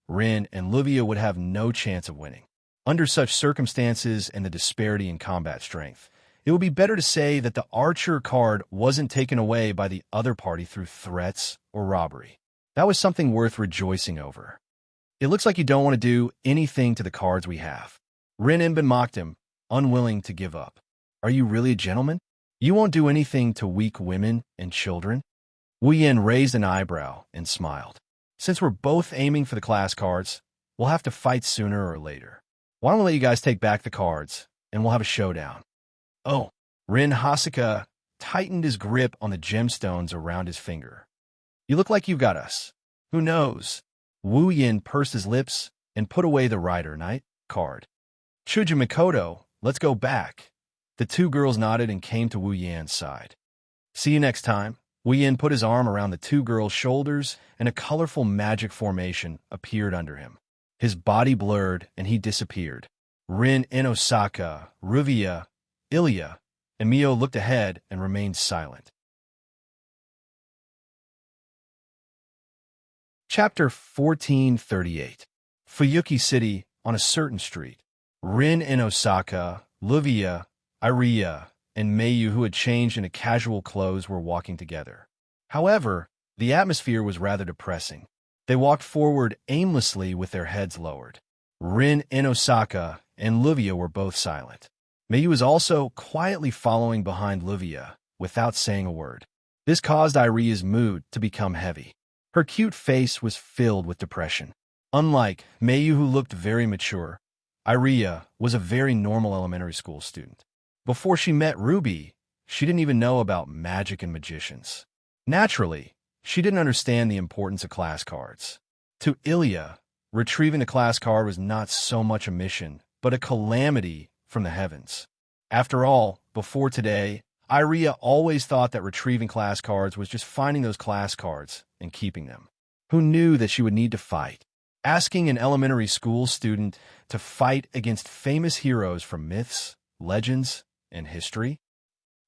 Rin and Livia would have no chance of winning. Under such circumstances and the disparity in combat strength, it would be better to say that the archer card wasn't taken away by the other party through threats or robbery. That was something worth rejoicing over. It looks like you don't want to do anything to the cards we have. Rin Inbin mocked him, unwilling to give up. Are you really a gentleman? You won't do anything to weak women and children? Wu Yin raised an eyebrow and smiled. Since we're both aiming for the class cards, we'll have to fight sooner or later. Why don't we let you guys take back the cards, and we'll have a showdown? Oh, Rin Hasaka tightened his grip on the gemstones around his finger. You look like you've got us. Who knows? Wu Yin pursed his lips and put away the Rider Knight card. Chuja Mikoto, let's go back. The two girls nodded and came to Wu Yan's side. See you next time. Wu Yin put his arm around the two girls' shoulders, and a colorful magic formation appeared under him. His body blurred, and he disappeared. Rin Inosaka, Ruvia, Ilya, and Mio looked ahead and remained silent. Chapter 1438. Fuyuki City, on a certain street. Rin Inosaka, Luvia, Iria, and Mayu, who had changed into casual clothes, were walking together. However, the atmosphere was rather depressing. They walked forward aimlessly with their heads lowered. Rin Inosaka and Luvia were both silent. Mayu was also quietly following behind Luvia, without saying a word. This caused Iria's mood to become heavy. Her cute face was filled with depression. Unlike Mayu, who looked very mature, Iria was a very normal elementary school student. Before she met Ruby, she didn't even know about magic and magicians. Naturally, she didn't understand the importance of class cards. To Ilya, retrieving the class card was not so much a mission, but a calamity from the heavens. After all, before today, Iria always thought that retrieving class cards was just finding those class cards and keeping them. Who knew that she would need to fight? Asking an elementary school student to fight against famous heroes from myths, legends, and history?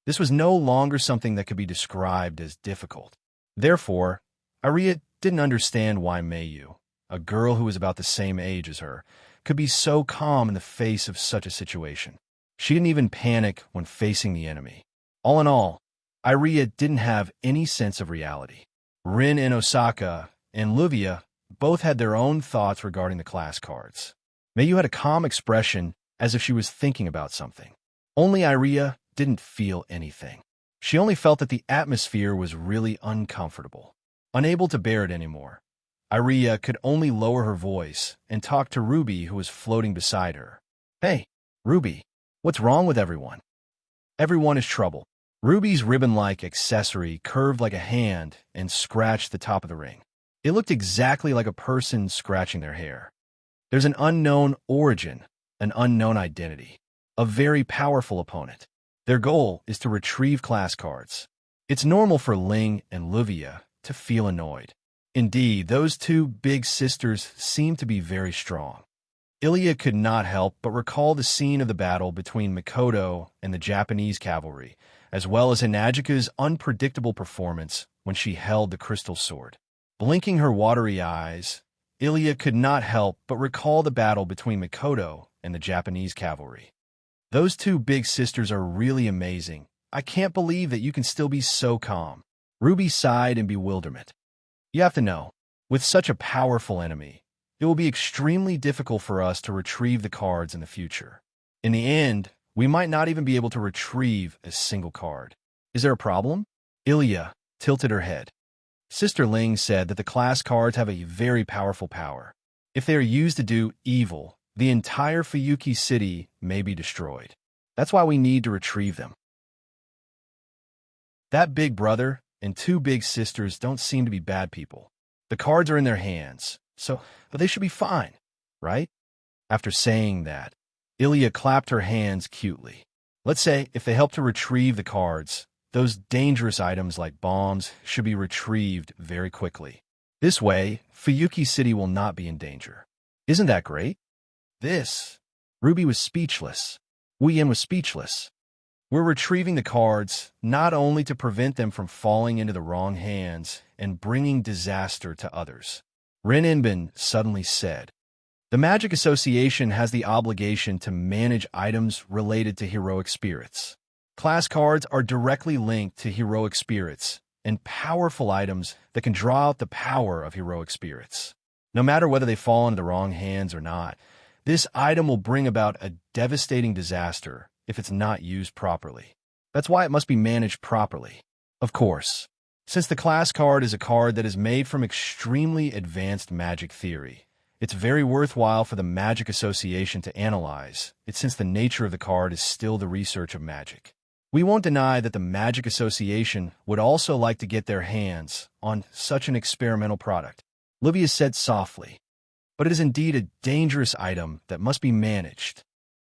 This was no longer something that could be described as difficult. Therefore, Iria didn't understand why Mayu, a girl who was about the same age as her, could be so calm in the face of such a situation. She didn't even panic when facing the enemy. All in all, Iria didn't have any sense of reality. Rin Inosaka and Luvia both had their own thoughts regarding the class cards. Mayu had a calm expression as if she was thinking about something. Only Iria didn't feel anything. She only felt that the atmosphere was really uncomfortable. Unable to bear it anymore, Iria could only lower her voice and talk to Ruby, who was floating beside her. Hey, Ruby, what's wrong with everyone? Everyone is trouble. Ruby's ribbon-like accessory curved like a hand and scratched the top of the ring. It looked exactly like a person scratching their hair. There's an unknown origin, an unknown identity, a very powerful opponent. Their goal is to retrieve class cards. It's normal for Ling and Luvia to feel annoyed. Indeed, those two big sisters seem to be very strong. Ilya could not help but recall the scene of the battle between Mikoto and the Japanese cavalry, as well as Hinajika's unpredictable performance when she held the crystal sword. Blinking her watery eyes, Ilya could not help but recall the battle between Mikoto and the Japanese cavalry. Those two big sisters are really amazing. I can't believe that you can still be so calm. Ruby sighed in bewilderment. You have to know, with such a powerful enemy, it will be extremely difficult for us to retrieve the cards in the future. In the end, we might not even be able to retrieve a single card. Is there a problem? Ilya tilted her head. Sister Ling said that the class cards have a very powerful power. If they are used to do evil, the entire Fuyuki city may be destroyed. That's why we need to retrieve them. That big brother and two big sisters don't seem to be bad people. The cards are in their hands, so they should be fine, right? After saying that, Ilya clapped her hands cutely. Let's say if they help to retrieve the cards, those dangerous items like bombs should be retrieved very quickly. This way, Fuyuki City will not be in danger. Isn't that great? Ruby was speechless. Wu Yin was speechless. We're retrieving the cards not only to prevent them from falling into the wrong hands and bringing disaster to others. Ren Inbin suddenly said, the Magic Association has the obligation to manage items related to heroic spirits. Class cards are directly linked to heroic spirits and powerful items that can draw out the power of heroic spirits. No matter whether they fall into the wrong hands or not, this item will bring about a devastating disaster if it's not used properly. That's why it must be managed properly. Of course, since the class card is a card that is made from extremely advanced magic theory, it's very worthwhile for the Magic Association to analyze it since the nature of the card is still the research of magic. We won't deny that the Magic Association would also like to get their hands on such an experimental product, Livia said softly. But it is indeed a dangerous item that must be managed.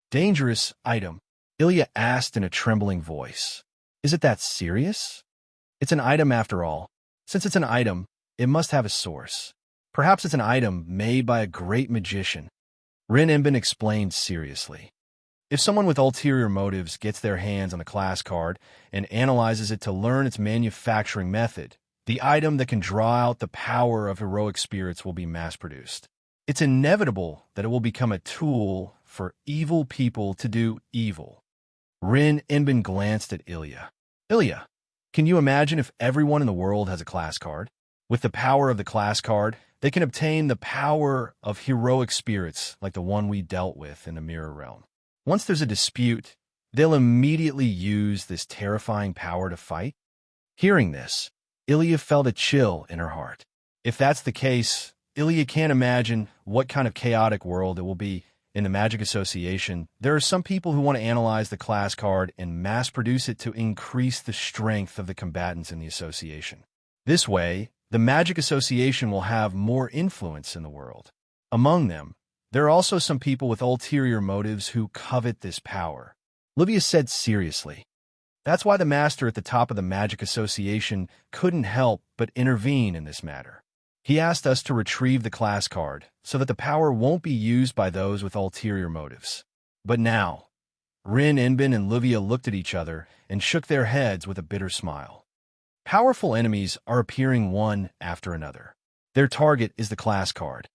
Dangerous item? Ilya asked in a trembling voice. Is it that serious? It's an item after all. Since it's an item, it must have a source. Perhaps it's an item made by a great magician. Rin Imbin explained seriously. If someone with ulterior motives gets their hands on the class card and analyzes it to learn its manufacturing method, the item that can draw out the power of heroic spirits will be mass-produced. It's inevitable that it will become a tool for evil people to do evil. Rin Imbin glanced at Ilya. Ilya, can you imagine if everyone in the world has a class card? With the power of the class card, they can obtain the power of heroic spirits like the one we dealt with in the Mirror Realm. Once there's a dispute, they'll immediately use this terrifying power to fight. Hearing this, Ilya felt a chill in her heart. If that's the case, Ilya can't imagine what kind of chaotic world it will be. In the Magic Association, there are some people who want to analyze the class card and mass-produce it to increase the strength of the combatants in the association. This way, the Magic Association will have more influence in the world. Among them, there are also some people with ulterior motives who covet this power. Livia said seriously. That's why the master at the top of the Magic Association couldn't help but intervene in this matter. He asked us to retrieve the class card so that the power won't be used by those with ulterior motives. But now, Rin Inbin and Livia looked at each other and shook their heads with a bitter smile. Powerful enemies are appearing one after another. Their target is the class card.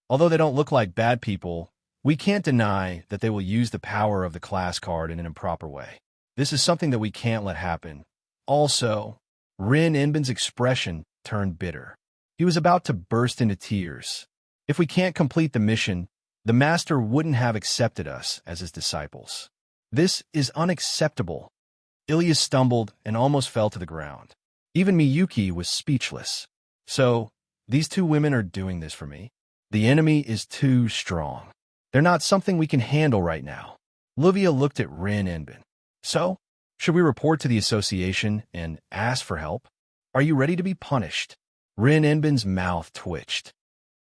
Although they don't look like bad people, we can't deny that they will use the power of the class card in an improper way. This is something that we can't let happen. Also, Rin Inbin's expression turned bitter. He was about to burst into tears. If we can't complete the mission, the master wouldn't have accepted us as his disciples. This is unacceptable. Ilya stumbled and almost fell to the ground. Even Miyuki was speechless. So, these two women are doing this for me? The enemy is too strong. They're not something we can handle right now. Livia looked at Rin Inbin. So, should we report to the association and ask for help? Are you ready to be punished? Rin Inbin's mouth twitched.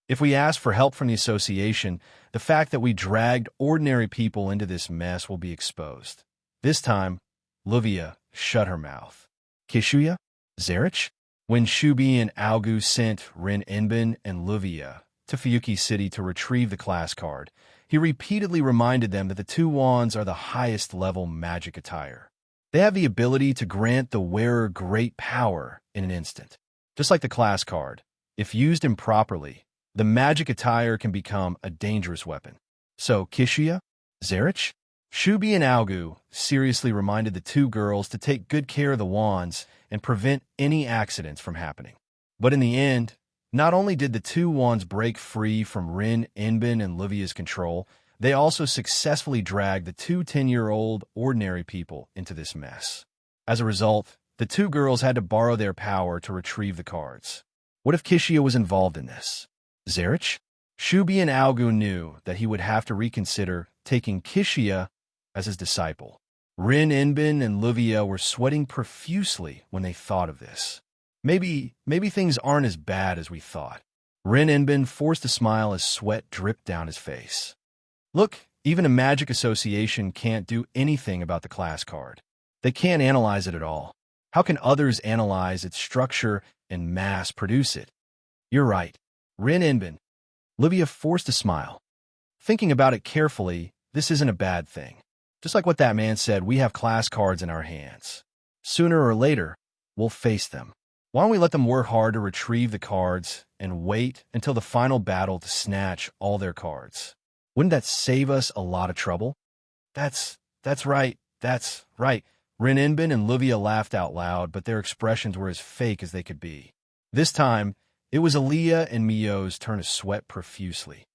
If we ask for help from the association, the fact that we dragged ordinary people into this mess will be exposed. This time, Livia shut her mouth. Kishuya? Zarich? When Shubi and Augu sent Rin Inbin and Livia to Fuyuki City to retrieve the class card, he repeatedly reminded them that the two wands are the highest-level magic attire. They have the ability to grant the wearer great power in an instant. Just like the class card, if used improperly, the magic attire can become a dangerous weapon. So, Kishuya? Zarich? Shubi and Augu seriously reminded the two girls to take good care of the wands and prevent any accidents from happening. But in the end, not only did the two wands break free from Rin Inbin and Livia's control, they also successfully dragged the two 10-year-old ordinary people into this mess. As a result, the two girls had to borrow their power to retrieve the cards. What if Kishuya was involved in this? Zarich? Shubi and Augu knew that he would have to reconsider taking Kishuya as his disciple. Rin Inbin and Livia were sweating profusely when they thought of this. Maybe things aren't as bad as we thought. Rin Inbin forced a smile as sweat dripped down his face. Look, even a magic association can't do anything about the class card. They can't analyze it at all. How can others analyze its structure and mass produce it? You're right. Rin Inbin. Livia forced a smile. Thinking about it carefully, this isn't a bad thing. Just like what that man said, we have class cards in our hands. Sooner or later, we'll face them. Why don't we let them work hard to retrieve the cards and wait until the final battle to snatch all their cards? Wouldn't that save us a lot of trouble? That's right. Rin Inbin and Livia laughed out loud, but their expressions were as fake as they could be. This time, It was Aaliyah and Mio's turn to sweat profusely.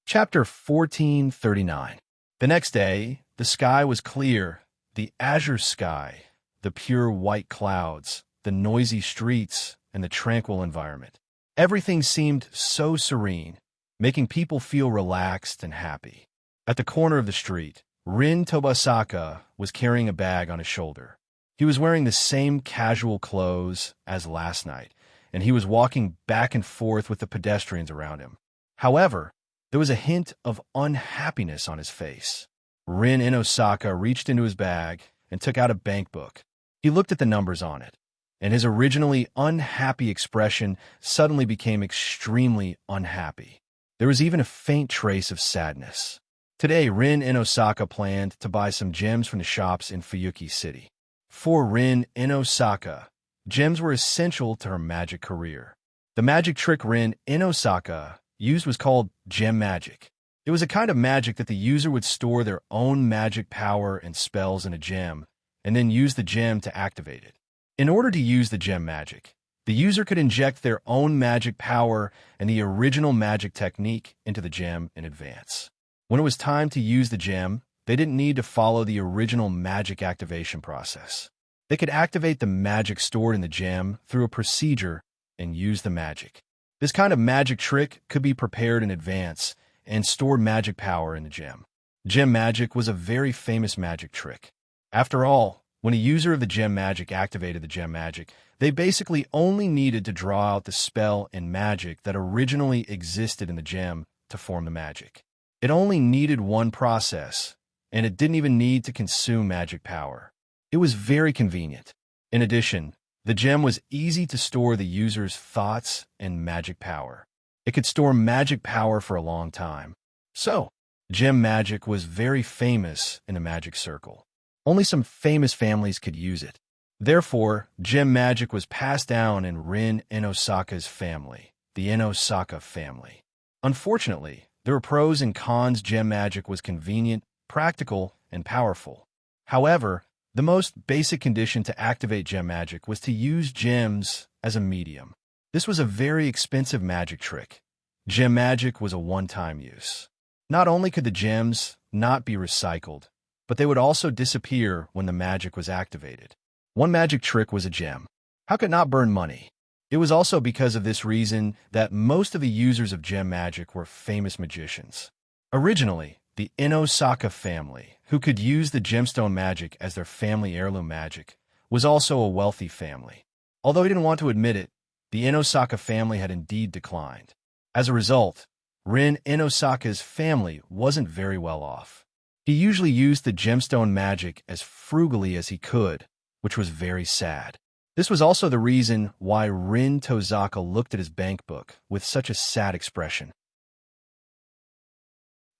Chapter 1439. The next day, the sky was clear, the azure sky, the pure white clouds, the noisy streets, and the tranquil environment. Everything seemed so serene, making people feel relaxed and happy. At the corner of the street, Rin Tobasaka was carrying a bag on his shoulder. He was wearing the same casual clothes as last night, and he was walking back and forth with the pedestrians around him. However, there was a hint of unhappiness on his face. Rin Inosaka reached into his bag and took out a bank book. He looked at the numbers on it, and his originally unhappy expression suddenly became extremely unhappy. There was even a faint trace of sadness. Today, Rin Inosaka planned to buy some gems from the shops in Fuyuki City. For Rin Inosaka, gems were essential to her magic career. The magic trick Rin Inosaka used was called gem magic. It was a kind of magic that the user would store their own magic power and spells in a gem, and then use the gem to activate it. In order to use the gem magic, the user could inject their own magic power and the original magic technique into the gem in advance. When it was time to use the gem, they didn't need to follow the original magic activation process. They could activate the magic stored in the gem through a procedure and use the magic. This kind of magic trick could be prepared in advance and store magic power in the gem. Gem magic was a very famous magic trick. After all, when a user of the gem magic activated the gem magic, they basically only needed to draw out the spell and magic that originally existed in the gem to form the magic. It only needed one process, and it didn't even need to consume magic power. It was very convenient. In addition, the gem was easy to store the user's thoughts and magic power. It could store magic power for a long time. So, gem magic was very famous in the magic circle. Only some famous families could use it. Therefore, gem magic was passed down in Rin Inosaka's family, the Inosaka family. Unfortunately, there were pros and cons. Gem magic was convenient, practical, and powerful. However, the most basic condition to activate gem magic was to use gems as a medium. This was a very expensive magic trick. Gem magic was a one-time use. Not only could the gems not be recycled, but they would also disappear when the magic was activated. One magic trick was a gem. How could it not burn money? It was also because of this reason that most of the users of gem magic were famous magicians. Originally, the Inosaka family, who could use the gemstone magic as their family heirloom magic, was also a wealthy family. Although he didn't want to admit it, the Inosaka family had indeed declined. As a result, Rin Inosaka's family wasn't very well off. He usually used the gemstone magic as frugally as he could, which was very sad. This was also the reason why Rin Tozaka looked at his bank book with such a sad expression.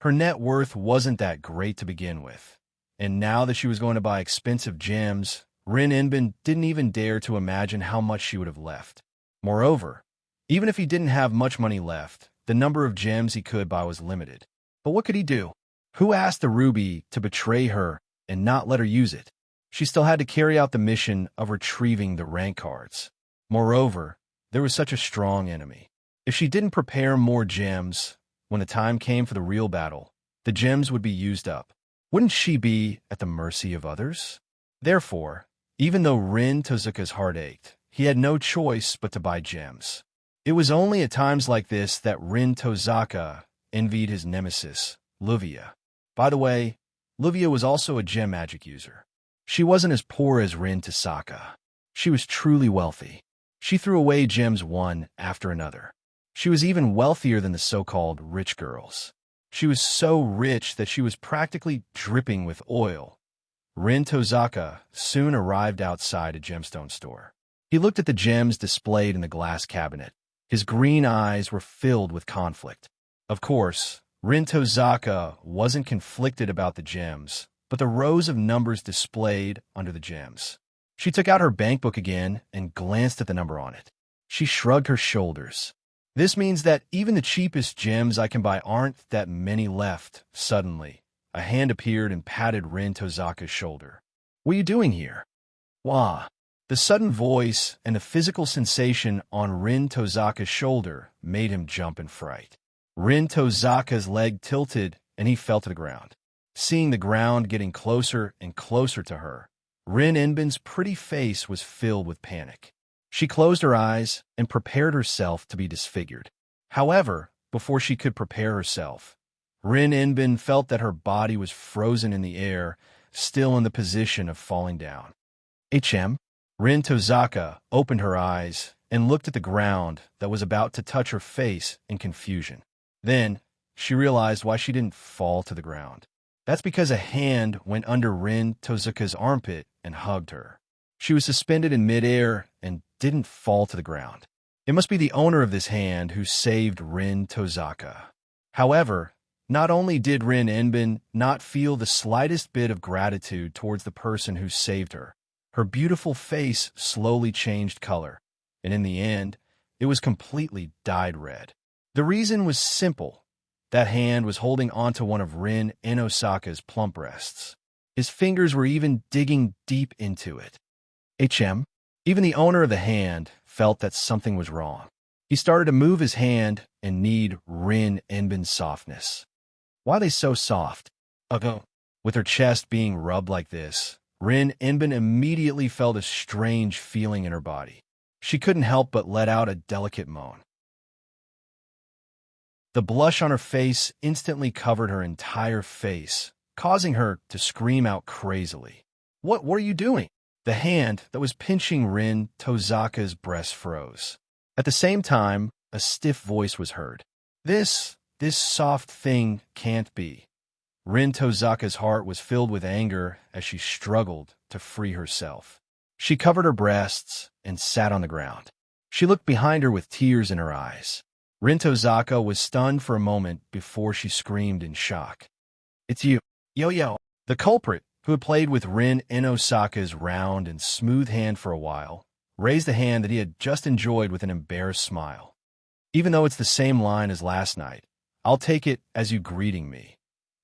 Her net worth wasn't that great to begin with, and now that she was going to buy expensive gems, Rin Inbin didn't even dare to imagine how much she would have left. Moreover, even if he didn't have much money left, the number of gems he could buy was limited. But what could he do? Who asked the ruby to betray her and not let her use it? She still had to carry out the mission of retrieving the rank cards. Moreover, there was such a strong enemy. If she didn't prepare more gems, when the time came for the real battle, the gems would be used up. Wouldn't she be at the mercy of others? Therefore, even though Rin Tozuka's heart ached, he had no choice but to buy gems. It was only at times like this that Rin Tozaka envied his nemesis, Luvia. By the way, Luvia was also a gem magic user. She wasn't as poor as Rin Tosaka. She was truly wealthy. She threw away gems one after another. She was even wealthier than the so-called rich girls. She was so rich that she was practically dripping with oil. Rin Tozaka soon arrived outside a gemstone store. He looked at the gems displayed in the glass cabinet. His green eyes were filled with conflict. Of course, Rin Tozaka wasn't conflicted about the gems, but the rows of numbers displayed under the gems. She took out her bank book again and glanced at the number on it. She shrugged her shoulders. This means that even the cheapest gems I can buy aren't that many left. Suddenly, a hand appeared and patted Rin Tozaka's shoulder. What are you doing here? Wah. The sudden voice and the physical sensation on Rin Tozaka's shoulder made him jump in fright. Rin Tozaka's leg tilted, and he fell to the ground. Seeing the ground getting closer and closer to her, Rin Enbin's pretty face was filled with panic. She closed her eyes and prepared herself to be disfigured. However, before she could prepare herself, Rin Enbin felt that her body was frozen in the air, still in the position of falling down. HM? Rin Tozaka opened her eyes and looked at the ground that was about to touch her face in confusion. Then, she realized why she didn't fall to the ground. That's because a hand went under Rin Tozaka's armpit and hugged her. She was suspended in midair and didn't fall to the ground. It must be the owner of this hand who saved Rin Tozaka. However, not only did Rin Enbin not feel the slightest bit of gratitude towards the person who saved her, her beautiful face slowly changed color, and in the end, it was completely dyed red. The reason was simple. That hand was holding onto one of Rin Enosaka's plump breasts. His fingers were even digging deep into it. HM? Even the owner of the hand felt that something was wrong. He started to move his hand and knead Rin Enbin's softness. Why are they so soft? With her chest being rubbed like this, Rin Enbin immediately felt a strange feeling in her body. She couldn't help but let out a delicate moan. The blush on her face instantly covered her entire face, causing her to scream out crazily. What are you doing? The hand that was pinching Rin Tozaka's breast froze. At the same time, a stiff voice was heard. This soft thing can't be. Rin Tozaka's heart was filled with anger as she struggled to free herself. She covered her breasts and sat on the ground. She looked behind her with tears in her eyes. Rin Tozaka was stunned for a moment before she screamed in shock. It's you, Yo-Yo. The culprit, who had played with Rin Enosaka's round and smooth hand for a while, raised the hand that he had just enjoyed with an embarrassed smile. Even though it's the same line as last night, I'll take it as you greeting me.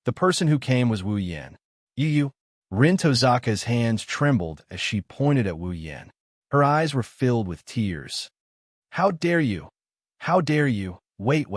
The person who came was Wu Yan. You. Rin Tozaka's hands trembled as she pointed at Wu Yan. Her eyes were filled with tears. How dare you? How dare you? Wait.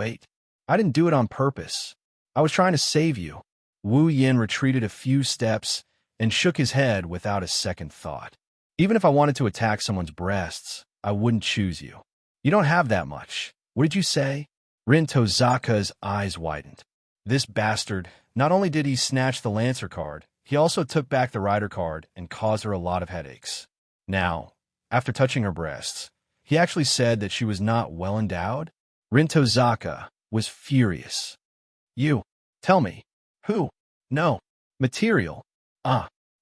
I didn't do it on purpose. I was trying to save you. Wu Yan retreated a few steps and shook his head without a second thought. Even if I wanted to attack someone's breasts, I wouldn't choose you. You don't have that much. What did you say? Rin Tozaka's eyes widened. This bastard, not only did he snatch the Lancer card, he also took back the Rider card and caused her a lot of headaches. Now, after touching her breasts, he actually said that she was not well endowed? Rin Tozaka was furious. You, tell me, who? No, material.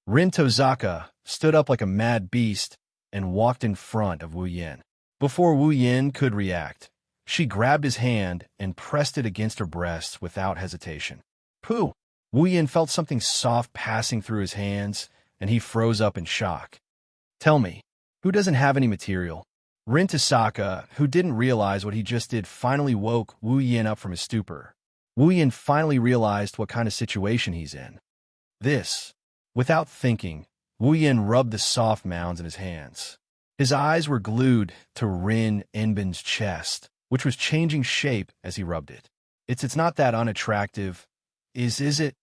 Rin Tozaka stood up like a mad beast and walked in front of Wu Yan. Before Wu Yan could react, she grabbed his hand and pressed it against her breasts without hesitation. Pooh! Wu Yan felt something soft passing through his hands, and he froze up in shock. Tell me, who doesn't have any material? Rin Tozaka, who didn't realize what he just did, finally woke Wu Yan up from his stupor. Wu Yan finally realized what kind of situation he's in. Without thinking, Wu Yan rubbed the soft mounds in his hands. His eyes were glued to Rin Enbin's chest, which was changing shape as he rubbed it. It's not that unattractive, is it?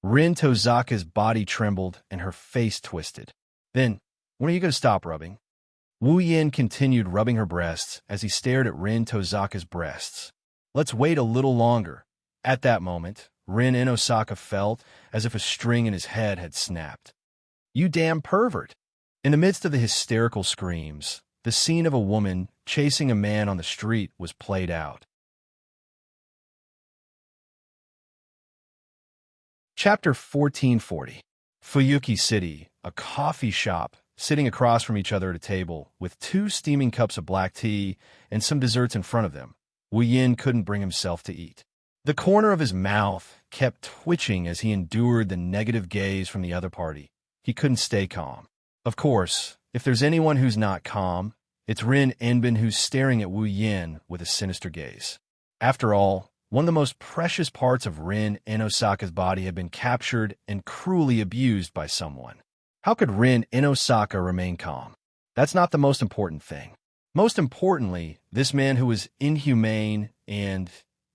Rin Tozaka's body trembled and her face twisted. Then, when are you going to stop rubbing? Wu Yan continued rubbing her breasts as he stared at Rin Tozaka's breasts. Let's wait a little longer. At that moment, Rin Enosaka felt as if a string in his head had snapped. You damn pervert! In the midst of the hysterical screams, the scene of a woman chasing a man on the street was played out. Chapter 1440. Fuyuki City, a coffee shop, sitting across from each other at a table, with 2 steaming cups of black tea and some desserts in front of them. Wu Yan couldn't bring himself to eat. The corner of his mouth kept twitching as he endured the negative gaze from the other party. He couldn't stay calm. Of course, if there's anyone who's not calm, it's Rin Enbin, who's staring at Wu Yan with a sinister gaze. After all, one of the most precious parts of Rin Enosaka's body had been captured and cruelly abused by someone. How could Rin Enosaka remain calm? That's not the most important thing. Most importantly, this man who was inhumane and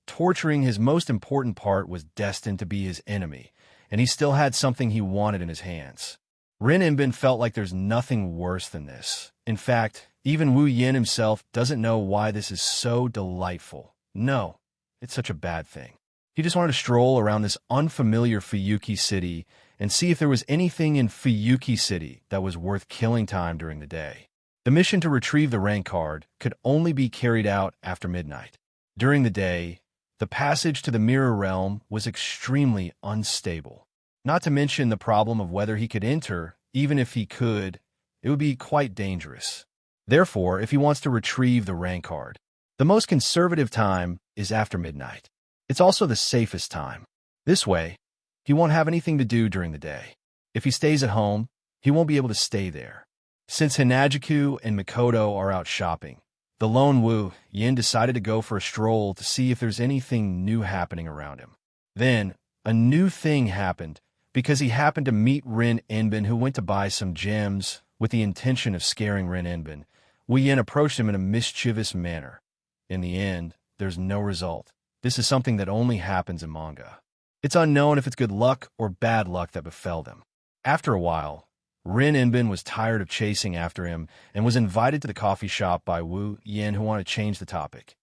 torturing his most important part was destined to be his enemy, and he still had something he wanted in his hands. Rin Inbin felt like there's nothing worse than this. In fact, even Wu Yin himself doesn't know why this is so delightful. No, it's such a bad thing. He just wanted to stroll around this unfamiliar Fuyuki city and see if there was anything in Fuyuki city that was worth killing time during the day. The mission to retrieve the rank card could only be carried out after midnight. During the day, the passage to the mirror realm was extremely unstable. Not to mention the problem of whether he could enter. Even if he could, it would be quite dangerous. Therefore, if he wants to retrieve the rank card, the most conservative time is after midnight. It's also the safest time. This way, he won't have anything to do during the day. If he stays at home, he won't be able to stay there. Since Hinajiku and Mikoto are out shopping, the lone Wu Yin decided to go for a stroll to see if there's anything new happening around him. Then, a new thing happened because he happened to meet Rin Inbin, who went to buy some gems with the intention of scaring Rin Inbin. Wu Yin approached him in a mischievous manner. In the end, there's no result. This is something that only happens in manga. It's unknown if it's good luck or bad luck that befell them. After a while, Rin Inbin was tired of chasing after him and was invited to the coffee shop by Wu Yin, who wanted to change the topic.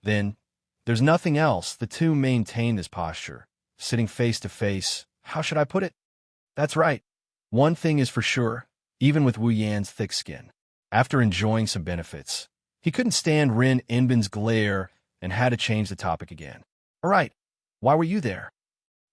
Then, there's nothing else. The two maintained this posture, sitting face to face. How should I put it? That's right. One thing is for sure, even with Wu Yan's thick skin. After enjoying some benefits, he couldn't stand Rin Inbin's glare and had to change the topic again. All right, why were you there?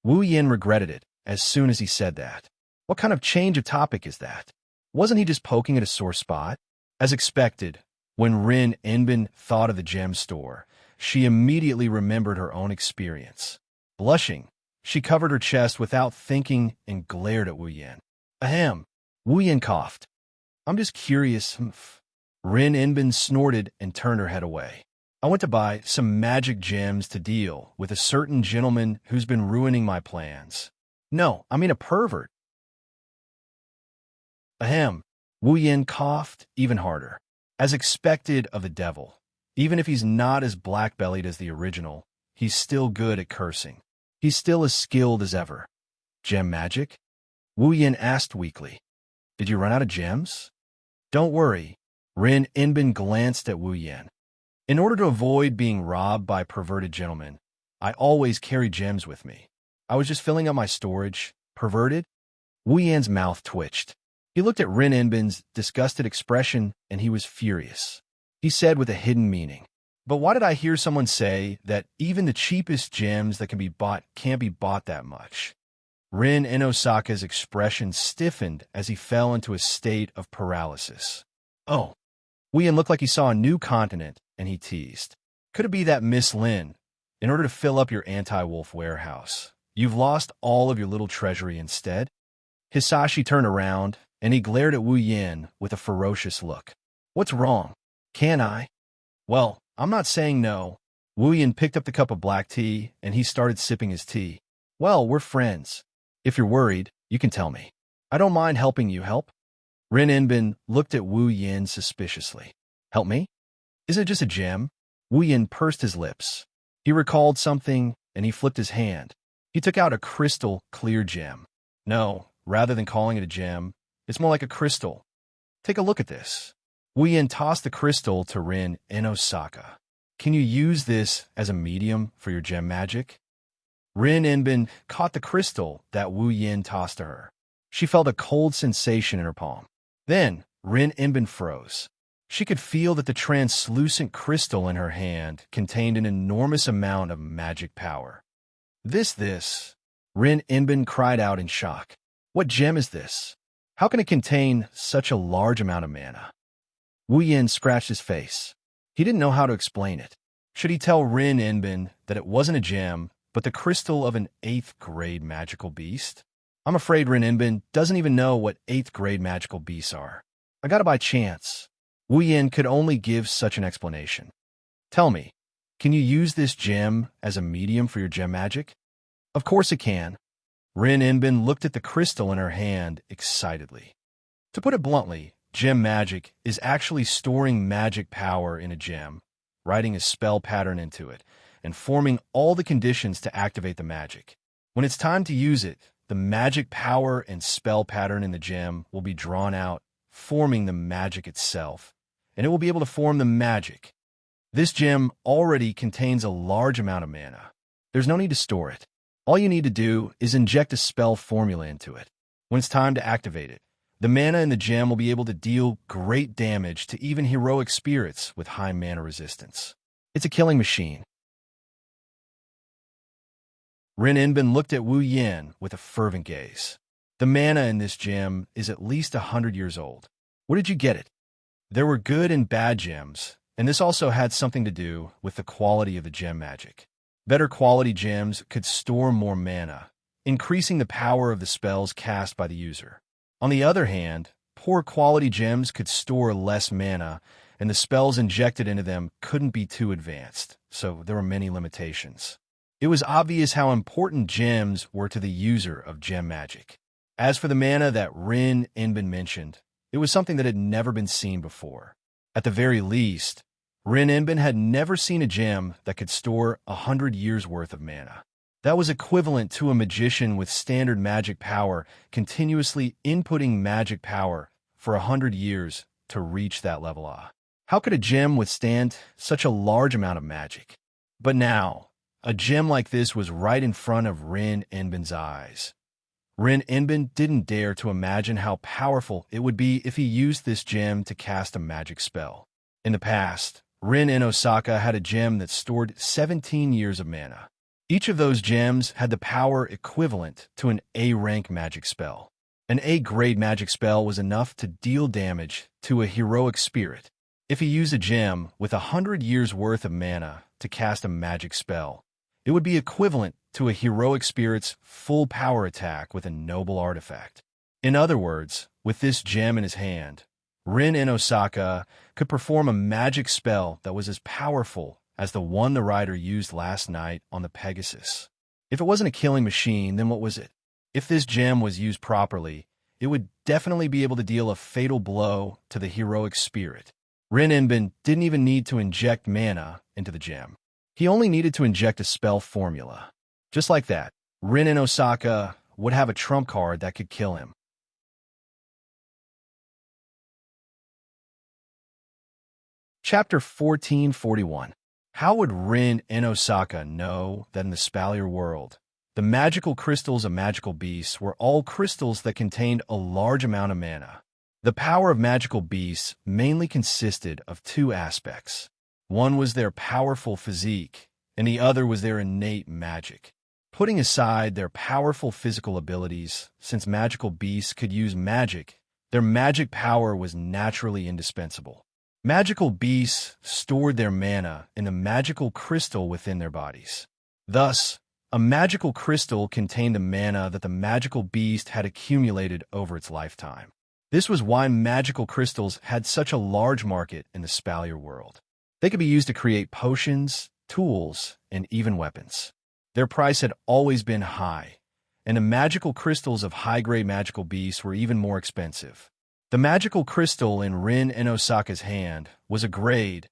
Wu Yin regretted it as soon as he said that. What kind of change of topic is that? Wasn't he just poking at a sore spot? As expected, when Rin Inbin thought of the gem store, she immediately remembered her own experience. Blushing, she covered her chest without thinking and glared at Wu Yin. Ahem. Wu Yin coughed. I'm just curious. Rin Inbin snorted and turned her head away. I went to buy some magic gems to deal with a certain gentleman who's been ruining my plans. No, I mean a pervert. Ahem. Wu Yin coughed even harder. As expected of the devil, even if he's not as black-bellied as the original, he's still good at cursing. He's still as skilled as ever. Gem magic? Wu Yin asked weakly. Did you run out of gems? Don't worry. Rin Inbin glanced at Wu Yin. In order to avoid being robbed by perverted gentlemen, I always carry gems with me. I was just filling up my storage. Perverted? Wu Yan's mouth twitched. He looked at Rin Inbin's disgusted expression, and he was furious. He said with a hidden meaning, but why did I hear someone say that even the cheapest gems that can be bought can't be bought that much? Rin Inosaka's expression stiffened as he fell into a state of paralysis. Oh. Wu Yin looked like he saw a new continent, and he teased. Could it be that Miss Lin, in order to fill up your anti-wolf warehouse, you've lost all of your little treasury instead? Hisashi turned around, and he glared at Wu Yin with a ferocious look. What's wrong? Can I? Well, I'm not saying no. Wu Yin picked up the cup of black tea, and he started sipping his tea. Well, we're friends. If you're worried, you can tell me. I don't mind helping you help. Rin Inbin looked at Wu Yin suspiciously. Help me? Isn't it just a gem? Wu Yin pursed his lips. He recalled something, and he flipped his hand. He took out a crystal clear gem. No, rather than calling it a gem, it's more like a crystal. Take a look at this. Wu Yin tossed the crystal to Rin Inosaka. Can you use this as a medium for your gem magic? Rin Inbin caught the crystal that Wu Yin tossed to her. She felt a cold sensation in her palm. Then, Rin Inbin froze. She could feel that the translucent crystal in her hand contained an enormous amount of magic power. This. Rin Inbin cried out in shock. What gem is this? How can it contain such a large amount of mana? Wu Yin scratched his face. He didn't know how to explain it. Should he tell Rin Inbin that it wasn't a gem, but the crystal of an 8th grade magical beast? I'm afraid Rin Inbin doesn't even know what 8th grade magical beasts are. I got it by chance. Wu Yin could only give such an explanation. Tell me, can you use this gem as a medium for your gem magic? Of course it can. Rin Inbin looked at the crystal in her hand excitedly. To put it bluntly, Gem magic is actually storing magic power in a gem, writing a spell pattern into it, and forming all the conditions to activate the magic. When it's time to use it, the magic power and spell pattern in the gem will be drawn out, forming the magic itself, and it will be able to form the magic. This gem already contains a large amount of mana. There's no need to store it. All you need to do is inject a spell formula into it. When it's time to activate it, the mana in the gem will be able to deal great damage to even heroic spirits with high mana resistance. It's a killing machine. Rin Enbin looked at Wu Yan with a fervent gaze. The mana in this gem is at least 100 years old. Where did you get it? There were good and bad gems, and this also had something to do with the quality of the gem magic. Better quality gems could store more mana, increasing the power of the spells cast by the user. On the other hand, poor quality gems could store less mana, and the spells injected into them couldn't be too advanced, so there were many limitations. It was obvious how important gems were to the user of gem magic. As for the mana that Rin Enbin mentioned, it was something that had never been seen before. At the very least, Rin Enbin had never seen a gem that could store 100 years' worth of mana. That was equivalent to a magician with standard magic power continuously inputting magic power for 100 years to reach that level. How could a gem withstand such a large amount of magic? But now, a gem like this was right in front of Rin Enbin's eyes. Rin Enbin didn't dare to imagine how powerful it would be if he used this gem to cast a magic spell. In the past, Rin in Osaka had a gem that stored 17 years of mana. Each of those gems had the power equivalent to an A-rank magic spell. An A-grade magic spell was enough to deal damage to a heroic spirit. If he used a gem with 100 years' worth of mana to cast a magic spell, it would be equivalent to a heroic spirit's full power attack with a noble artifact. In other words, with this gem in his hand, Rin in Osaka could perform a magic spell that was as powerful as the one the rider used last night on the Pegasus. If it wasn't a killing machine, then what was it? If this gem was used properly, it would definitely be able to deal a fatal blow to the heroic spirit. Rin Enbin didn't even need to inject mana into the gem. He only needed to inject a spell formula. Just like that, Rin in Osaka would have a trump card that could kill him. Chapter 1441. How would Rin in Osaka know that in the Spalier world, the magical crystals of magical beasts were all crystals that contained a large amount of mana? The power of magical beasts mainly consisted of two aspects. One was their powerful physique, and the other was their innate magic. Putting aside their powerful physical abilities, since magical beasts could use magic, their magic power was naturally indispensable. Magical beasts stored their mana in the magical crystal within their bodies. Thus, a magical crystal contained the mana that the magical beast had accumulated over its lifetime. This was why magical crystals had such a large market in the Spalier world. They could be used to create potions, tools, and even weapons. Their price had always been high, and the magical crystals of high-grade magical beasts were even more expensive. The magical crystal in Rin in Osaka's hand was a grade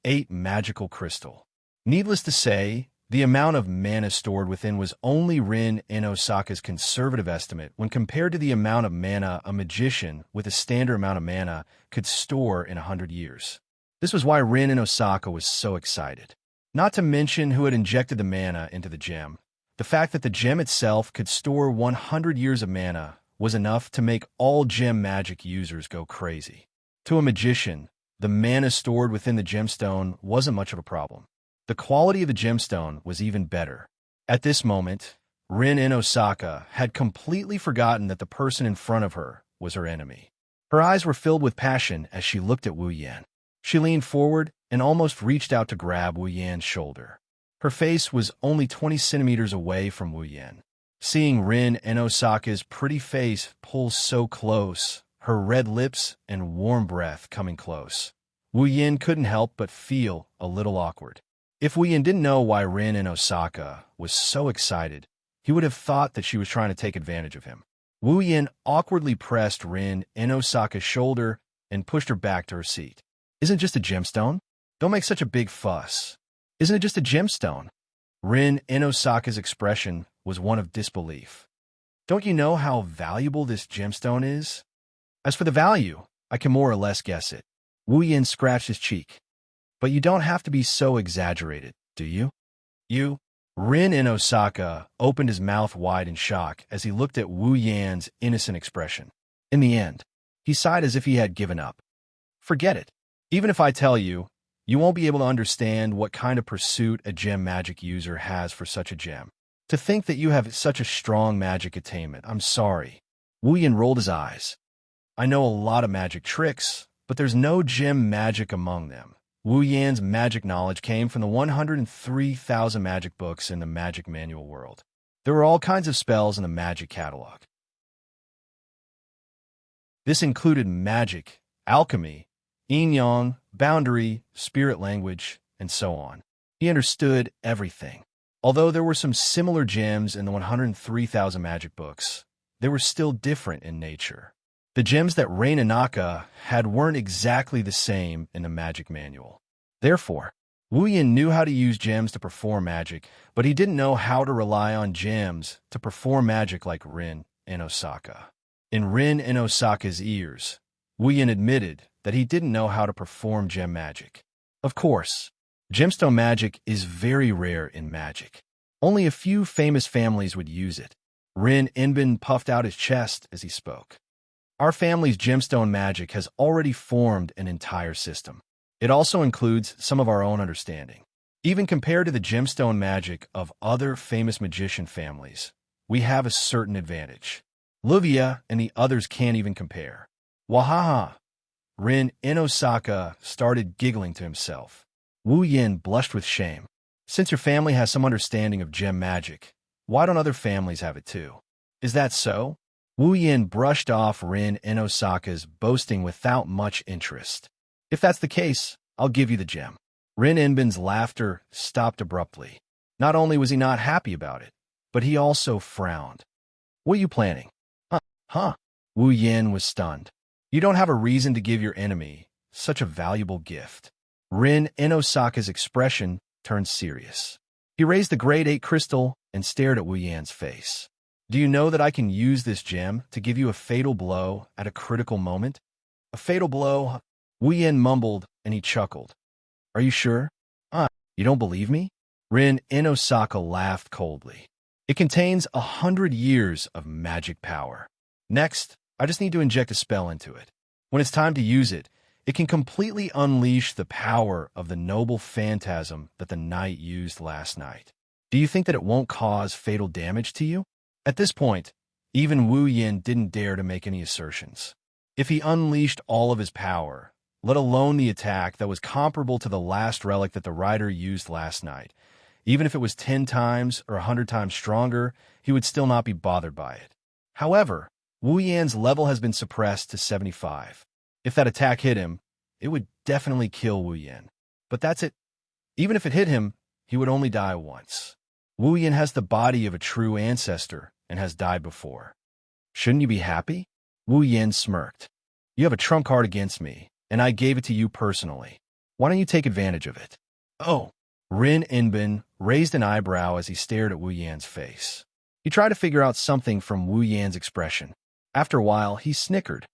8 magical crystal. Needless to say, the amount of mana stored within was only Rin in Osaka's conservative estimate when compared to the amount of mana a magician with a standard amount of mana could store in 100 years. This was why Rin in Osaka was so excited. Not to mention who had injected the mana into the gem. The fact that the gem itself could store 100 years of mana was enough to make all gem magic users go crazy. To a magician, the mana stored within the gemstone wasn't much of a problem. The quality of the gemstone was even better. At this moment, Rin in Osaka had completely forgotten that the person in front of her was her enemy. Her eyes were filled with passion as she looked at Wu Yan. She leaned forward and almost reached out to grab Wu Yan's shoulder. Her face was only 20 centimeters away from Wu Yan. Seeing Rin in Osaka's pretty face pull so close, her red lips and warm breath coming close, Wu Yan couldn't help but feel a little awkward. If Wu Yan didn't know why Rin in Osaka was so excited, he would have thought that she was trying to take advantage of him. Wu Yan awkwardly pressed Rin in Osaka's shoulder and pushed her back to her seat. Isn't it just a gemstone? Don't make such a big fuss. Isn't it just a gemstone? Rin Inosaka's expression was one of disbelief. Don't you know how valuable this gemstone is? As for the value, I can more or less guess it. Wu Yin scratched his cheek. But you don't have to be so exaggerated, do you? You? Rin Inosaka opened his mouth wide in shock as he looked at Wu Yan's innocent expression. In the end, he sighed as if he had given up. Forget it. Even if I tell you, you won't be able to understand what kind of pursuit a gem magic user has for such a gem. To think that you have such a strong magic attainment, I'm sorry. Wu Yan rolled his eyes. I know a lot of magic tricks, but there's no gem magic among them. Wu Yan's magic knowledge came from the 103,000 magic books in the magic manual world. There were all kinds of spells in the magic catalog. This included magic, alchemy, yin-yang, boundary, spirit language, and so on. He understood everything. Although there were some similar gems in the 103,000 magic books, they were still different in nature. The gems that Rin Inaka had weren't exactly the same in the magic manual. Therefore, Wu Yan knew how to use gems to perform magic, but he didn't know how to rely on gems to perform magic like Rin Inosaka. In Rin Inosaka's ears, Wu Yan admitted that he didn't know how to perform gem magic. Of course, gemstone magic is very rare in magic. Only a few famous families would use it. Rin Inbin puffed out his chest as he spoke. Our family's gemstone magic has already formed an entire system. It also includes some of our own understanding. Even compared to the gemstone magic of other famous magician families, we have a certain advantage. Luvia and the others can't even compare. Wahaha! Rin Inosaka started giggling to himself. Wu Yin blushed with shame. Since your family has some understanding of gem magic, why don't other families have it too? Is that so? Wu Yin brushed off Rin Inosaka's boasting without much interest. If that's the case, I'll give you the gem. Rin Inbin's laughter stopped abruptly. Not only was he not happy about it, but he also frowned. What are you planning? Huh? Wu Yin was stunned. You don't have a reason to give your enemy such a valuable gift. Rin Inosaka's expression turned serious. He raised the grade 8 crystal and stared at Wu Yan's face. Do you know that I can use this gem to give you a fatal blow at a critical moment? A fatal blow? Wu Yan mumbled and he chuckled. Are you sure? You don't believe me? Rin Inosaka laughed coldly. It contains 100 years of magic power. Next, I just need to inject a spell into it. When it's time to use it, it can completely unleash the power of the noble phantasm that the knight used last night. Do you think that it won't cause fatal damage to you? At this point, even Wu Yin didn't dare to make any assertions. If he unleashed all of his power, let alone the attack that was comparable to the last relic that the rider used last night, even if it was 10 times or 100 times stronger, he would still not be bothered by it. However, Wu Yan's level has been suppressed to 75. If that attack hit him, it would definitely kill Wu Yan. But that's it. Even if it hit him, he would only die once. Wu Yan has the body of a true ancestor and has died before. Shouldn't you be happy? Wu Yan smirked. You have a trump card against me, and I gave it to you personally. Why don't you take advantage of it? Oh. Rin Inbin raised an eyebrow as he stared at Wu Yan's face. He tried to figure out something from Wu Yan's expression. After a while, he snickered.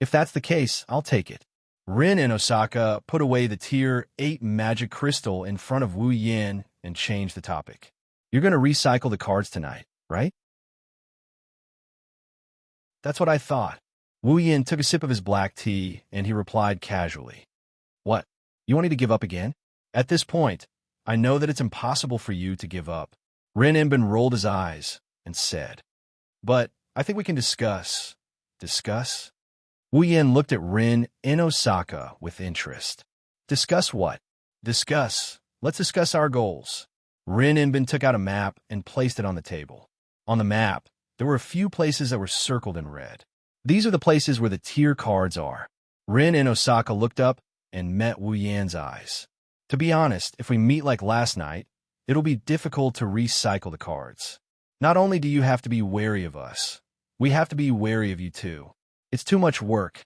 If that's the case, I'll take it. Rin Inosaka put away the tier 8 magic crystal in front of Wu Yan and changed the topic. You're going to recycle the cards tonight, right? That's what I thought. Wu Yan took a sip of his black tea, and he replied casually. What? You want me to give up again? At this point, I know that it's impossible for you to give up. Rin Inbin rolled his eyes and said, But I think we can discuss. Discuss? Wu Yan looked at Rin Inosaka with interest. Discuss what? Discuss. Let's discuss our goals. Rin Inbin took out a map and placed it on the table. On the map, there were a few places that were circled in red. These are the places where the tier cards are. Rin Inosaka looked up and met Wu Yan's eyes. To be honest, if we meet like last night, it'll be difficult to recycle the cards. Not only do you have to be wary of us, we have to be wary of you too. It's too much work.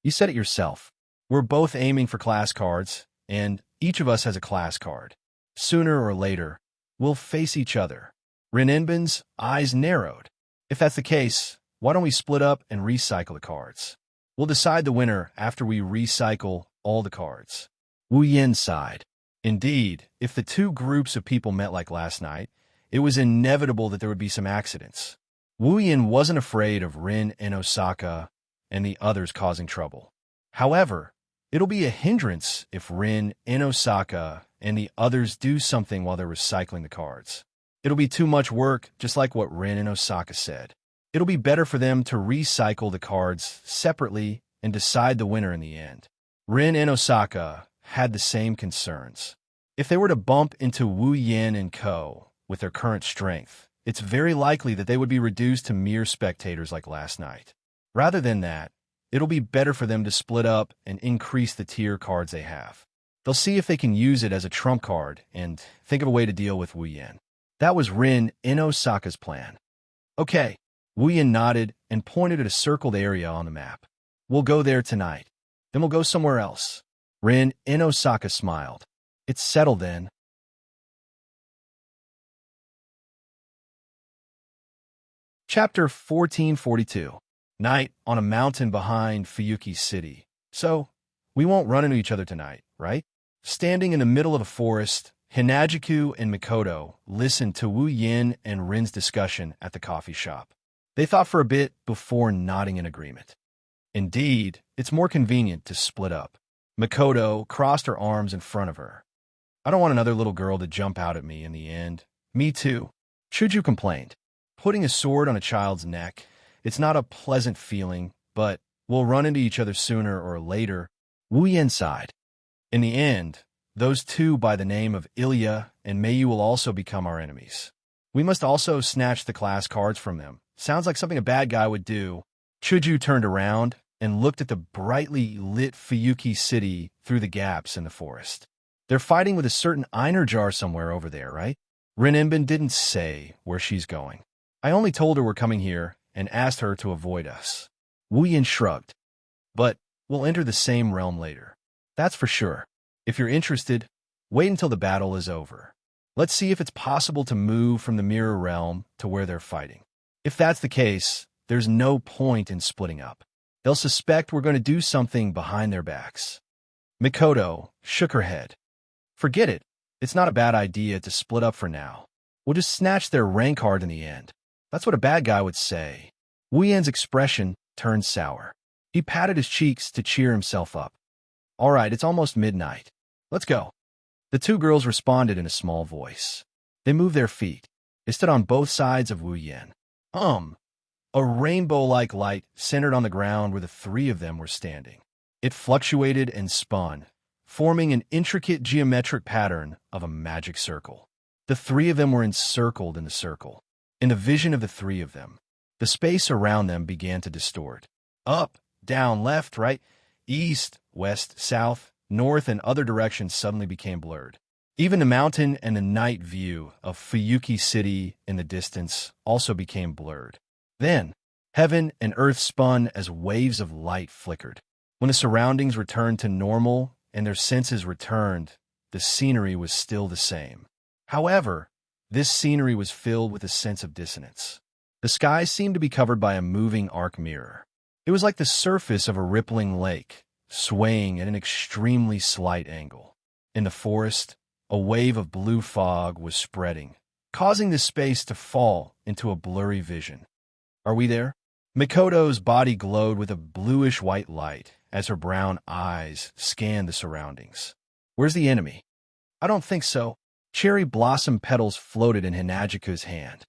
You said it yourself. We're both aiming for class cards, and each of us has a class card. Sooner or later, we'll face each other. Renenbin's eyes narrowed. If that's the case, why don't we split up and recycle the cards? We'll decide the winner after we recycle all the cards. Wu Yin sighed. Indeed, if the two groups of people met like last night, it was inevitable that there would be some accidents. Wu Yin wasn't afraid of Rin and Osaka and the others causing trouble. However, it'll be a hindrance if Rin and Osaka and the others do something while they're recycling the cards. It'll be too much work, just like what Rin and Osaka said. It'll be better for them to recycle the cards separately and decide the winner in the end. Rin and Osaka had the same concerns. If they were to bump into Wu Yin and Co. with their current strength, it's very likely that they would be reduced to mere spectators like last night. Rather than that, it'll be better for them to split up and increase the tier cards they have. They'll see if they can use it as a trump card and think of a way to deal with Wu Yin. That was Rin and Osaka's plan. Okay, Wu Yin nodded and pointed at a circled area on the map. We'll go there tonight. Then we'll go somewhere else. Rin and Osaka smiled. It's settled then. Chapter 1442. Night on a mountain behind Fuyuki City. So, we won't run into each other tonight, right? Standing in the middle of a forest, Hinajiku and Mikoto listened to Wu Yin and Rin's discussion at the coffee shop. They thought for a bit before nodding in agreement. Indeed, it's more convenient to split up. Mikoto crossed her arms in front of her. I don't want another little girl to jump out at me in the end. Me too. Shuju complained. Putting a sword on a child's neck, it's not a pleasant feeling, but we'll run into each other sooner or later. Wu Yin sighed. In the end, those two by the name of Ilya and Mayu will also become our enemies. We must also snatch the class cards from them. Sounds like something a bad guy would do. Chuju turned around and looked at the brightly lit Fuyuki City through the gaps in the forest. They're fighting with a certain Einer jar somewhere over there, right? Renenbin didn't say where she's going. I only told her we're coming here and asked her to avoid us. Wu Yin shrugged. But we'll enter the same realm later. That's for sure. If you're interested, wait until the battle is over. Let's see if it's possible to move from the mirror realm to where they're fighting. If that's the case, there's no point in splitting up. They'll suspect we're going to do something behind their backs. Mikoto shook her head. Forget it. It's not a bad idea to split up for now. We'll just snatch their rank card in the end. That's what a bad guy would say. Wu Yin's expression turned sour. He patted his cheeks to cheer himself up. All right, it's almost midnight. Let's go. The two girls responded in a small voice. They moved their feet. They stood on both sides of Wu Yin. A rainbow-like light centered on the ground where the three of them were standing. It fluctuated and spun, forming an intricate geometric pattern of a magic circle. The three of them were encircled in the circle. In the vision of the three of them, the space around them began to distort. Up, down, left, right, east, west, south, north, and other directions suddenly became blurred. Even the mountain and the night view of Fuyuki City in the distance also became blurred. Then, heaven and earth spun as waves of light flickered. When the surroundings returned to normal and their senses returned, the scenery was still the same. However, this scenery was filled with a sense of dissonance. The sky seemed to be covered by a moving arc mirror. It was like the surface of a rippling lake, swaying at an extremely slight angle. In the forest, a wave of blue fog was spreading, causing the space to fall into a blurry vision. Are we there? Mikoto's body glowed with a bluish-white light as her brown eyes scanned the surroundings. Where's the enemy? I don't think so. Cherry blossom petals floated in Hinajiku's hand.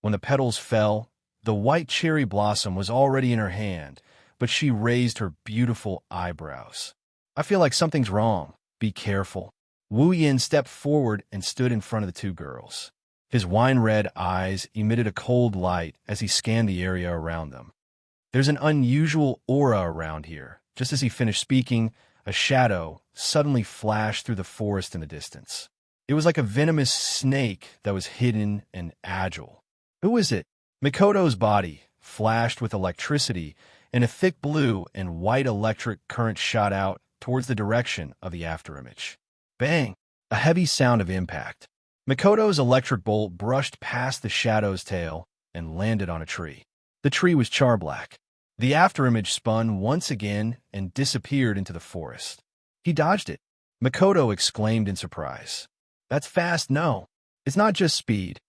When the petals fell, the white cherry blossom was already in her hand, but she raised her beautiful eyebrows. I feel like something's wrong. Be careful. Wu Yin stepped forward and stood in front of the two girls. His wine-red eyes emitted a cold light as he scanned the area around them. There's an unusual aura around here. Just as he finished speaking, a shadow suddenly flashed through the forest in the distance. It was like a venomous snake that was hidden and agile. Who is it? Mikoto's body flashed with electricity, and a thick blue and white electric current shot out towards the direction of the afterimage. Bang! A heavy sound of impact. Makoto's electric bolt brushed past the shadow's tail and landed on a tree. The tree was charblack. The afterimage spun once again and disappeared into the forest. He dodged it. Makoto exclaimed in surprise. That's fast, no. It's not just speed.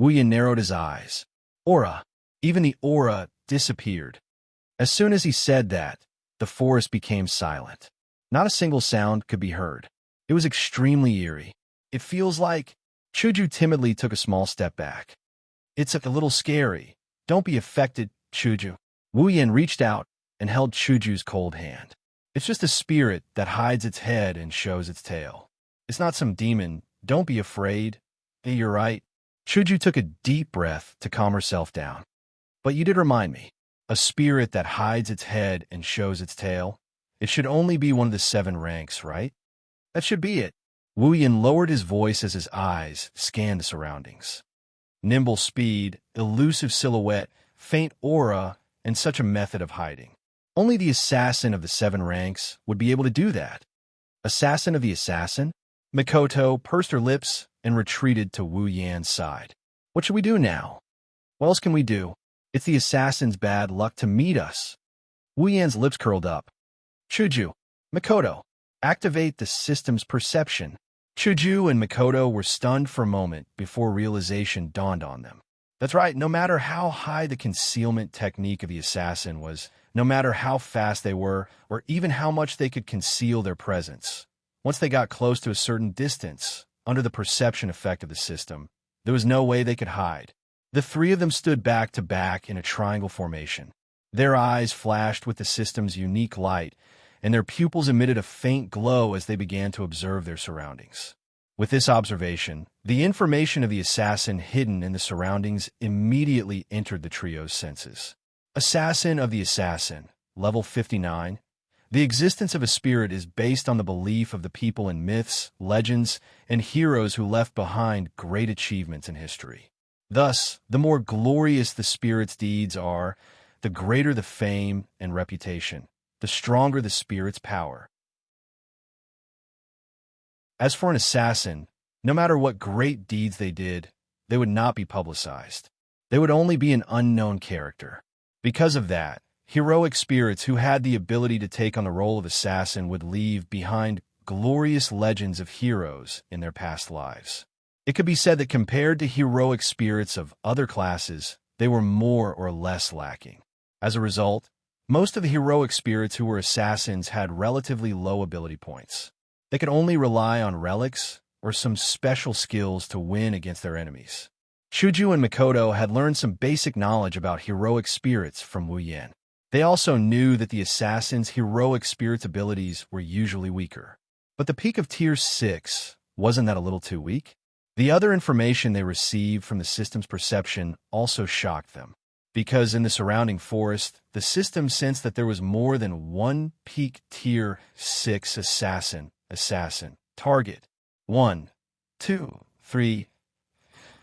Wuyan narrowed his eyes. Aura. Even the aura disappeared. As soon as he said that, the forest became silent. Not a single sound could be heard. It was extremely eerie. It feels like... Chuju timidly took a small step back. It's a little scary. Don't be affected, Chuju. Wuyan reached out and held Chuju's cold hand. It's just a spirit that hides its head and shows its tail. It's not some demon. Don't be afraid. Hey, you're right. Chuju took a deep breath to calm herself down. But you did remind me. A spirit that hides its head and shows its tail. It should only be one of the 7 ranks, right? That should be it. Wuyan lowered his voice as his eyes scanned the surroundings. Nimble speed, elusive silhouette, faint aura, and such a method of hiding. Only the assassin of the 7 ranks would be able to do that. Assassin of the assassin? Makoto pursed her lips and retreated to Wu Yan's side. What should we do now? What else can we do? It's the assassin's bad luck to meet us. Wu Yan's lips curled up. Chuju, Makoto, activate the system's perception. Chuju and Makoto were stunned for a moment before realization dawned on them. That's right, no matter how high the concealment technique of the assassin was, no matter how fast they were, or even how much they could conceal their presence, once they got close to a certain distance, under the perception effect of the system, there was no way they could hide. The 3 of them stood back to back in a triangle formation. Their eyes flashed with the system's unique light, and their pupils emitted a faint glow as they began to observe their surroundings. With this observation, the information of the assassin hidden in the surroundings immediately entered the trio's senses. Assassin of the assassin, level 59. The existence of a spirit is based on the belief of the people in myths, legends, and heroes who left behind great achievements in history. Thus, the more glorious the spirit's deeds are, the greater the fame and reputation, the stronger the spirit's power. As for an assassin, no matter what great deeds they did, they would not be publicized. They would only be an unknown character. Because of that, heroic spirits who had the ability to take on the role of assassin would leave behind glorious legends of heroes in their past lives. It could be said that compared to heroic spirits of other classes, they were more or less lacking. As a result, most of the heroic spirits who were assassins had relatively low ability points. They could only rely on relics or some special skills to win against their enemies. Chuju and Makoto had learned some basic knowledge about heroic spirits from Wu Yan. They also knew that the assassin's heroic spirits abilities were usually weaker. But the peak of Tier 6, wasn't that a little too weak? The other information they received from the system's perception also shocked them. Because in the surrounding forest, the system sensed that there was more than one peak Tier 6 assassin target. 1, 2, 3.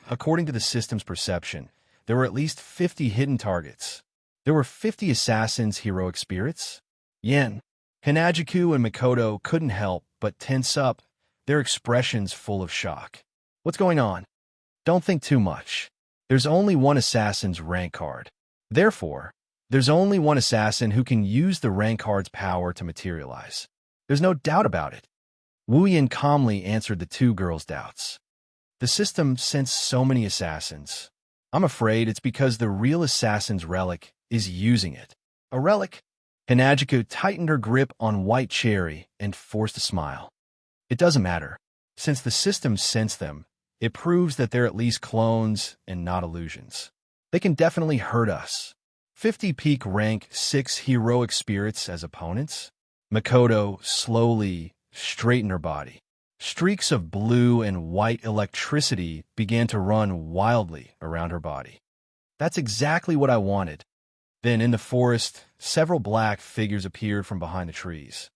According to the system's perception, there were at least 50 hidden targets. There were 50 assassins' heroic spirits? Yen, Hanajiku, and Makoto couldn't help but tense up, their expressions full of shock. What's going on? Don't think too much. There's only one assassin's rank card. Therefore, there's only one assassin who can use the rank card's power to materialize. There's no doubt about it. Wu Yan calmly answered the 2 girls' doubts. The system sensed so many assassins. I'm afraid it's because the real assassin's relic is using it. A relic? Hanajiku tightened her grip on White Cherry and forced a smile. It doesn't matter. Since the system sensed them, it proves that they're at least clones and not illusions. They can definitely hurt us. 50 peak rank 6 heroic spirits as opponents? Makoto slowly straightened her body. Streaks of blue and white electricity began to run wildly around her body. That's exactly what I wanted. Then in the forest, several black figures appeared from behind the trees.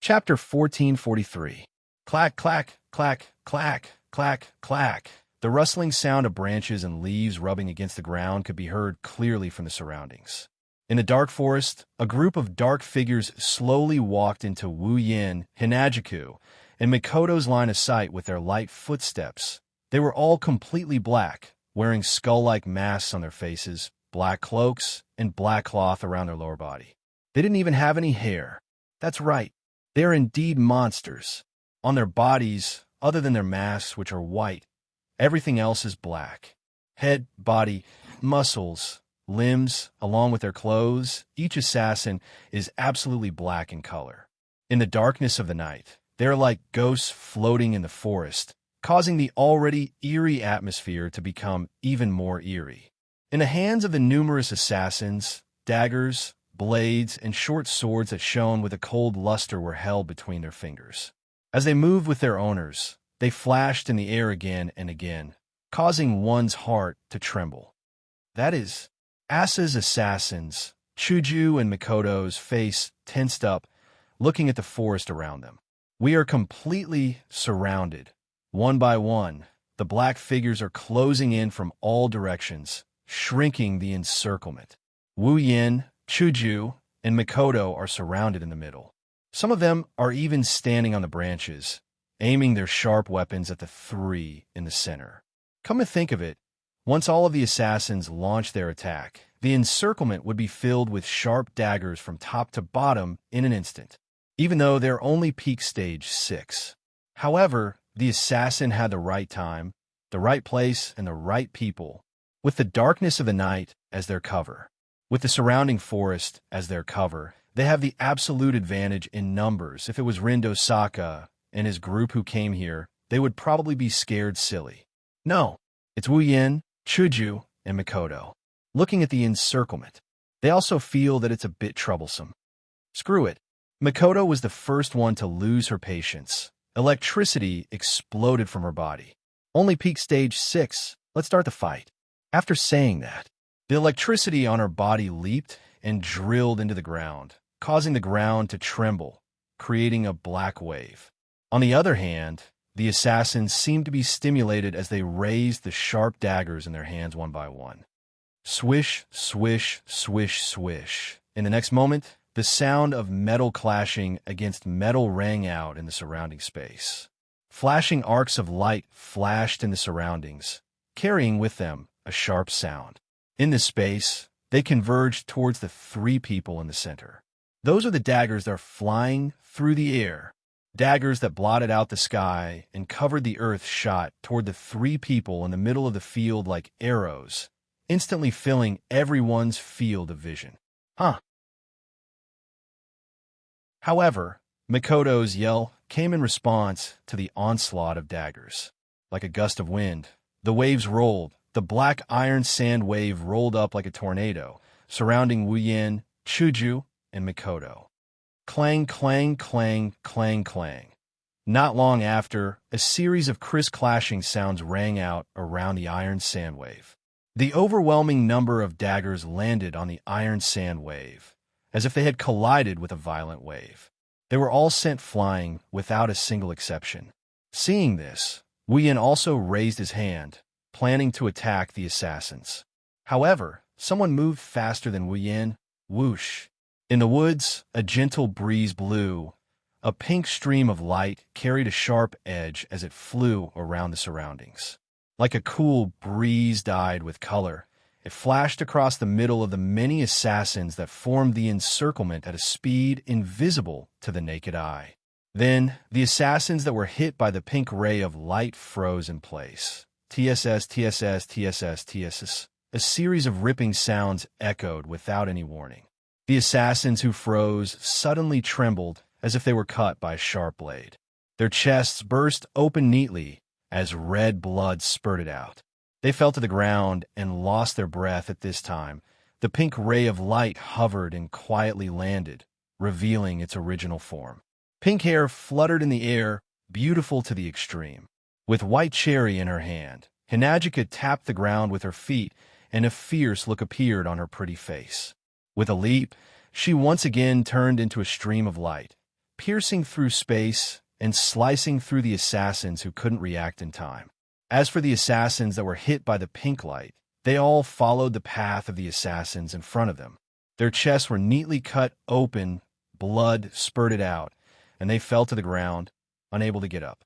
Chapter 1443. Clack, clack, clack, clack, clack, clack. The rustling sound of branches and leaves rubbing against the ground could be heard clearly from the surroundings. In the dark forest, a group of dark figures slowly walked into Wu Yin, Hinajiku, and Mikoto's line of sight with their light footsteps. They were all completely black, wearing skull-like masks on their faces, black cloaks, and black cloth around their lower body. They didn't even have any hair. That's right, they are indeed monsters. On their bodies, other than their masks, which are white, everything else is black. Head, body, muscles, limbs, along with their clothes, each assassin is absolutely black in color. In the darkness of the night, they are like ghosts floating in the forest, causing the already eerie atmosphere to become even more eerie. In the hands of the numerous assassins, daggers, blades, and short swords that shone with a cold luster were held between their fingers. As they moved with their owners, they flashed in the air again and again, causing one's heart to tremble. That is, Asa's assassins, Chuju and Mikoto's face tensed up, looking at the forest around them. We are completely surrounded. One by one, the black figures are closing in from all directions, shrinking the encirclement. Wu Yin, Chuju, and Mikoto are surrounded in the middle. Some of them are even standing on the branches, aiming their sharp weapons at the three in the center. Come to think of it, once all of the assassins launched their attack, the encirclement would be filled with sharp daggers from top to bottom in an instant, even though they're only peak stage 6. However, the assassin had the right time, the right place, and the right people, with the darkness of the night as their cover. With the surrounding forest as their cover, they have the absolute advantage in numbers. If it was Rindo Saka and his group who came here, they would probably be scared silly. No, it's Wu Yin, Chuju, and Mikoto. Looking at the encirclement, they also feel that it's a bit troublesome. Screw it. Mikoto was the first one to lose her patience. Electricity exploded from her body. Only peak stage 6. Let's start the fight. After saying that, the electricity on her body leaped and drilled into the ground, causing the ground to tremble, creating a black wave. On the other hand, the assassins seemed to be stimulated as they raised the sharp daggers in their hands one by one. Swish, swish, swish, swish. In the next moment, the sound of metal clashing against metal rang out in the surrounding space. Flashing arcs of light flashed in the surroundings, carrying with them a sharp sound. In this space, they converged towards the three people in the center. Those are the daggers that are flying through the air. Daggers that blotted out the sky and covered the earth shot toward the three people in the middle of the field like arrows, instantly filling everyone's field of vision. However, Mikoto's yell came in response to the onslaught of daggers. Like a gust of wind, the waves rolled. The black iron sand wave rolled up like a tornado, surrounding Wu Yin, Chuju, and Mikoto. Clang, clang, clang, clang, clang. Not long after, a series of criss-clashing sounds rang out around the iron sand wave. The overwhelming number of daggers landed on the iron sand wave, as if they had collided with a violent wave. They were all sent flying without a single exception. Seeing this, Wu Yin also raised his hand, planning to attack the assassins. However, someone moved faster than Wu Yin. Whoosh! In the woods, a gentle breeze blew. A pink stream of light carried a sharp edge as it flew around the surroundings. Like a cool breeze dyed with color, it flashed across the middle of the many assassins that formed the encirclement at a speed invisible to the naked eye. Then, the assassins that were hit by the pink ray of light froze in place. TSS, TSS, TSS, TSS. A series of ripping sounds echoed without any warning. The assassins who froze suddenly trembled as if they were cut by a sharp blade. Their chests burst open neatly as red blood spurted out. They fell to the ground and lost their breath at this time. The pink ray of light hovered and quietly landed, revealing its original form. Pink hair fluttered in the air, beautiful to the extreme. With white cherry in her hand, Hinajika tapped the ground with her feet, and a fierce look appeared on her pretty face. With a leap, she once again turned into a stream of light, piercing through space and slicing through the assassins who couldn't react in time. As for the assassins that were hit by the pink light, they all followed the path of the assassins in front of them. Their chests were neatly cut open, blood spurted out, and they fell to the ground, unable to get up.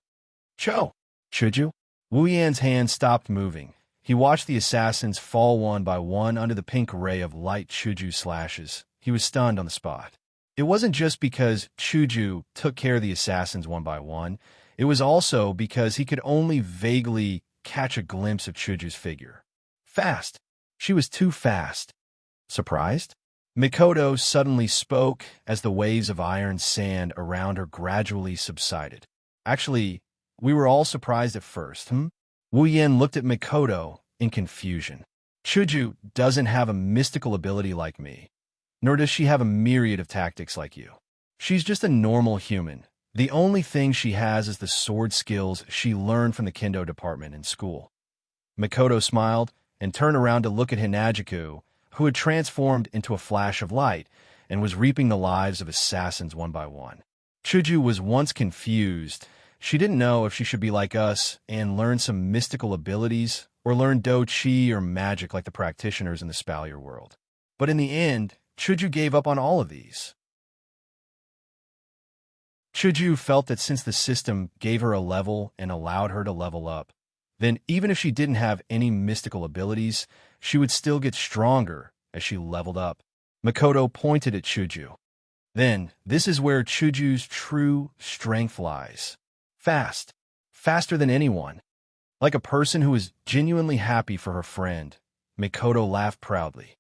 Cho! Chuju? Wu Yan's hand stopped moving. He watched the assassins fall one by one under the pink ray of light Chuju's slashes. He was stunned on the spot. It wasn't just because Chuju took care of the assassins one by one. It was also because he could only vaguely catch a glimpse of Chuju's figure. Fast. She was too fast. Surprised? Mikoto suddenly spoke as the waves of iron sand around her gradually subsided. Actually, we were all surprised at first, Wu Yan looked at Mikoto in confusion. Chuju doesn't have a mystical ability like me, nor does she have a myriad of tactics like you. She's just a normal human. The only thing she has is the sword skills she learned from the kendo department in school. Mikoto smiled and turned around to look at Hinagiku, who had transformed into a flash of light and was reaping the lives of assassins one by one. Chuju was once confused. She didn't know if she should be like us and learn some mystical abilities or learn do-chi or magic like the practitioners in the Spalier world. But in the end, Chuju gave up on all of these. Chuju felt that since the system gave her a level and allowed her to level up, then even if she didn't have any mystical abilities, she would still get stronger as she leveled up. Mikoto pointed at Chuju. Then, this is where Chuju's true strength lies. Fast. Faster than anyone. Like a person who is genuinely happy for her friend, Mikoto laughed proudly.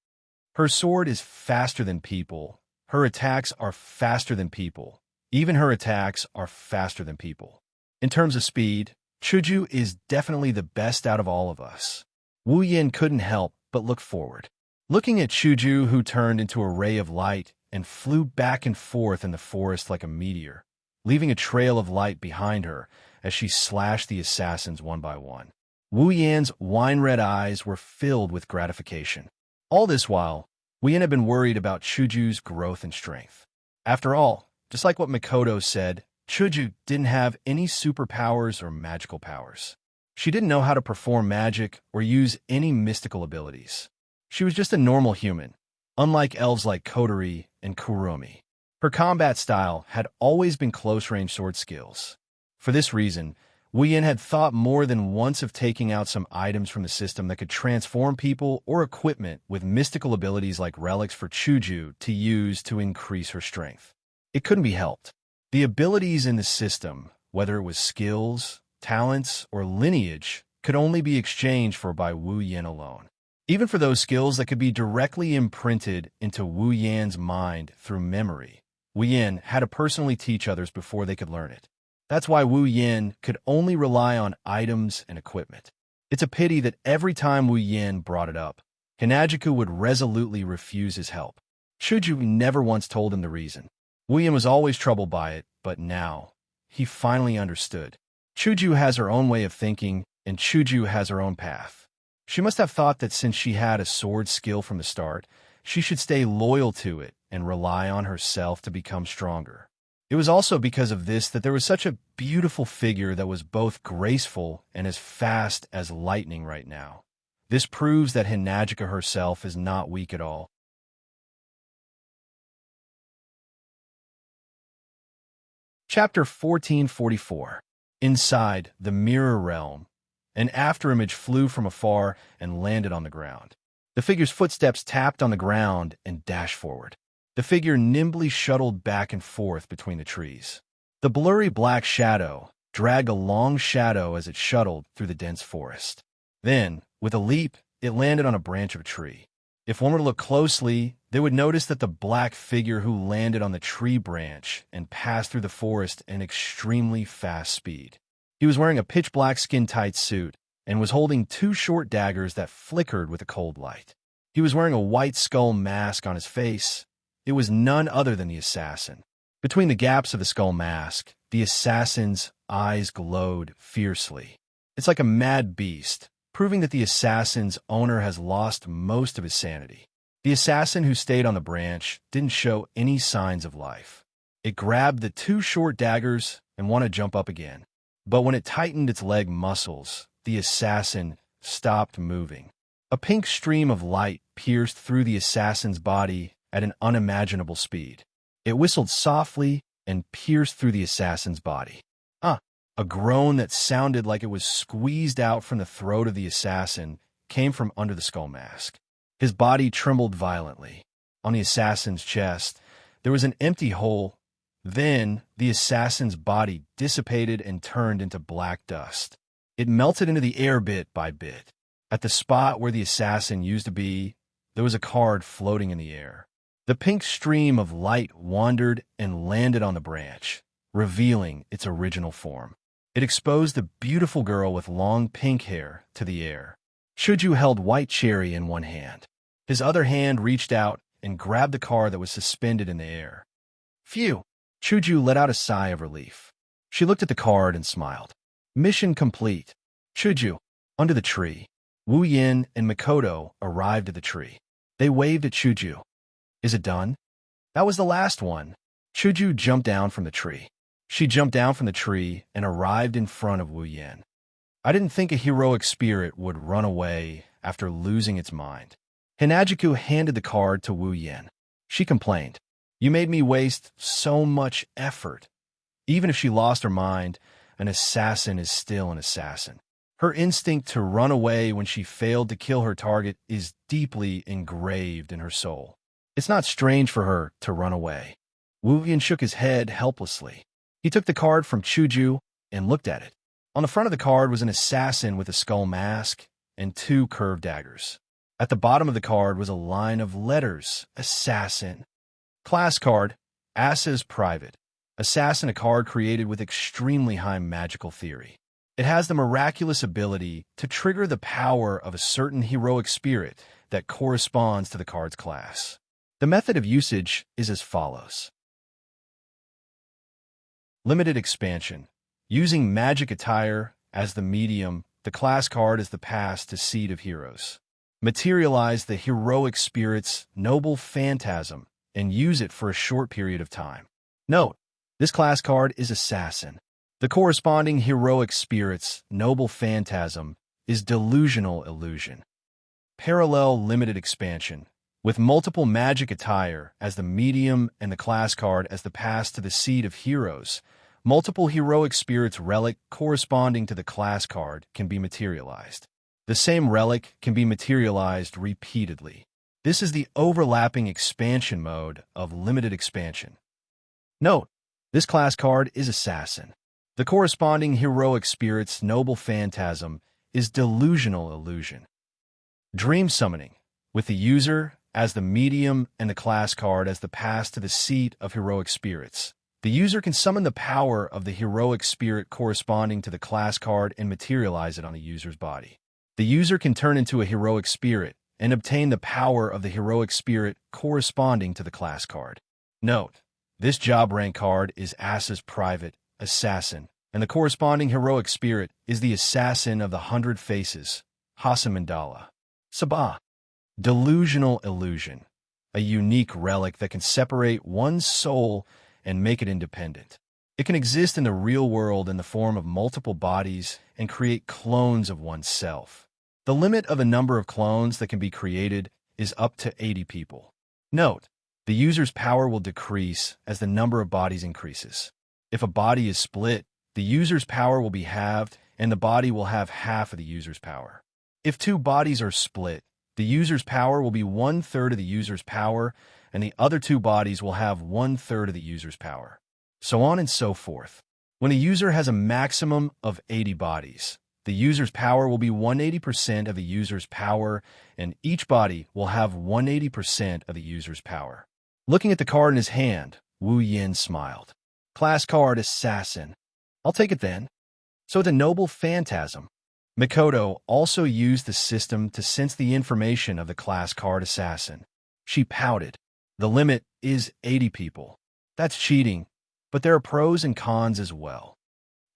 Her sword is faster than people. Her attacks are faster than people. Even her attacks are faster than people. In terms of speed, Chuju is definitely the best out of all of us. Wu Yan couldn't help but look forward. Looking at Chuju, who turned into a ray of light and flew back and forth in the forest like a meteor, leaving a trail of light behind her as she slashed the assassins one by one. Wu Yan's wine-red eyes were filled with gratification. All this while, Wu Yan had been worried about Chuju's growth and strength. After all, just like what Mikoto said, Chuju didn't have any superpowers or magical powers. She didn't know how to perform magic or use any mystical abilities. She was just a normal human, unlike elves like Kotori and Kurumi. Her combat style had always been close-range sword skills. For this reason, Wu Yan had thought more than once of taking out some items from the system that could transform people or equipment with mystical abilities like relics for Chuju to use to increase her strength. It couldn't be helped. The abilities in the system, whether it was skills, talents, or lineage, could only be exchanged for by Wu Yan alone. Even for those skills that could be directly imprinted into Wu Yan's mind through memory, Wu Yan had to personally teach others before they could learn it. That's why Wu Yan could only rely on items and equipment. It's a pity that every time Wu Yan brought it up, Hinagiku would resolutely refuse his help. Chuju never once told him the reason. Wu Yan was always troubled by it, but now, he finally understood. Chuju has her own way of thinking, and Chuju has her own path. She must have thought that since she had a sword skill from the start, she should stay loyal to it and rely on herself to become stronger. It was also because of this that there was such a beautiful figure that was both graceful and as fast as lightning right now. This proves that Hinagiku herself is not weak at all. Chapter 1444. Inside the Mirror Realm, an afterimage flew from afar and landed on the ground. The figure's footsteps tapped on the ground and dashed forward. The figure nimbly shuttled back and forth between the trees. The blurry black shadow dragged a long shadow as it shuttled through the dense forest. Then, with a leap, it landed on a branch of a tree. If one were to look closely, they would notice that the black figure who landed on the tree branch and passed through the forest at an extremely fast speed. He was wearing a pitch-black skin-tight suit and was holding two short daggers that flickered with a cold light. He was wearing a white skull mask on his face. It was none other than the assassin. Between the gaps of the skull mask, the assassin's eyes glowed fiercely. It's like a mad beast, proving that the assassin's owner has lost most of his sanity. The assassin who stayed on the branch didn't show any signs of life. It grabbed the two short daggers and wanted to jump up again. But when it tightened its leg muscles, the assassin stopped moving. A pink stream of light pierced through the assassin's body at an unimaginable speed. It whistled softly and pierced through the assassin's body. A groan that sounded like it was squeezed out from the throat of the assassin came from under the skull mask. His body trembled violently. On the assassin's chest, there was an empty hole. Then, the assassin's body dissipated and turned into black dust. It melted into the air bit by bit. At the spot where the assassin used to be, there was a card floating in the air. The pink stream of light wandered and landed on the branch, revealing its original form. It exposed the beautiful girl with long pink hair to the air. Chuju held white cherry in one hand. His other hand reached out and grabbed the card that was suspended in the air. Phew! Chuju let out a sigh of relief. She looked at the card and smiled. Mission complete. Chuju. Under the tree, Wu Yin and Mikoto arrived at the tree. They waved at Chuju. Is it done? That was the last one. Chuju jumped down from the tree. She jumped down from the tree and arrived in front of Wu Yin. I didn't think a heroic spirit would run away after losing its mind. Hinajiku handed the card to Wu Yin. She complained, You made me waste so much effort. Even if she lost her mind, an assassin is still an assassin. Her instinct to run away when she failed to kill her target is deeply engraved in her soul. It's not strange for her to run away. Wu Yin shook his head helplessly. He took the card from Chuju and looked at it. On the front of the card was an assassin with a skull mask and 2 curved daggers. At the bottom of the card was a line of letters, Assassin. Class card, Asa's Private. Assassin, a card created with extremely high magical theory. It has the miraculous ability to trigger the power of a certain heroic spirit that corresponds to the card's class. The method of usage is as follows. Limited expansion. Using magic attire as the medium, the class card is the pass to Seed of Heroes. Materialize the heroic spirit's noble phantasm and use it for a short period of time. Note, this class card is Assassin. The corresponding heroic spirit's noble phantasm is Delusional Illusion. Parallel limited expansion. With multiple magic attire as the medium and the class card as the pass to the Seed of Heroes, multiple heroic spirits relic corresponding to the class card can be materialized. The same relic can be materialized repeatedly. This is the overlapping expansion mode of limited expansion. Note, this class card is Assassin. The corresponding heroic spirit's noble phantasm is Delusional Illusion. Dream Summoning. With the user as the medium and the class card as the pass to the Seat of Heroic Spirits, the user can summon the power of the heroic spirit corresponding to the class card and materialize it on the user's body. The user can turn into a heroic spirit and obtain the power of the heroic spirit corresponding to the class card. Note, this job rank card is Asa's Private, Assassin, and the corresponding heroic spirit is the Assassin of the 100 Faces, Hasamandala. Sabah. Delusional Illusion. A unique relic that can separate one's soul and make it independent. It can exist in the real world in the form of multiple bodies and create clones of oneself. The limit of a number of clones that can be created is up to 80 people. Note, the user's power will decrease as the number of bodies increases. If a body is split, the user's power will be halved and the body will have half of the user's power. If 2 bodies are split, the user's power will be 1/3 of the user's power and the other 2 bodies will have 1/3 of the user's power. So on and so forth. When a user has a maximum of 80 bodies, the user's power will be 180% of the user's power, and each body will have 180% of the user's power. Looking at the card in his hand, Wu Yin smiled. Class card Assassin. I'll take it then. So the noble phantasm. Mikoto also used the system to sense the information of the class card Assassin. She pouted. The limit is 80 people. That's cheating, but there are pros and cons as well.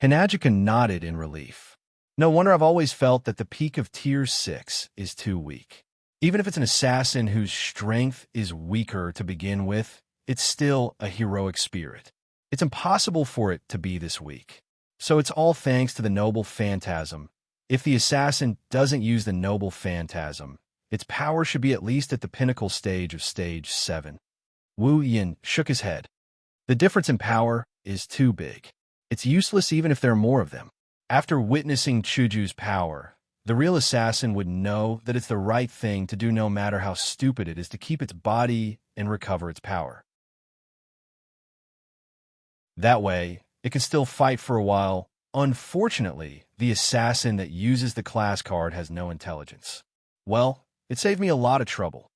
Hinajika nodded in relief. No wonder I've always felt that the peak of Tier 6 is too weak. Even if it's an assassin whose strength is weaker to begin with, it's still a heroic spirit. It's impossible for it to be this weak. So it's all thanks to the noble phantasm. If the assassin doesn't use the noble phantasm, its power should be at least at the pinnacle stage of stage 7. Wu Yin shook his head. The difference in power is too big. It's useless even if there are more of them. After witnessing Chuju's power, the real assassin would know that it's the right thing to do no matter how stupid it is to keep its body and recover its power. That way, it can still fight for a while. Unfortunately, the assassin that uses the class card has no intelligence. Well, it saved me a lot of trouble.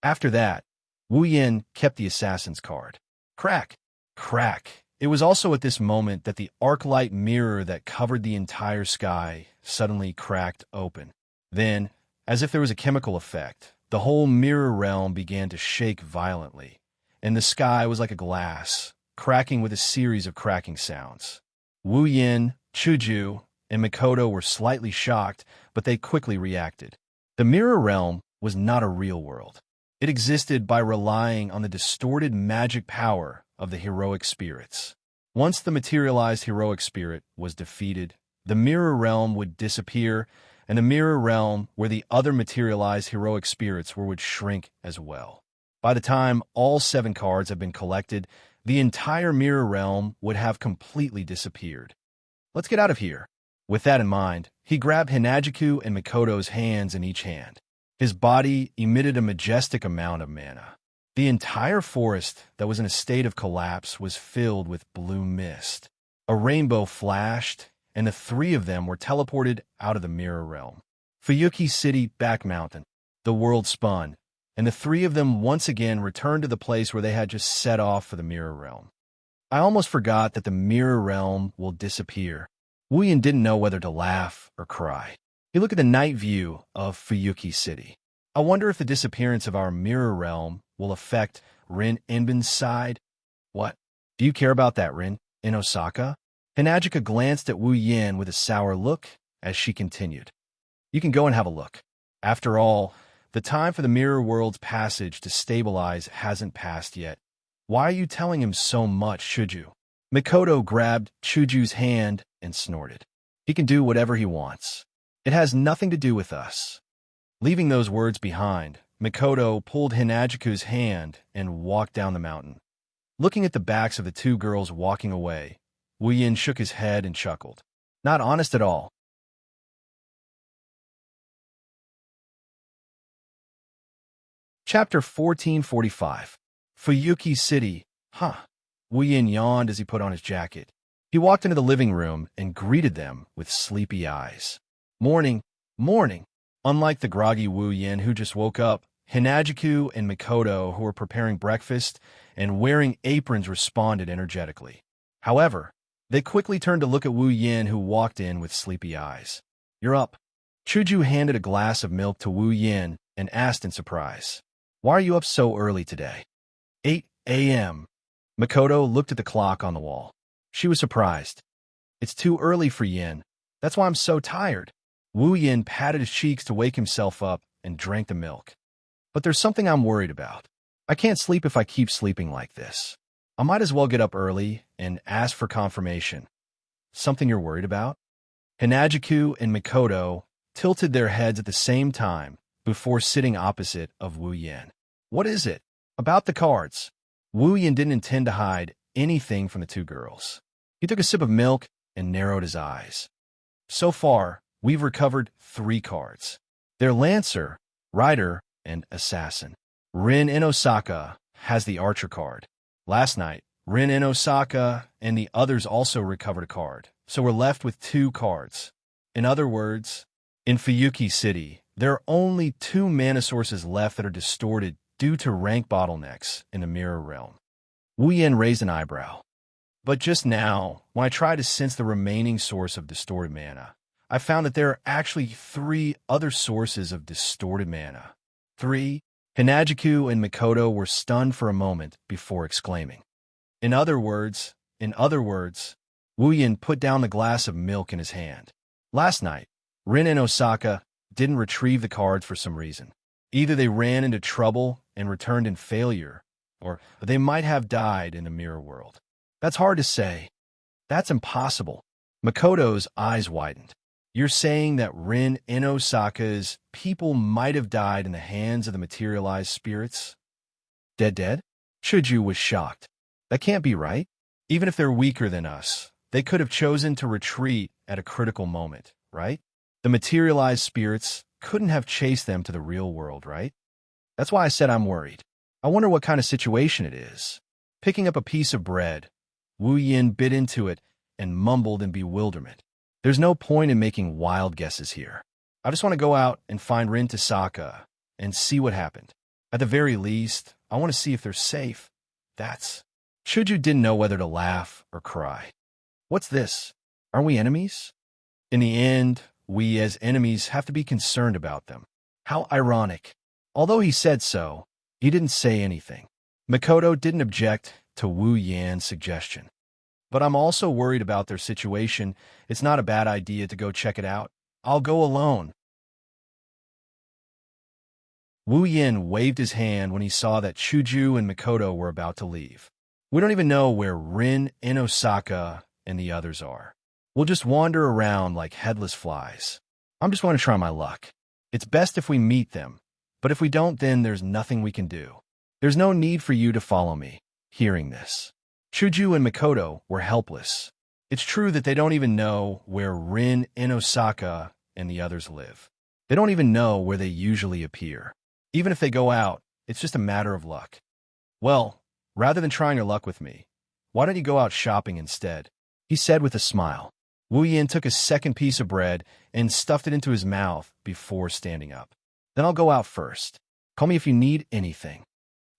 After that, Wu Yin kept the assassin's card. Crack! Crack! It was also at this moment that the arc-light mirror that covered the entire sky suddenly cracked open. Then, as if there was a chemical effect, the whole mirror realm began to shake violently, and the sky was like a glass, cracking with a series of cracking sounds. Wu Yin, Chuju, and Mikoto were slightly shocked, but they quickly reacted. The mirror realm was not a real world. It existed by relying on the distorted magic power of the heroic spirits. Once the materialized heroic spirit was defeated, the mirror realm would disappear, and the mirror realm where the other materialized heroic spirits were would shrink as well. By the time all 7 cards have been collected, the entire mirror realm would have completely disappeared. Let's get out of here. With that in mind, he grabbed Hinajiku and Mikoto's hands in each hand. His body emitted a majestic amount of mana. The entire forest that was in a state of collapse was filled with blue mist. A rainbow flashed, and the 3 of them were teleported out of the mirror realm. Fuyuki City, Back Mountain. The world spun, and the 3 of them once again returned to the place where they had just set off for the mirror realm. I almost forgot that the mirror realm will disappear. Wu Yin didn't know whether to laugh or cry. He looked at the night view of Fuyuki City. I wonder if the disappearance of our mirror realm will affect Rin Inbin's side. What? Do you care about that, Rin? In Osaka? Hinajika glanced at Wu Yin with a sour look as she continued. You can go and have a look. After all, the time for the mirror world's passage to stabilize hasn't passed yet. Why are you telling him so much, Chuju? Mikoto grabbed Chuju's hand and snorted. He can do whatever he wants. It has nothing to do with us. Leaving those words behind, Mikoto pulled Hinajiku's hand and walked down the mountain. Looking at the backs of the 2 girls walking away, Wu Yin shook his head and chuckled. Not honest at all. Chapter 1445. Fuyuki City. Huh. Wu Yin yawned as he put on his jacket. He walked into the living room and greeted them with sleepy eyes. Morning, morning. Unlike the groggy Wu Yin who just woke up, Hinajiku and Mikoto, who were preparing breakfast and wearing aprons, responded energetically. However, they quickly turned to look at Wu Yin, who walked in with sleepy eyes. You're up. Chuju handed a glass of milk to Wu Yin and asked in surprise. Why are you up so early today? 8 a.m. Mikoto looked at the clock on the wall. She was surprised. It's too early for Yin. That's why I'm so tired. Wu Yin patted his cheeks to wake himself up and drank the milk. But there's something I'm worried about. I can't sleep if I keep sleeping like this. I might as well get up early and ask for confirmation. Something you're worried about? Hinajiku and Mikoto tilted their heads at the same time before sitting opposite of Wu Yin. What is it? About the cards. Wu Yin didn't intend to hide anything from the 2 girls. He took a sip of milk and narrowed his eyes. So far, we've recovered 3 cards. They're Lancer, Rider, and Assassin. Rin in Osaka has the Archer card. Last night, Rin in Osaka and the others also recovered a card, so we're left with 2 cards. In other words, in Fuyuki City, there are only 2 mana sources left that are distorted due to rank bottlenecks in the mirror realm. Wu Yin raised an eyebrow. But just now, when I tried to sense the remaining source of distorted mana, I found that there are actually 3 other sources of distorted mana. 3? Hinajiku and Mikoto were stunned for a moment before exclaiming. In other words, Wu Yin put down the glass of milk in his hand. Last night, Rin and Osaka didn't retrieve the cards for some reason. Either they ran into trouble and returned in failure, or they might have died in the mirror world. That's hard to say. That's impossible. Makoto's eyes widened. You're saying that Rin in Osaka's people might have died in the hands of the materialized spirits? Dead? Chuju was shocked. That can't be right. Even if they're weaker than us, they could have chosen to retreat at a critical moment, right? The materialized spirits couldn't have chased them to the real world, right? That's why I said I'm worried. I wonder what kind of situation it is. Picking up a piece of bread, Wu Yin bit into it and mumbled in bewilderment. There's no point in making wild guesses here. I just want to go out and find Rin Tasaka and see what happened. At the very least, I want to see if they're safe. That's... Chuju didn't know whether to laugh or cry. What's this? Aren't we enemies? In the end, we as enemies have to be concerned about them. How ironic. Although he said so, he didn't say anything. Makoto didn't object to Wu Yan's suggestion. But I'm also worried about their situation. It's not a bad idea to go check it out. I'll go alone. Wu Yan waved his hand when he saw that Chuju and Makoto were about to leave. We don't even know where Rin and Osaka and the others are. We'll just wander around like headless flies. I'm just going to try my luck. It's best if we meet them, but if we don't, then there's nothing we can do. There's no need for you to follow me. Hearing this, Chuju and Makoto were helpless. It's true that they don't even know where Rin and Osaka and the others live. They don't even know where they usually appear. Even if they go out, it's just a matter of luck. Well, rather than trying your luck with me, why don't you go out shopping instead? He said with a smile. Wu Yin took a second piece of bread and stuffed it into his mouth before standing up. Then I'll go out first. Call me if you need anything.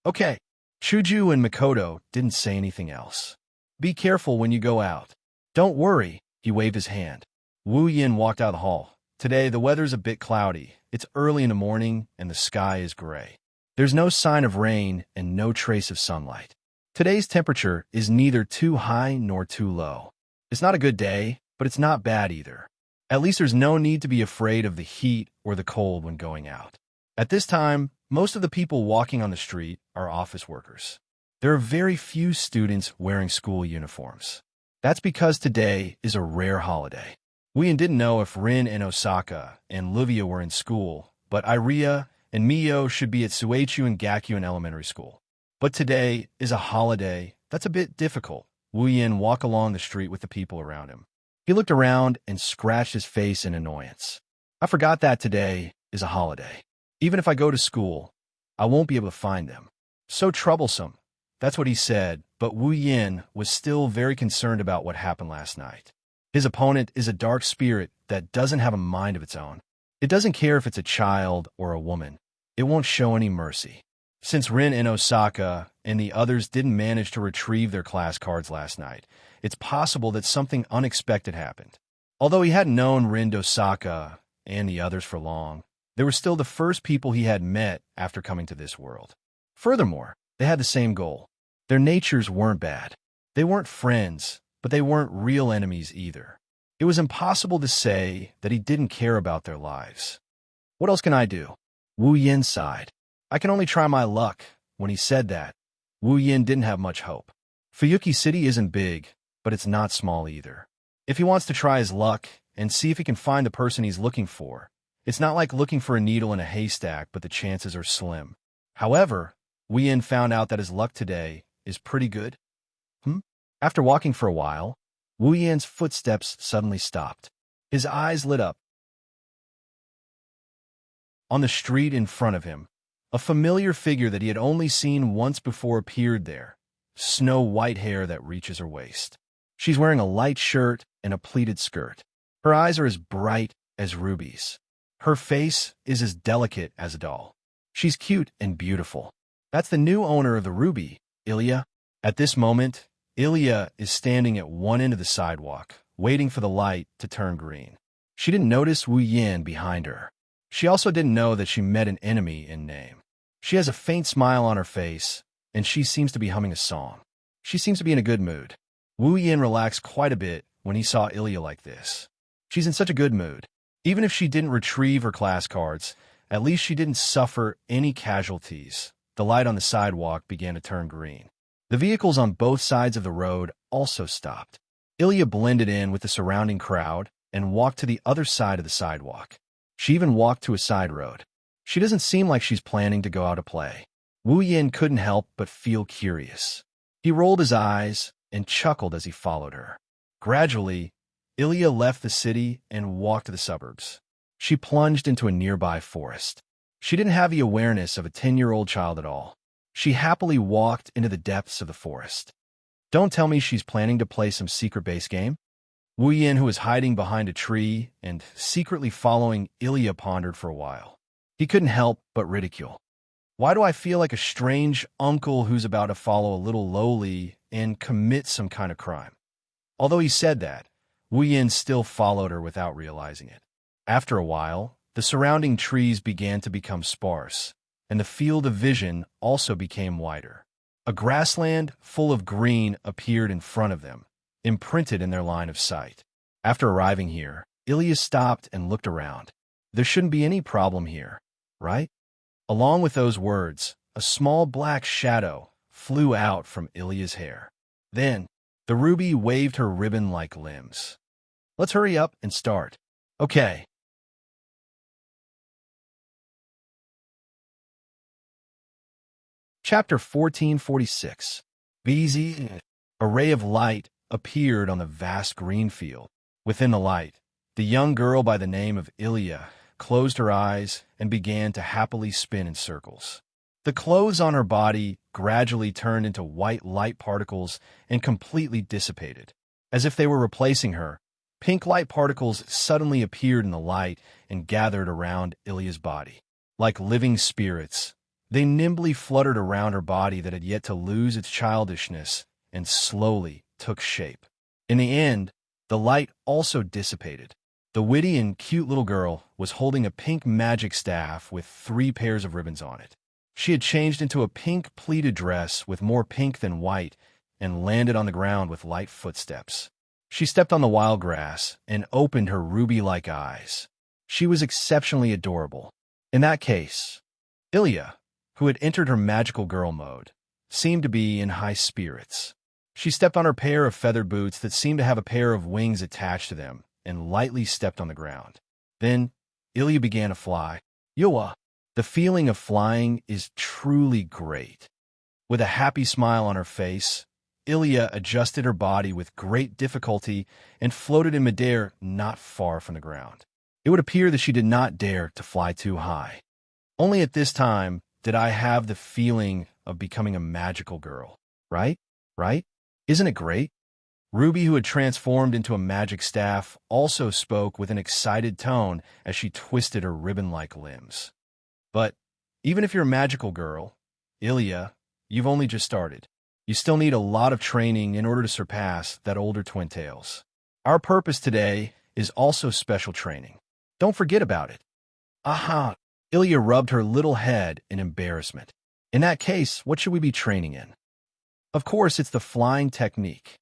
Okay. Chuju and Makoto didn't say anything else. Be careful when you go out. Don't worry, he waved his hand. Wu Yin walked out of the hall. Today, the weather's a bit cloudy. It's early in the morning, and the sky is gray. There's no sign of rain and no trace of sunlight. Today's temperature is neither too high nor too low. It's not a good day, but it's not bad either. At least there's no need to be afraid of the heat or the cold when going out. At this time, most of the people walking on the street are office workers. There are very few students wearing school uniforms. That's because today is a rare holiday. We didn't know if Rin and Osaka and Livia were in school, but Iria and Mio should be at Suechu and Gakuen Elementary School. But today is a holiday that's a bit difficult. Wu Yin walked along the street with the people around him. He looked around and scratched his face in annoyance. I forgot that today is a holiday. Even if I go to school, I won't be able to find them. So troublesome. That's what he said, but Wu Yin was still very concerned about what happened last night. His opponent is a dark spirit that doesn't have a mind of its own. It doesn't care if it's a child or a woman. It won't show any mercy. Since Rin and Osaka and the others didn't manage to retrieve their class cards last night, it's possible that something unexpected happened. Although he hadn't known Rin Osaka and the others for long, they were still the first people he had met after coming to this world. Furthermore, they had the same goal. Their natures weren't bad. They weren't friends, but they weren't real enemies either. It was impossible to say that he didn't care about their lives. What else can I do? Wu Yin sighed. I can only try my luck. When he said that, Wu Yin didn't have much hope. Fuyuki City isn't big, but it's not small either. If he wants to try his luck and see if he can find the person he's looking for, it's not like looking for a needle in a haystack, but the chances are slim. However, Wu Yin found out that his luck today is pretty good. After walking for a while, Wu Yan's footsteps suddenly stopped. His eyes lit up. On the street in front of him, a familiar figure that he had only seen once before appeared there, snow-white hair that reaches her waist. She's wearing a light shirt and a pleated skirt. Her eyes are as bright as rubies. Her face is as delicate as a doll. She's cute and beautiful. That's the new owner of the ruby, Ilya. At this moment, Ilya is standing at one end of the sidewalk, waiting for the light to turn green. She didn't notice Wu Yin behind her. She also didn't know that she met an enemy in name. She has a faint smile on her face, and she seems to be humming a song. She seems to be in a good mood. Wu Yin relaxed quite a bit when he saw Ilya like this. She's in such a good mood. Even if she didn't retrieve her class cards, at least she didn't suffer any casualties. The light on the sidewalk began to turn green. The vehicles on both sides of the road also stopped. Ilya blended in with the surrounding crowd, and walked to the other side of the sidewalk. She even walked to a side road. She doesn't seem like she's planning to go out to play. Wu Yin couldn't help but feel curious. He rolled his eyes and chuckled as he followed her. Gradually, Ilya left the city and walked to the suburbs. She plunged into a nearby forest. She didn't have the awareness of a 10-year-old child at all. She happily walked into the depths of the forest. Don't tell me she's planning to play some secret base game? Wu Yin, who was hiding behind a tree and secretly following Ilya, pondered for a while. He couldn't help but ridicule. Why do I feel like a strange uncle who's about to follow a little lowly and commit some kind of crime? Although he said that, Wu Yin still followed her without realizing it. After a while, the surrounding trees began to become sparse, and the field of vision also became wider. A grassland full of green appeared in front of them, imprinted in their line of sight. After arriving here, Ilya stopped and looked around. There shouldn't be any problem here, right? Along with those words, a small black shadow flew out from Ilya's hair. Then, the ruby waved her ribbon-like limbs. Let's hurry up and start. Okay. Chapter 1446. BZ. A ray of light appeared on the vast green field. Within the light, the young girl by the name of Ilya closed her eyes and began to happily spin in circles. The clothes on her body gradually turned into white light particles and completely dissipated. As if they were replacing her, pink light particles suddenly appeared in the light and gathered around Ilya's body. Like living spirits, they nimbly fluttered around her body that had yet to lose its childishness and slowly took shape. In the end, the light also dissipated. The witty and cute little girl was holding a pink magic staff with 3 pairs of ribbons on it. She had changed into a pink pleated dress with more pink than white and landed on the ground with light footsteps. She stepped on the wild grass and opened her ruby-like eyes. She was exceptionally adorable. In that case, Ilya, who had entered her magical girl mode, seemed to be in high spirits. She stepped on her pair of feathered boots that seemed to have a pair of wings attached to them and lightly stepped on the ground. Then, Ilya began to fly. Yoa! The feeling of flying is truly great. With a happy smile on her face, Ilya adjusted her body with great difficulty and floated in midair not far from the ground. It would appear that she did not dare to fly too high. Only at this time did I have the feeling of becoming a magical girl. Right? Right? Isn't it great? Ruby, who had transformed into a magic staff, also spoke with an excited tone as she twisted her ribbon-like limbs. But even if you're a magical girl, Ilya, you've only just started. You still need a lot of training in order to surpass that older twin tails. Our purpose today is also special training. Don't forget about it. Aha! Ilya rubbed her little head in embarrassment. In that case, what should we be training in? Of course, it's the flying technique.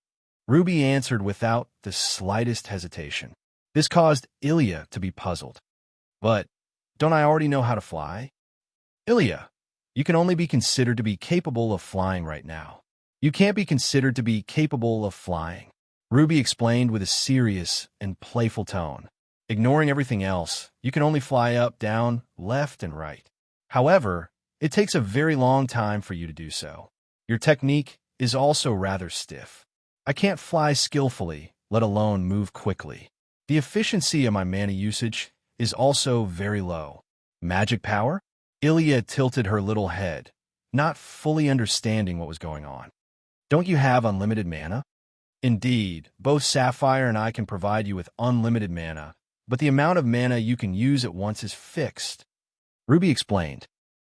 Ruby answered without the slightest hesitation. This caused Ilya to be puzzled. But don't I already know how to fly? Ilya, you can only be considered to be capable of flying right now. You can't be considered to be capable of flying, Ruby explained with a serious and playful tone. Ignoring everything else, you can only fly up, down, left, and right. However, it takes a very long time for you to do so. Your technique is also rather stiff. I can't fly skillfully, let alone move quickly. The efficiency of my mana usage is also very low. Magic power? Ilya tilted her little head, not fully understanding what was going on. Don't you have unlimited mana? Indeed, both Sapphire and I can provide you with unlimited mana, but the amount of mana you can use at once is fixed. Ruby explained.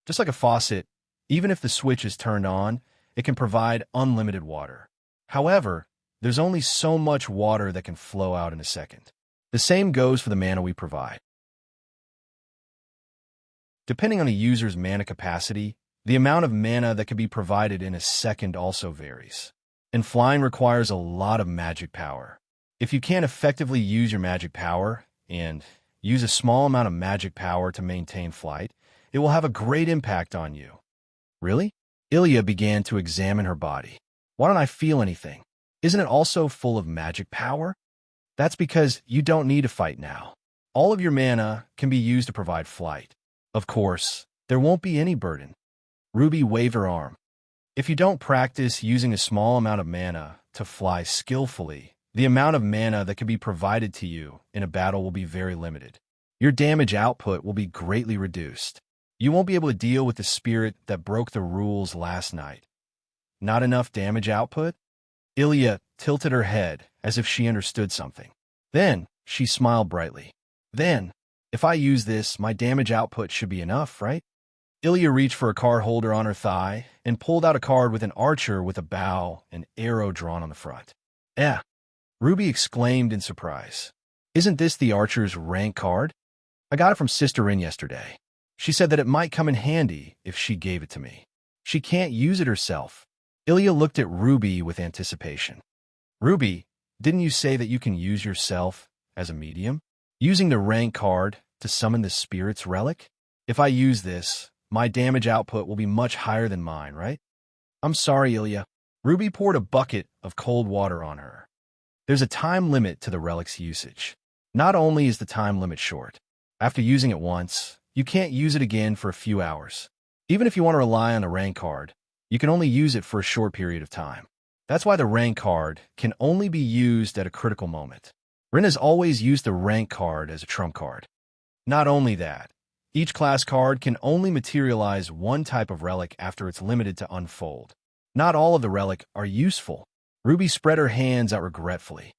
Just like a faucet, even if the switch is turned on, it can provide unlimited water. However, there's only so much water that can flow out in a second. The same goes for the mana we provide. Depending on a user's mana capacity, the amount of mana that can be provided in a second also varies. And flying requires a lot of magic power. If you can't effectively use your magic power, and use a small amount of magic power to maintain flight, it will have a great impact on you. Really? Ilya began to examine her body. Why don't I feel anything? Isn't it also full of magic power? That's because you don't need to fight now. All of your mana can be used to provide flight. Of course, there won't be any burden. Ruby waved her arm. If you don't practice using a small amount of mana to fly skillfully, the amount of mana that can be provided to you in a battle will be very limited. Your damage output will be greatly reduced. You won't be able to deal with the spirit that broke the rules last night. Not enough damage output? Ilya tilted her head as if she understood something. Then she smiled brightly. Then, if I use this, my damage output should be enough, right? Ilya reached for a card holder on her thigh and pulled out a card with an archer with a bow and arrow drawn on the front. Eh, Ruby exclaimed in surprise. Isn't this the archer's rank card? I got it from Sister In yesterday. She said that it might come in handy if she gave it to me. She can't use it herself. Ilya looked at Ruby with anticipation. Ruby, didn't you say that you can use yourself as a medium? Using the rank card to summon the spirit's relic? If I use this, my damage output will be much higher than mine, right? I'm sorry, Ilya. Ruby poured a bucket of cold water on her. There's a time limit to the relic's usage. Not only is the time limit short, after using it once, you can't use it again for a few hours. Even if you want to rely on the rank card, you can only use it for a short period of time. That's why the rank card can only be used at a critical moment. Rin has always used the rank card as a trump card. Not only that, each class card can only materialize one type of relic after it's limited to unfold. Not all of the relic are useful. Ruby spread her hands out regretfully.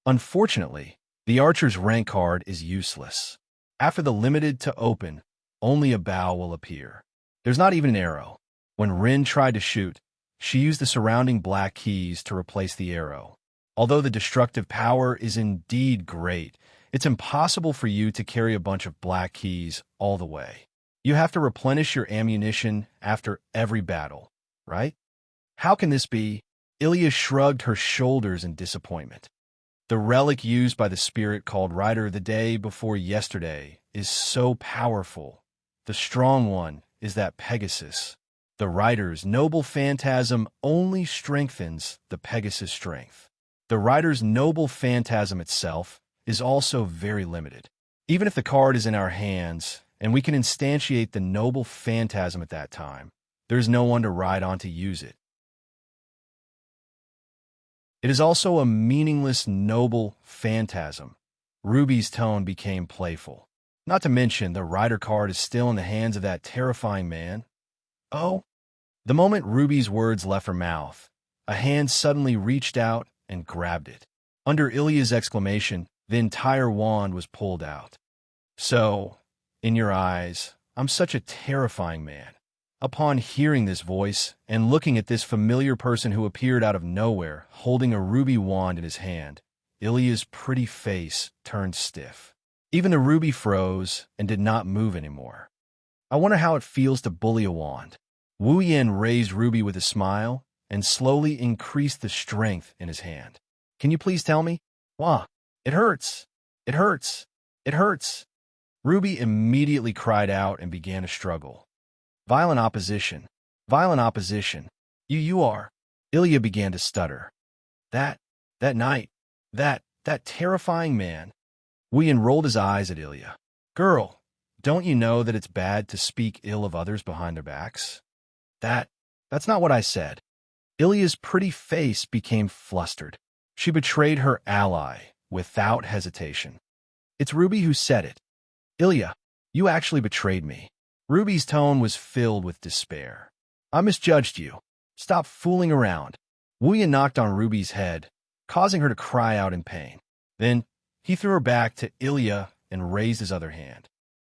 Unfortunately, the archer's rank card is useless. After the limited to open, only a bow will appear. There's not even an arrow. When Rin tried to shoot, she used the surrounding black keys to replace the arrow. Although the destructive power is indeed great, it's impossible for you to carry a bunch of black keys all the way. You have to replenish your ammunition after every battle, right? How can this be? Ilya shrugged her shoulders in disappointment. The relic used by the spirit called Rider the day before yesterday is so powerful. The strong one is that Pegasus. The Rider's noble phantasm only strengthens the Pegasus' strength. The Rider's noble phantasm itself is also very limited. Even if the card is in our hands, and we can instantiate the noble phantasm at that time, there's no one to ride on to use it. It is also a meaningless noble phantasm. Ruby's tone became playful. Not to mention, the Rider card is still in the hands of that terrifying man. Oh? The moment Ruby's words left her mouth, a hand suddenly reached out and grabbed it. Under Ilya's exclamation, the entire wand was pulled out. So, in your eyes, I'm such a terrifying man. Upon hearing this voice and looking at this familiar person who appeared out of nowhere holding a ruby wand in his hand, Ilya's pretty face turned stiff. Even the ruby froze and did not move anymore. I wonder how it feels to bully a wand. Wu Yan raised Ruby with a smile and slowly increased the strength in his hand. Can you please tell me? Wah, it hurts. It hurts. It hurts. Ruby immediately cried out and began to struggle. Violent opposition. Violent opposition. You are. Ilya began to stutter. That night. That terrifying man. Wu Yan rolled his eyes at Ilya. Girl, don't you know that it's bad to speak ill of others behind their backs? That's not what I said. Ilya's pretty face became flustered. She betrayed her ally without hesitation. It's Ruby who said it. Ilya, you actually betrayed me. Ruby's tone was filled with despair. I misjudged you. Stop fooling around. Wu Yan knocked on Ruby's head, causing her to cry out in pain. Then he threw her back to Ilya and raised his other hand.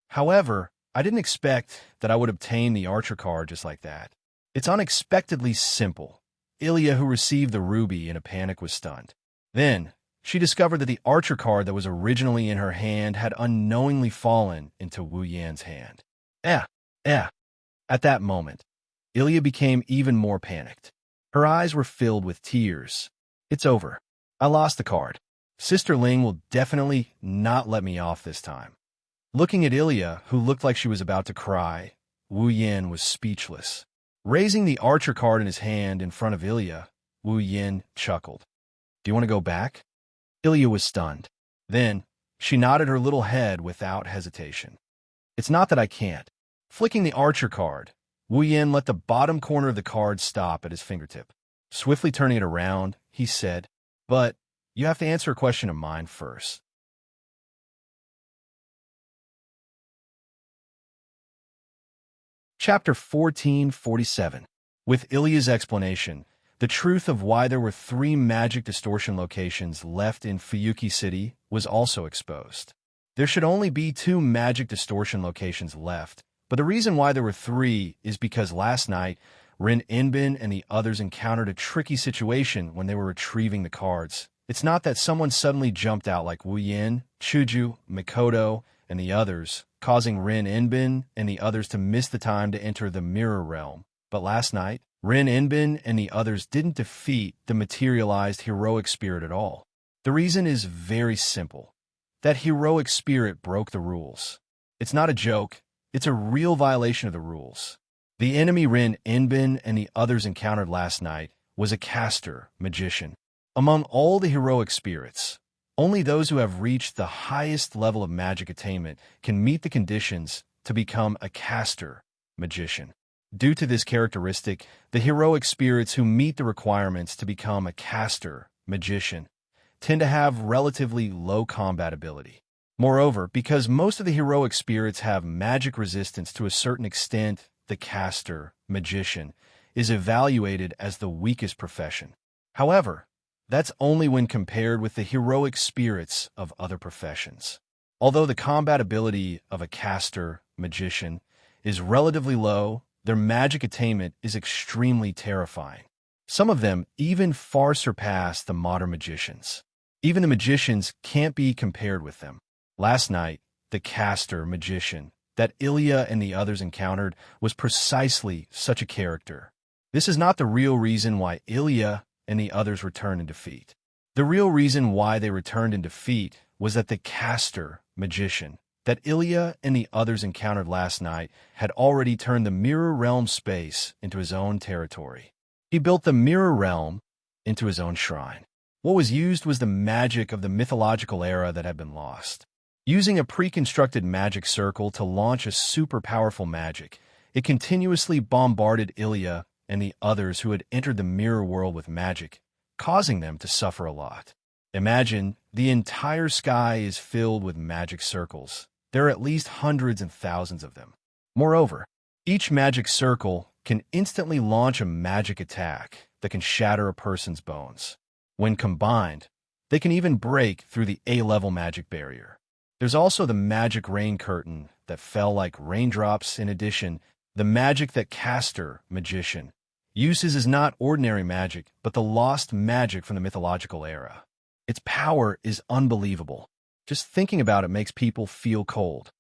However, I didn't expect that I would obtain the archer card just like that. It's unexpectedly simple. Ilya, who received the ruby in a panic, was stunned. Then, she discovered that the archer card that was originally in her hand had unknowingly fallen into Wu Yan's hand. At that moment, Ilya became even more panicked. Her eyes were filled with tears. It's over. I lost the card. Sister Ling will definitely not let me off this time. Looking at Ilya, who looked like she was about to cry, Wu Yan was speechless. Raising the archer card in his hand in front of Ilya, Wu Yan chuckled. Do you want to go back? Ilya was stunned. Then, she nodded her little head without hesitation. It's not that I can't. Flicking the archer card, Wu Yin let the bottom corner of the card stop at his fingertip. Swiftly turning it around, he said, "But you have to answer a question of mine first." Chapter 1447. With Ilya's explanation, the truth of why there were 3 magic distortion locations left in Fuyuki City was also exposed. There should only be 2 magic distortion locations left, but the reason why there were 3 is because last night, Rin Inbin and the others encountered a tricky situation when they were retrieving the cards. It's not that someone suddenly jumped out like Wu Yin, Chuju, Mikoto, and the others, causing Rin Inbin and the others to miss the time to enter the mirror realm. But last night, Rin Inbin and the others didn't defeat the materialized heroic spirit at all. The reason is very simple. That heroic spirit broke the rules. It's not a joke, it's a real violation of the rules. The enemy Rin Inbin and the others encountered last night was a caster, magician. Among all the heroic spirits, only those who have reached the highest level of magic attainment can meet the conditions to become a caster, magician. Due to this characteristic, the heroic spirits who meet the requirements to become a caster, magician, tend to have relatively low combat ability. Moreover, because most of the heroic spirits have magic resistance to a certain extent, the caster, magician, is evaluated as the weakest profession. However, that's only when compared with the heroic spirits of other professions. Although the combat ability of a caster, magician, is relatively low, their magic attainment is extremely terrifying. Some of them even far surpass the modern magicians. Even the magicians can't be compared with them. Last night, the caster, magician, that Ilya and the others encountered was precisely such a character. This is not the real reason why Ilya and the others returned in defeat. The real reason why they returned in defeat was that the caster, magician, that Ilya and the others encountered last night had already turned the mirror realm space into his own territory. He built the mirror realm into his own shrine. What was used was the magic of the mythological era that had been lost. Using a pre-constructed magic circle to launch a super powerful magic, it continuously bombarded Ilya and the others who had entered the mirror world with magic, causing them to suffer a lot. Imagine the entire sky is filled with magic circles. There are at least hundreds and thousands of them. Moreover, each magic circle can instantly launch a magic attack that can shatter a person's bones. When combined, they can even break through the A-level magic barrier. There's also the magic rain curtain that fell like raindrops. In addition, the magic that caster, magician, uses is not ordinary magic, but the lost magic from the mythological era. Its power is unbelievable. Just thinking about it makes people feel cold.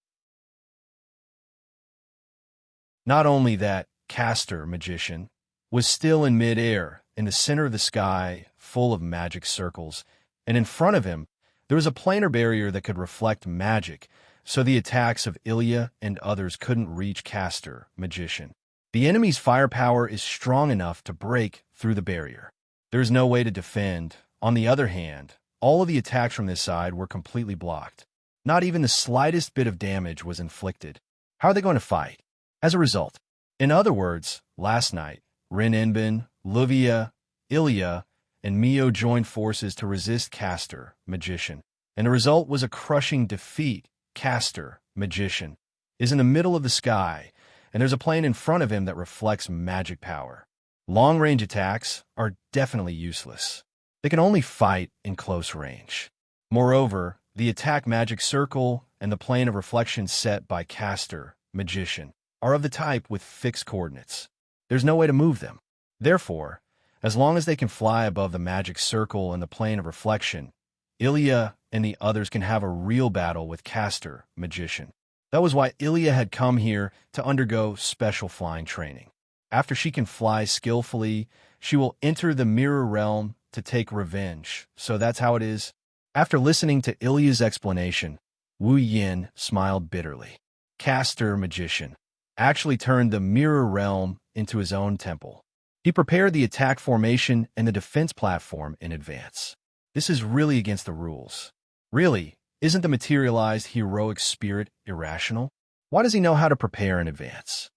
Not only that, caster, magician, was still in mid-air, in the center of the sky, full of magic circles, and in front of him, there was a planar barrier that could reflect magic, so the attacks of Ilya and others couldn't reach caster, magician. The enemy's firepower is strong enough to break through the barrier. There's no way to defend. On the other hand, all of the attacks from this side were completely blocked. Not even the slightest bit of damage was inflicted. How are they going to fight? As a result, in other words, last night, Rin Inbin, Luvia, Ilya, and Mio joined forces to resist caster, magician, and the result was a crushing defeat. Caster, magician, is in the middle of the sky, and there's a plane in front of him that reflects magic power. Long-range attacks are definitely useless. They can only fight in close range. Moreover, the attack magic circle and the plane of reflection set by caster, magician, are of the type with fixed coordinates. There's no way to move them. Therefore, as long as they can fly above the magic circle and the plane of reflection, Ilya and the others can have a real battle with caster, magician. That was why Ilya had come here to undergo special flying training. After she can fly skillfully, she will enter the mirror realm to take revenge. So that's how it is. After listening to Ilya's explanation, Wu Yin smiled bitterly. Caster, magician, actually turned the mirror realm into his own temple. He prepared the attack formation and the defense platform in advance. This is really against the rules. Really, isn't the materialized heroic spirit irrational? Why does he know how to prepare in advance?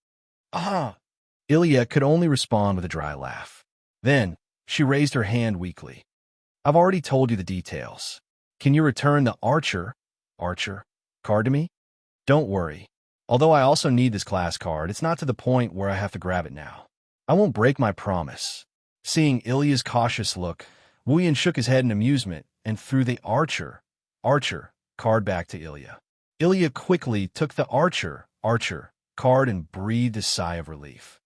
Ah! Ilya could only respond with a dry laugh. Then, she raised her hand weakly. I've already told you the details. Can you return the Archer card to me? Don't worry. Although I also need this class card, it's not to the point where I have to grab it now. I won't break my promise. Seeing Ilya's cautious look, Wu Yin shook his head in amusement and threw the Archer card back to Ilya. Ilya quickly took the Archer card and breathed a sigh of relief.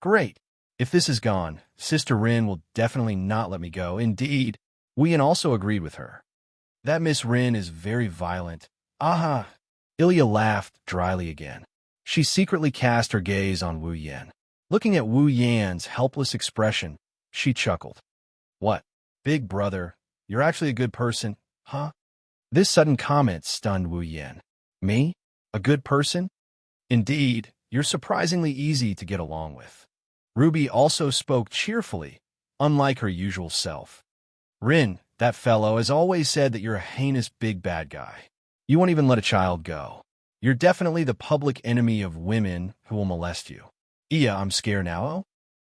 Great. If this is gone, Sister Rin will definitely not let me go. Indeed, Wu Yin also agreed with her. That Miss Rin is very violent. Aha! Ilya laughed dryly again. She secretly cast her gaze on Wu Yin. Looking at Wu Yan's helpless expression, she chuckled. What? Big brother, you're actually a good person, huh? This sudden comment stunned Wu Yin. Me? A good person? Indeed, you're surprisingly easy to get along with. Ruby also spoke cheerfully, unlike her usual self. Rin, that fellow, has always said that you're a heinous big bad guy. You won't even let a child go. You're definitely the public enemy of women who will molest you. Iya, I'm scared now. Oh?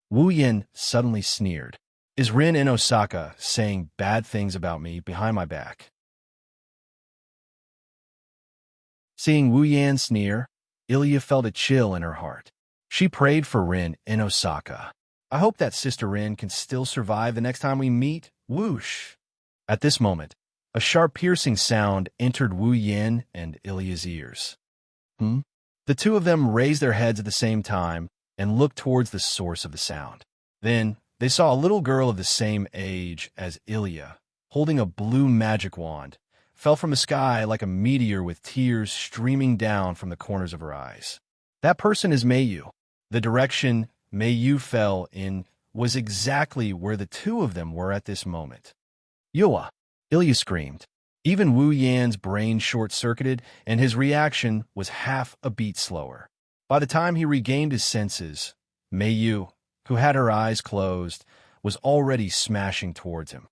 Wu Yin suddenly sneered. Is Rin in Osaka saying bad things about me behind my back? Seeing Wu Yan sneer, Ilya felt a chill in her heart. She prayed for Rin in Osaka. I hope that Sister Rin can still survive the next time we meet. Whoosh! At this moment, a sharp piercing sound entered Wu Yin and Ilya's ears. The two of them raised their heads at the same time and looked towards the source of the sound. Then, they saw a little girl of the same age as Ilya, holding a blue magic wand, fell from the sky like a meteor with tears streaming down from the corners of her eyes. That person is Meiyu. The direction Meiyu fell in was exactly where the two of them were at this moment. Yua! Ilya screamed. Even Wu Yan's brain short-circuited, and his reaction was half a beat slower. By the time he regained his senses, Meiyu, who had her eyes closed, was already smashing towards him.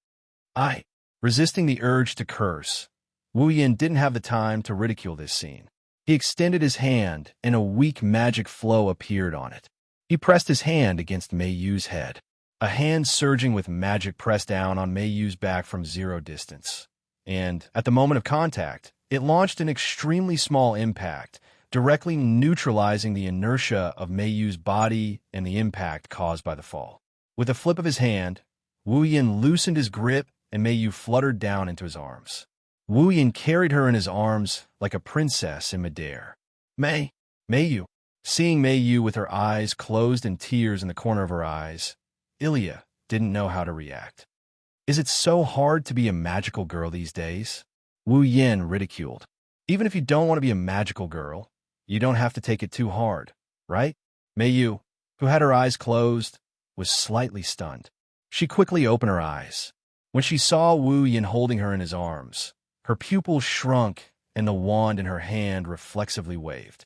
Resisting the urge to curse, Wu Yan didn't have the time to ridicule this scene. He extended his hand, and a weak magic flow appeared on it. He pressed his hand against Meiyu's head. A hand surging with magic pressed down on Meiyu's back from 0 distance. And, at the moment of contact, it launched an extremely small impact, directly neutralizing the inertia of Meiyu's body and the impact caused by the fall. With a flip of his hand, Wu Yan loosened his grip and Meiyu fluttered down into his arms. Wu Yan carried her in his arms like a princess in midair. Meiyu. Seeing Meiyu with her eyes closed and tears in the corner of her eyes, Ilya didn't know how to react. Is it so hard to be a magical girl these days? Wu Yan ridiculed. Even if you don't want to be a magical girl, you don't have to take it too hard, right? Meiyu, who had her eyes closed, was slightly stunned. She quickly opened her eyes. When she saw Wu Yan holding her in his arms, her pupils shrunk and the wand in her hand reflexively waved.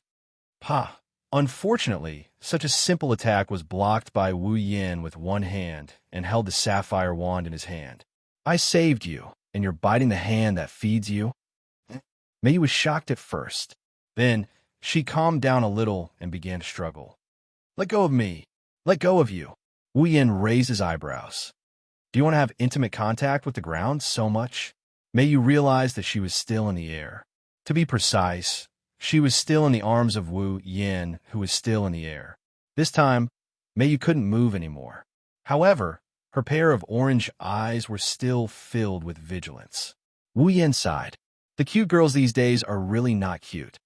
Unfortunately, such a simple attack was blocked by Wu Yan with one hand and held the sapphire wand in his hand. I saved you, and you're biting the hand that feeds you? Mei was shocked at first. Then, she calmed down a little and began to struggle. Let go of me. Let go of you. Wu Yan raised his eyebrows. Do you want to have intimate contact with the ground so much? Mei realized that she was still in the air. To be precise, she was still in the arms of Wu Yan, who was still in the air. This time, Mei couldn't move anymore. However, her pair of orange eyes were still filled with vigilance. Wu Yan sighed. The cute girls these days are really not cute.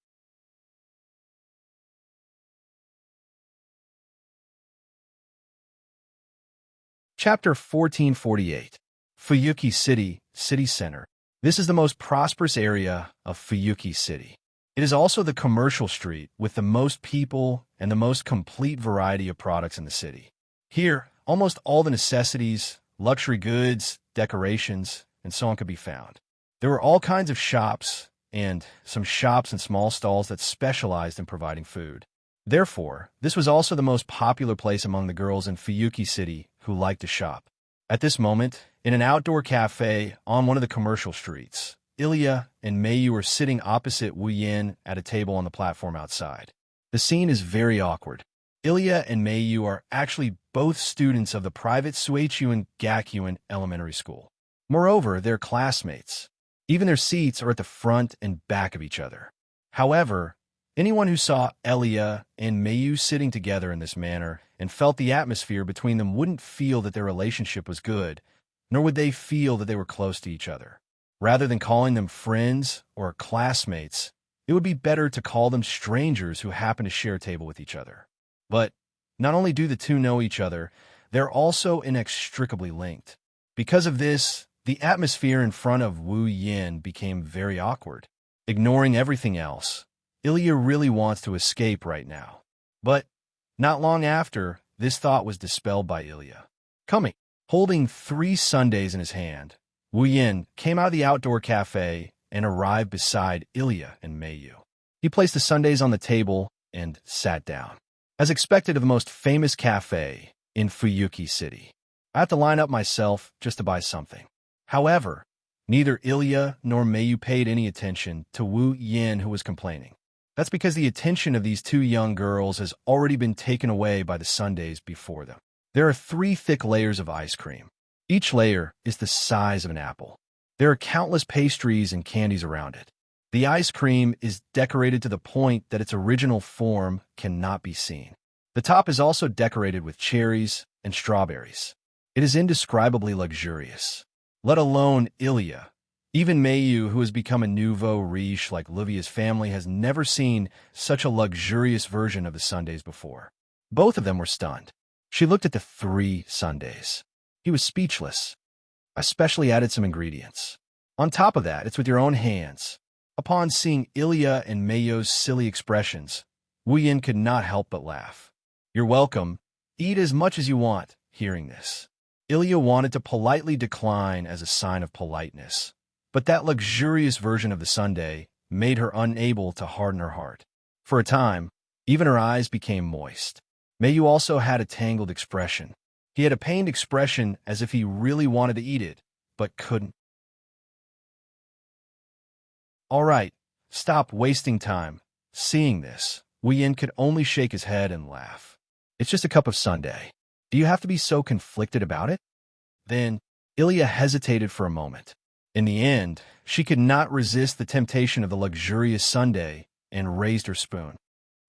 Chapter 1448. Fuyuki City, City Center. This is the most prosperous area of Fuyuki City. It is also the commercial street with the most people and the most complete variety of products in the city. Here, almost all the necessities, luxury goods, decorations, and so on could be found. There were all kinds of shops and some shops and small stalls that specialized in providing food. Therefore, this was also the most popular place among the girls in Fuyuki City who liked to shop. At this moment, in an outdoor cafe on one of the commercial streets, Ilya and Mayu are sitting opposite Wu Yin at a table on the platform outside. The scene is very awkward. Ilya and Mayu are actually both students of the private Suichuan Gakuin Elementary School. Moreover, they're classmates. Even their seats are at the front and back of each other. However, anyone who saw Ilya and Mayu sitting together in this manner and felt the atmosphere between them wouldn't feel that their relationship was good, nor would they feel that they were close to each other. Rather than calling them friends or classmates, it would be better to call them strangers who happen to share a table with each other. But not only do the two know each other, they're also inextricably linked. Because of this, the atmosphere in front of Wu Yin became very awkward. Ignoring everything else, Ilya really wants to escape right now. But not long after, this thought was dispelled by Ilya. Coming, holding 3 sundaes in his hand, Wu Yin came out of the outdoor cafe and arrived beside Ilya and Mayu. He placed the sundaes on the table and sat down. As expected of the most famous cafe in Fuyuki City, I have to line up myself just to buy something. However, neither Ilya nor Mayu paid any attention to Wu Yin, who was complaining. That's because the attention of these 2 young girls has already been taken away by the sundaes before them. There are 3 thick layers of ice cream. Each layer is the size of an apple. There are countless pastries and candies around it. The ice cream is decorated to the point that its original form cannot be seen. The top is also decorated with cherries and strawberries. It is indescribably luxurious. Let alone Ilya. Even Mayu, who has become a nouveau riche like Livia's family, has never seen such a luxurious version of the sundaes before. Both of them were stunned. She looked at the 3 sundaes. He was speechless. I specially added some ingredients. On top of that, it's with your own hands. Upon seeing Ilya and Mayu's silly expressions, Wu Yin could not help but laugh. You're welcome. Eat as much as you want. Hearing this, Ilya wanted to politely decline as a sign of politeness, but that luxurious version of the sundae made her unable to harden her heart. For a time, even her eyes became moist. Mayu also had a tangled expression. He had a pained expression as if he really wanted to eat it, but couldn't. All right, stop wasting time. Seeing this, Wu Yin could only shake his head and laugh. It's just a cup of sundae. Do you have to be so conflicted about it? Then, Ilya hesitated for a moment. In the end, she could not resist the temptation of the luxurious sundae and raised her spoon.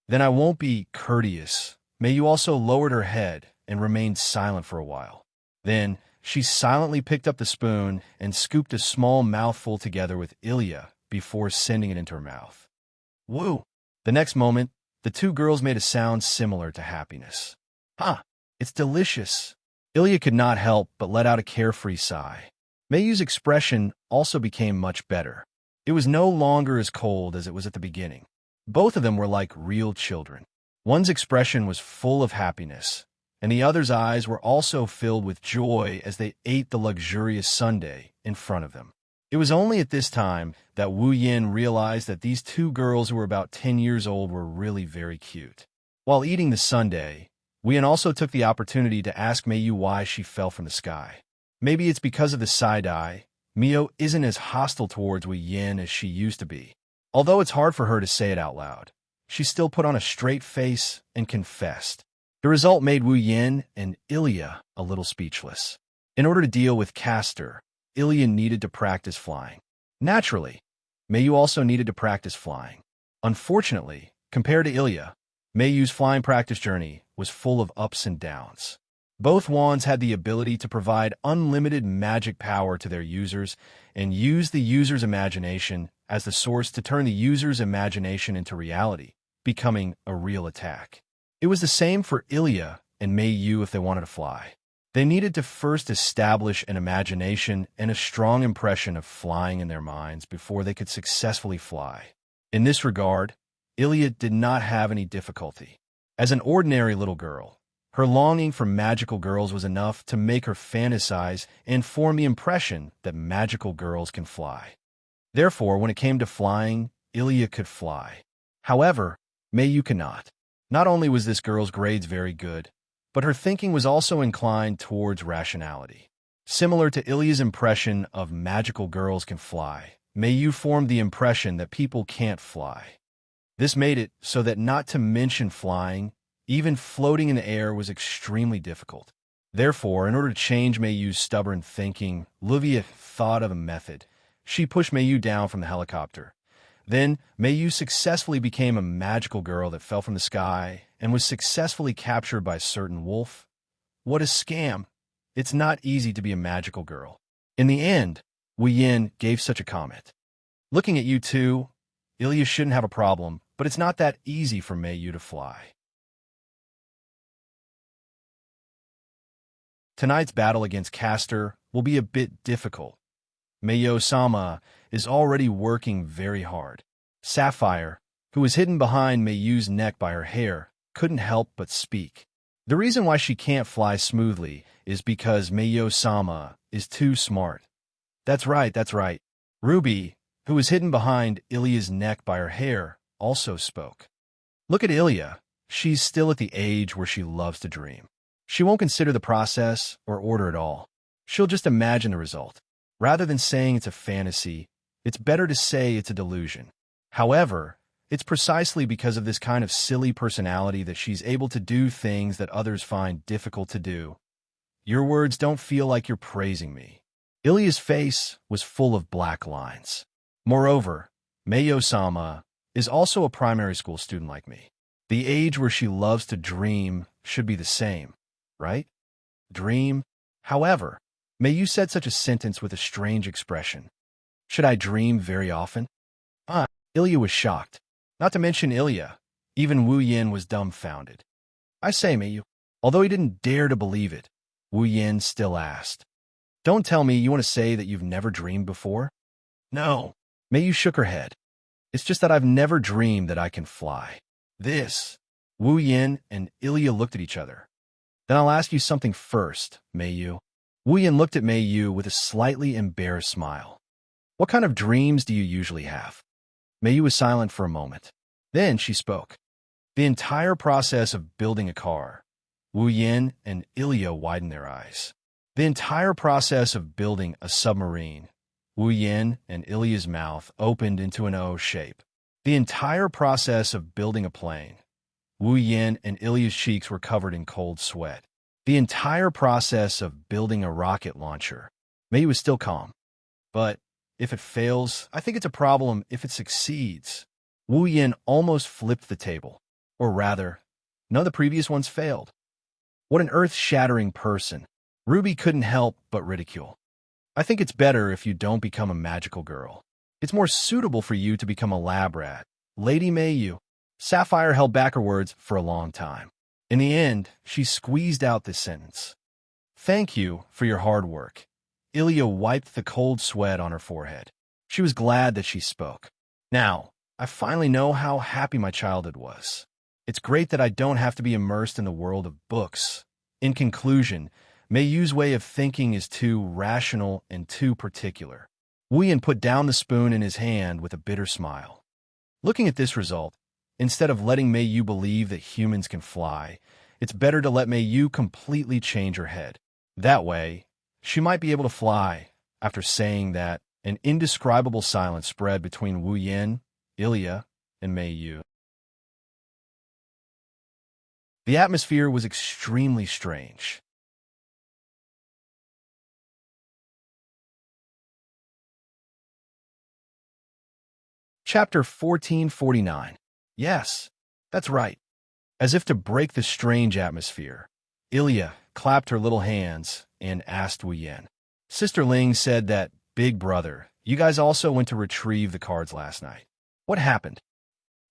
Then I won't be courteous. Mayu also lowered her head and remained silent for a while. Then, she silently picked up the spoon and scooped a small mouthful together with Ilya before sending it into her mouth. Woo! The next moment, the 2 girls made a sound similar to happiness. It's delicious. Ilya could not help but let out a carefree sigh. Mayu's expression also became much better. It was no longer as cold as it was at the beginning. Both of them were like real children. One's expression was full of happiness, and the other's eyes were also filled with joy as they ate the luxurious sundae in front of them. It was only at this time that Wu Yin realized that these 2 girls who were about 10 years old were really very cute. While eating the sundae, Wu Yin also took the opportunity to ask Mayu why she fell from the sky. Maybe it's because of the side-eye. Mio isn't as hostile towards Wu Yin as she used to be. Although it's hard for her to say it out loud, she still put on a straight face and confessed. The result made Wu Yin and Ilya a little speechless. In order to deal with Castor, Ilya needed to practice flying. Naturally, Mayu also needed to practice flying. Unfortunately, compared to Ilya, Mayu's flying practice journey was full of ups and downs. Both wands had the ability to provide unlimited magic power to their users and use the user's imagination as the source to turn the user's imagination into reality, becoming a real attack. It was the same for Ilya and Mayu if they wanted to fly. They needed to first establish an imagination and a strong impression of flying in their minds before they could successfully fly. In this regard, Ilya did not have any difficulty. As an ordinary little girl, her longing for magical girls was enough to make her fantasize and form the impression that magical girls can fly. Therefore, when it came to flying, Ilya could fly. However, Mayu could not. Not only was this girl's grades very good, but her thinking was also inclined towards rationality. Similar to Ilya's impression of magical girls can fly, Mayu formed the impression that people can't fly. This made it so that not to mention flying, even floating in the air was extremely difficult. Therefore, in order to change Mayu's stubborn thinking, Livia thought of a method. She pushed Mayu down from the helicopter. Then, Mayu successfully became a magical girl that fell from the sky and was successfully captured by a certain wolf. What a scam! It's not easy to be a magical girl. In the end, Wu Yin gave such a comment. Looking at you two, Ilya shouldn't have a problem, but it's not that easy for Mayu to fly. Tonight's battle against Castor will be a bit difficult. Mayo-sama is already working very hard. Sapphire, who was hidden behind Mayu's neck by her hair, couldn't help but speak. The reason why she can't fly smoothly is because Mayo-sama is too smart. That's right. Ruby, who was hidden behind Ilya's neck by her hair, also spoke. Look at Ilya. She's still at the age where she loves to dream. She won't consider the process or order at all. She'll just imagine the result. Rather than saying it's a fantasy, it's better to say it's a delusion. However, it's precisely because of this kind of silly personality that she's able to do things that others find difficult to do. Your words don't feel like you're praising me. Ilya's face was full of black lines. Moreover, Mayo-sama is also a primary school student like me. The age where she loves to dream should be the same, right? Dream? However, Mayu said such a sentence with a strange expression. Should I dream very often? Ilya was shocked. Not to mention Ilya. Even Wu Yin was dumbfounded. I say, Mayu. Although he didn't dare to believe it, Wu Yin still asked. Don't tell me you want to say that you've never dreamed before? No. Mayu shook her head. It's just that I've never dreamed that I can fly. Wu Yin and Ilya looked at each other. Then I'll ask you something first, Mayu. Wu Yin looked at Mayu with a slightly embarrassed smile. What kind of dreams do you usually have? Mayu was silent for a moment. Then she spoke. The entire process of building a car. Wu Yin and Ilya widened their eyes. The entire process of building a submarine. Wu Yin and Ilya's mouth opened into an O shape. The entire process of building a plane. Wu Yin and Ilya's cheeks were covered in cold sweat. The entire process of building a rocket launcher. Mayu was still calm. But if it fails, I think it's a problem if it succeeds. Wu Yin almost flipped the table. Or rather, none of the previous ones failed. What an earth-shattering person. Ruby couldn't help but ridicule. I think it's better if you don't become a magical girl. It's more suitable for you to become a lab rat. Lady Mayu. Sapphire held back her words for a long time. In the end, she squeezed out this sentence. Thank you for your hard work. Ilya wiped the cold sweat on her forehead. She was glad that she spoke. Now, I finally know how happy my childhood was. It's great that I don't have to be immersed in the world of books. In conclusion, Mayu's way of thinking is too rational and too particular. Wu Yin put down the spoon in his hand with a bitter smile. Looking at this result, instead of letting Mayu believe that humans can fly, it's better to let Mayu completely change her head. That way, she might be able to fly. After saying that, an indescribable silence spread between Wu Yin, Ilya, and Mayu. The atmosphere was extremely strange. Chapter 1449. Yes, that's right. As if to break the strange atmosphere, Ilya clapped her little hands and asked Wu Yin. Sister Ling said that, Big brother, you guys also went to retrieve the cards last night. What happened?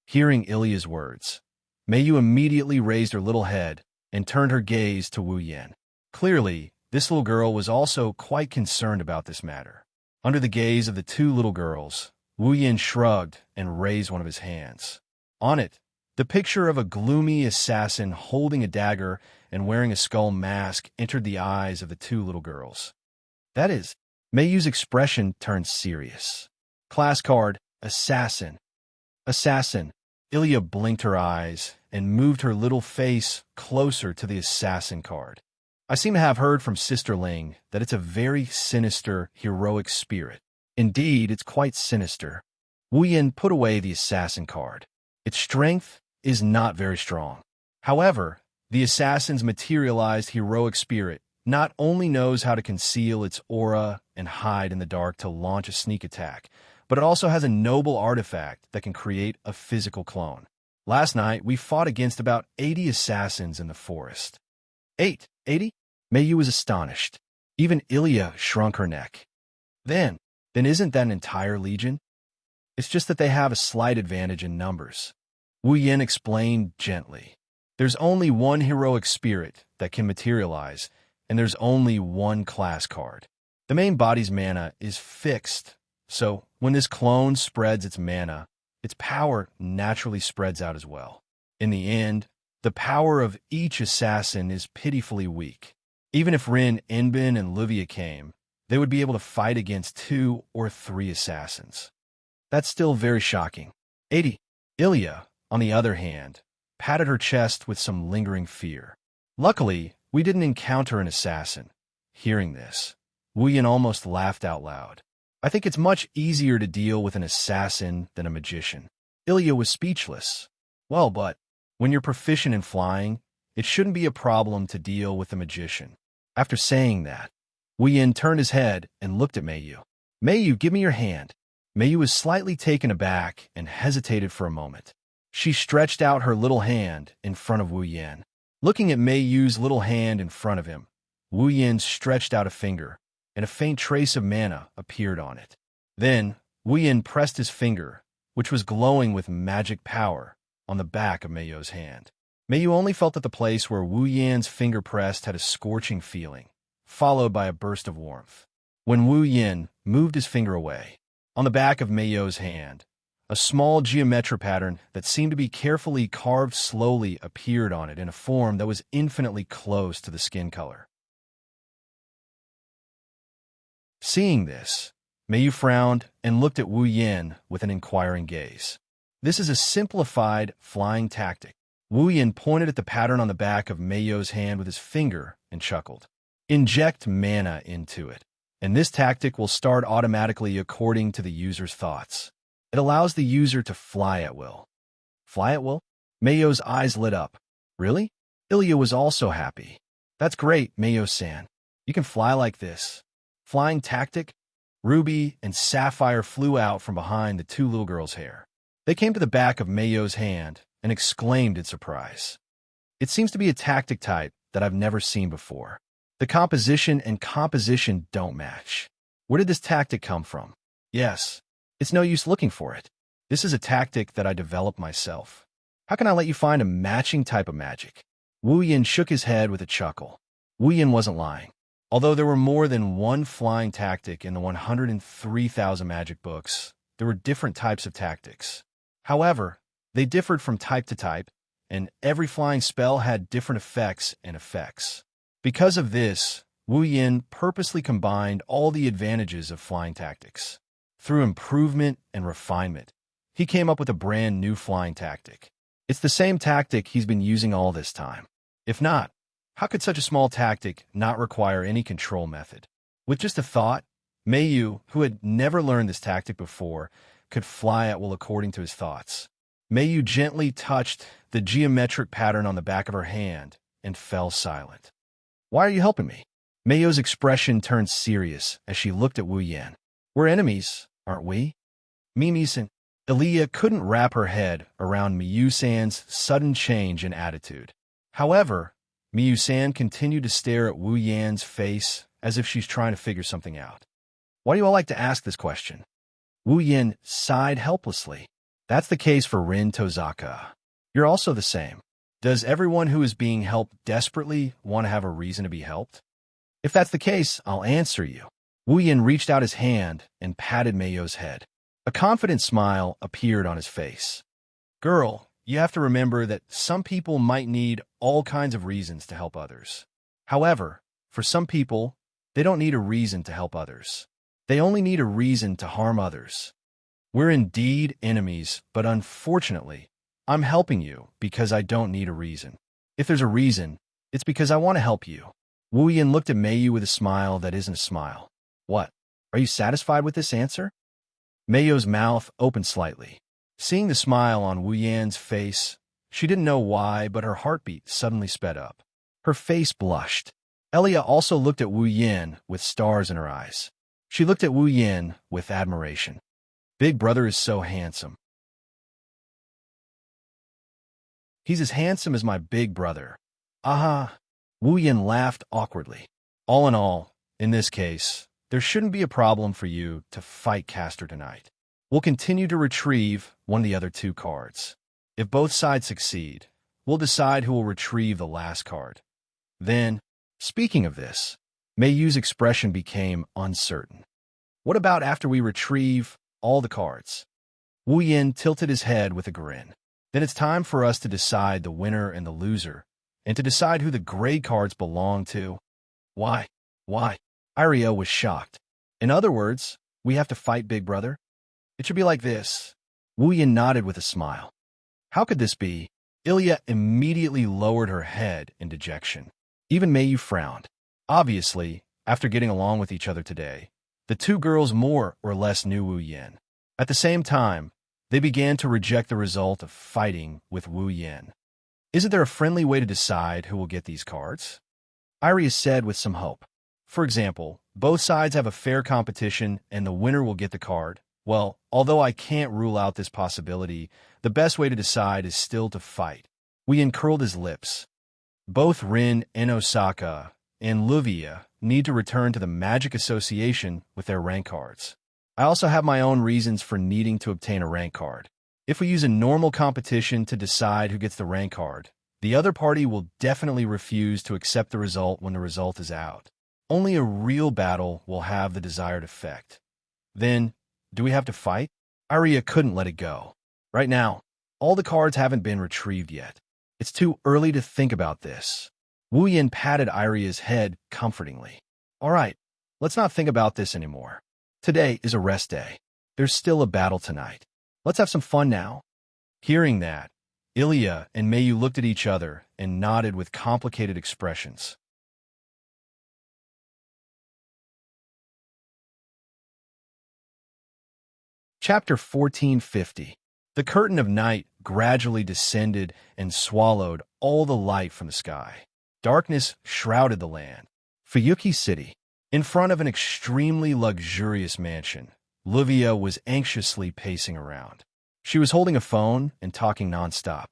Hearing Ilya's words, Mayu immediately raised her little head and turned her gaze to Wu Yin. Clearly, this little girl was also quite concerned about this matter. Under the gaze of the two little girls, Wu Yin shrugged and raised one of his hands. On it, the picture of a gloomy assassin holding a dagger and wearing a skull mask entered the eyes of the two little girls. That is, Mayu's expression turned serious. Class card, assassin. Assassin. Ilya blinked her eyes and moved her little face closer to the assassin card. I seem to have heard from Sister Ling that it's a very sinister, heroic spirit. Indeed, it's quite sinister. Wu Yin put away the assassin card. Its strength is not very strong. However, the assassin's materialized heroic spirit not only knows how to conceal its aura and hide in the dark to launch a sneak attack, but it also has a noble artifact that can create a physical clone. Last night, we fought against about 80 assassins in the forest. 80? Meiyu was astonished. Even Ilya shrunk her neck. Then isn't that an entire legion? It's just that they have a slight advantage in numbers. Wu Yin explained gently. There's only one heroic spirit that can materialize, and there's only one class card. The main body's mana is fixed, so when this clone spreads its mana, its power naturally spreads out as well. In the end, the power of each assassin is pitifully weak. Even if Rin, Enbin, and Livia came, they would be able to fight against 2 or 3 assassins. That's still very shocking. 80. Ilya, on the other hand, patted her chest with some lingering fear. Luckily, we didn't encounter an assassin. Hearing this, Wu Yin almost laughed out loud. I think it's much easier to deal with an assassin than a magician. Ilya was speechless. Well, but when you're proficient in flying, it shouldn't be a problem to deal with a magician. After saying that, Wu Yin turned his head and looked at Meiyu. Meiyu, give me your hand. Meiyu was slightly taken aback and hesitated for a moment. She stretched out her little hand in front of Wu Yin. Looking at Meiyu's little hand in front of him, Wu Yin stretched out a finger, and a faint trace of mana appeared on it. Then, Wu Yin pressed his finger, which was glowing with magic power, on the back of Meiyu's hand. Meiyu only felt that the place where Wu Yin's finger pressed had a scorching feeling, followed by a burst of warmth. When Wu Yin moved his finger away, on the back of Meiyu's hand, a small geometric pattern that seemed to be carefully carved slowly appeared on it in a form that was infinitely close to the skin color. Seeing this, Meiyu frowned and looked at Wu Yin with an inquiring gaze. This is a simplified flying tactic. Wu Yin pointed at the pattern on the back of Meiyu's hand with his finger and chuckled. Inject mana into it, and this tactic will start automatically according to the user's thoughts. It allows the user to fly at will. Fly at will? Meiyu's eyes lit up. Really? Ilya was also happy. That's great, Meiyu-san. You can fly like this. Flying tactic? Ruby and Sapphire flew out from behind the 2 little girls' hair. They came to the back of Meiyu's hand and exclaimed in surprise. It seems to be a tactic type that I've never seen before. The composition and composition don't match. Where did this tactic come from? Yes. It's no use looking for it. This is a tactic that I developed myself. How can I let you find a matching type of magic? Wu Yin shook his head with a chuckle. Wu Yin wasn't lying. Although there were more than one flying tactic in the 103,000 magic books, there were different types of tactics. However, they differed from type to type, and every flying spell had different effects and effects. Because of this, Wu Yin purposely combined all the advantages of flying tactics. Through improvement and refinement, he came up with a brand new flying tactic. It's the same tactic he's been using all this time. If not, how could such a small tactic not require any control method? With just a thought, Meiyu, who had never learned this tactic before, could fly at will according to his thoughts. Meiyu gently touched the geometric pattern on the back of her hand and fell silent. Why are you helping me? Meiyu's expression turned serious as she looked at Wu Yin. We're enemies, aren't we? Mimi-san. Ilya couldn't wrap her head around Meiyu-san's sudden change in attitude. However, Meiyu-san continued to stare at Wu Yin's face as if she's trying to figure something out. Why do you all like to ask this question? Wu Yin sighed helplessly. That's the case for Rin Tozaka. You're also the same. Does everyone who is being helped desperately want to have a reason to be helped? If that's the case, I'll answer you. Wu Yin reached out his hand and patted Meiyu's head. A confident smile appeared on his face. Girl, you have to remember that some people might need all kinds of reasons to help others. However, for some people, they don't need a reason to help others. They only need a reason to harm others. We're indeed enemies, but unfortunately, I'm helping you because I don't need a reason. If there's a reason, it's because I want to help you. Wu Yin looked at Mei Yu with a smile that isn't a smile. What? Are you satisfied with this answer? Mei Yu's mouth opened slightly. Seeing the smile on Wu Yan's face, she didn't know why, but her heartbeat suddenly sped up. Her face blushed. Elia also looked at Wu Yin with stars in her eyes. She looked at Wu Yin with admiration. Big brother is so handsome. He's as handsome as my big brother. Aha! Wu Yin laughed awkwardly. All in all, in this case, there shouldn't be a problem for you to fight Castor tonight. We'll continue to retrieve one of the other two cards. If both sides succeed, we'll decide who will retrieve the last card. Then, speaking of this, Mei Yu's expression became uncertain. What about after we retrieve all the cards? Wu Yin tilted his head with a grin. Then it's time for us to decide the winner and the loser, and to decide who the gray cards belong to. Why? Why? Irio was shocked. In other words, we have to fight Big Brother? It should be like this. Wu Yin nodded with a smile. How could this be? Ilya immediately lowered her head in dejection. Even Mei Yu frowned. Obviously, after getting along with each other today, the two girls more or less knew Wu Yin. At the same time, they began to reject the result of fighting with Wu Yin. Isn't there a friendly way to decide who will get these cards? Iria said with some hope. For example, both sides have a fair competition and the winner will get the card. Well, although I can't rule out this possibility, the best way to decide is still to fight. Wu Yin curled his lips. Both Rin and Osaka and Luvia need to return to the Magic Association with their rank cards. I also have my own reasons for needing to obtain a rank card. If we use a normal competition to decide who gets the rank card, the other party will definitely refuse to accept the result when the result is out. Only a real battle will have the desired effect. Then, do we have to fight? Iria couldn't let it go. Right now, all the cards haven't been retrieved yet. It's too early to think about this. Wu Yin patted Iria's head comfortingly. All right, let's not think about this anymore. Today is a rest day. There's still a battle tonight. Let's have some fun now. Hearing that, Ilya and Mei Yu looked at each other and nodded with complicated expressions. Chapter 1450. The curtain of night gradually descended and swallowed all the light from the sky. Darkness shrouded the land. Fuyuki City. In front of an extremely luxurious mansion, Luvia was anxiously pacing around. She was holding a phone and talking nonstop.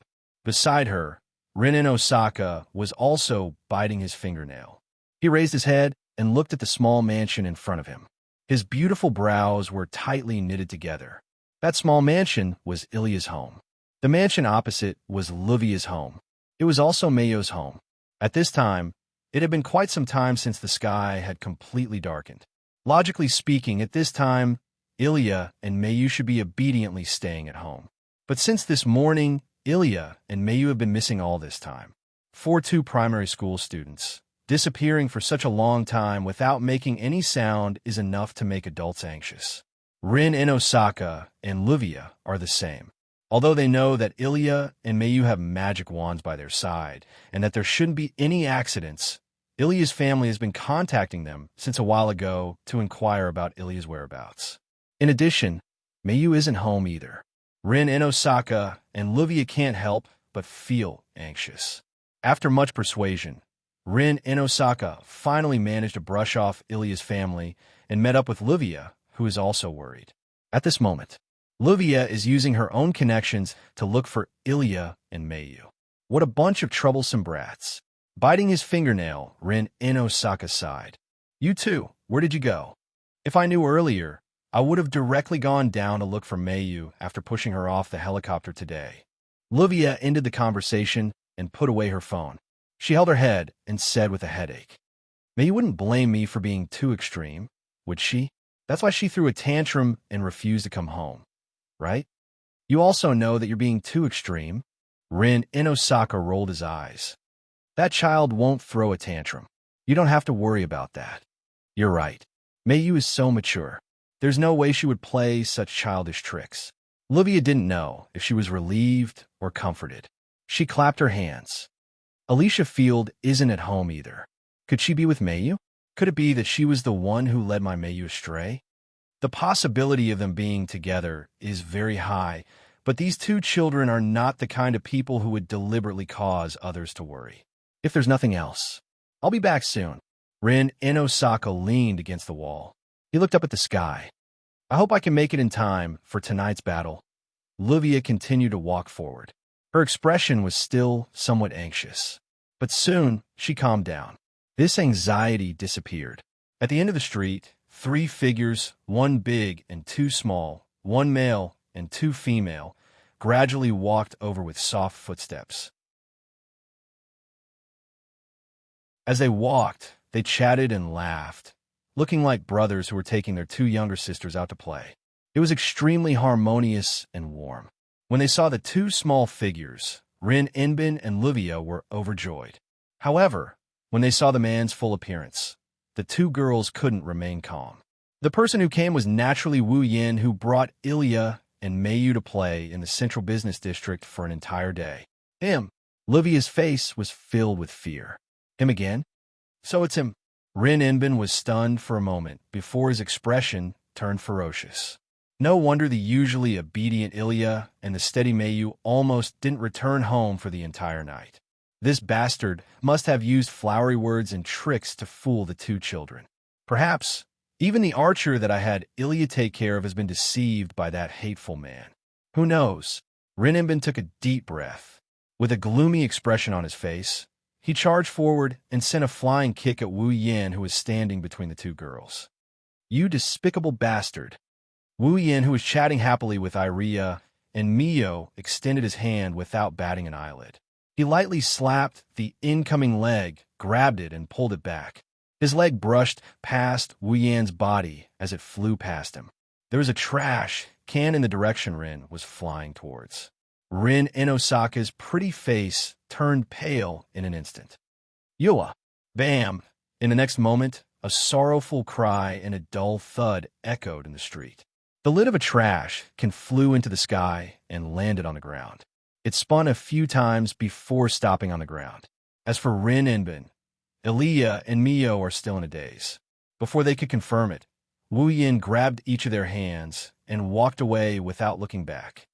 Beside her, Rin in Osaka was also biting his fingernail. He raised his head and looked at the small mansion in front of him. His beautiful brows were tightly knitted together. That small mansion was Ilya's home. The mansion opposite was Luvia's home. It was also Mayo's home. At this time, it had been quite some time since the sky had completely darkened. Logically speaking, at this time, Ilya and Mayu should be obediently staying at home. But since this morning, Ilya and Mayu have been missing all this time. 2 primary school students. Disappearing for such a long time without making any sound is enough to make adults anxious. Rin in Osaka and Luvia are the same. Although they know that Ilya and Mayu have magic wands by their side and that there shouldn't be any accidents, Ilya's family has been contacting them since a while ago to inquire about Ilya's whereabouts. In addition, Mayu isn't home either. Rin in Osaka and Luvia can't help but feel anxious. After much persuasion, Rin in Osaka finally managed to brush off Ilya's family and met up with Luvia, who is also worried. At this moment, Luvia is using her own connections to look for Ilya and Mayu. What a bunch of troublesome brats. Biting his fingernail, Rin in Osaka sighed. You too, where did you go? If I knew earlier, I would have directly gone down to look for Mayu after pushing her off the helicopter today. Luvia ended the conversation and put away her phone. She held her head and said with a headache, Mayu wouldn't blame me for being too extreme, would she? That's why she threw a tantrum and refused to come home, right? You also know that you're being too extreme. Rin in Osaka rolled his eyes. That child won't throw a tantrum. You don't have to worry about that. You're right. Mayu is so mature. There's no way she would play such childish tricks. Luvia didn't know if she was relieved or comforted. She clapped her hands. Alicia Field isn't at home either. Could she be with Mayu? Could it be that she was the one who led my Mayu astray? The possibility of them being together is very high, but these two children are not the kind of people who would deliberately cause others to worry. If there's nothing else, I'll be back soon. Rin Inosaka leaned against the wall. He looked up at the sky. I hope I can make it in time for tonight's battle. Livia continued to walk forward. Her expression was still somewhat anxious, but soon she calmed down. This anxiety disappeared. At the end of the street, 3 figures, 1 big and 2 small, 1 male and 2 female, gradually walked over with soft footsteps. As they walked, they chatted and laughed, looking like brothers who were taking their 2 younger sisters out to play. It was extremely harmonious and warm. When they saw the 2 small figures, Rin Inbin and Livia were overjoyed. However, when they saw the man's full appearance, the 2 girls couldn't remain calm. The person who came was naturally Wu Yin, who brought Ilya and Mayu to play in the central business district for an entire day. Him. Livia's face was filled with fear. Him again? So it's him. Rin Inbin was stunned for a moment before his expression turned ferocious. No wonder the usually obedient Ilya and the steady Mayu almost didn't return home for the entire night. This bastard must have used flowery words and tricks to fool the 2 children. Perhaps even the archer that I had Ilya take care of has been deceived by that hateful man. Who knows? Rin Inbin took a deep breath. With a gloomy expression on his face, he charged forward and sent a flying kick at Wu Yin, who was standing between the 2 girls. You despicable bastard! Wu Yin, who was chatting happily with Iria and Mio, extended his hand without batting an eyelid. He lightly slapped the incoming leg, grabbed it, and pulled it back. His leg brushed past Wu Yan's body as it flew past him. There was a trash can in the direction Rin was flying towards. Rin Inosaka's pretty face turned pale in an instant. Yua! Bam! In the next moment, a sorrowful cry and a dull thud echoed in the street. The lid of a trash can flew into the sky and landed on the ground. It spun a few times before stopping on the ground. As for Rin Inbin, Ilya and Mio are still in a daze. Before they could confirm it, Wu Yin grabbed each of their hands and walked away without looking back.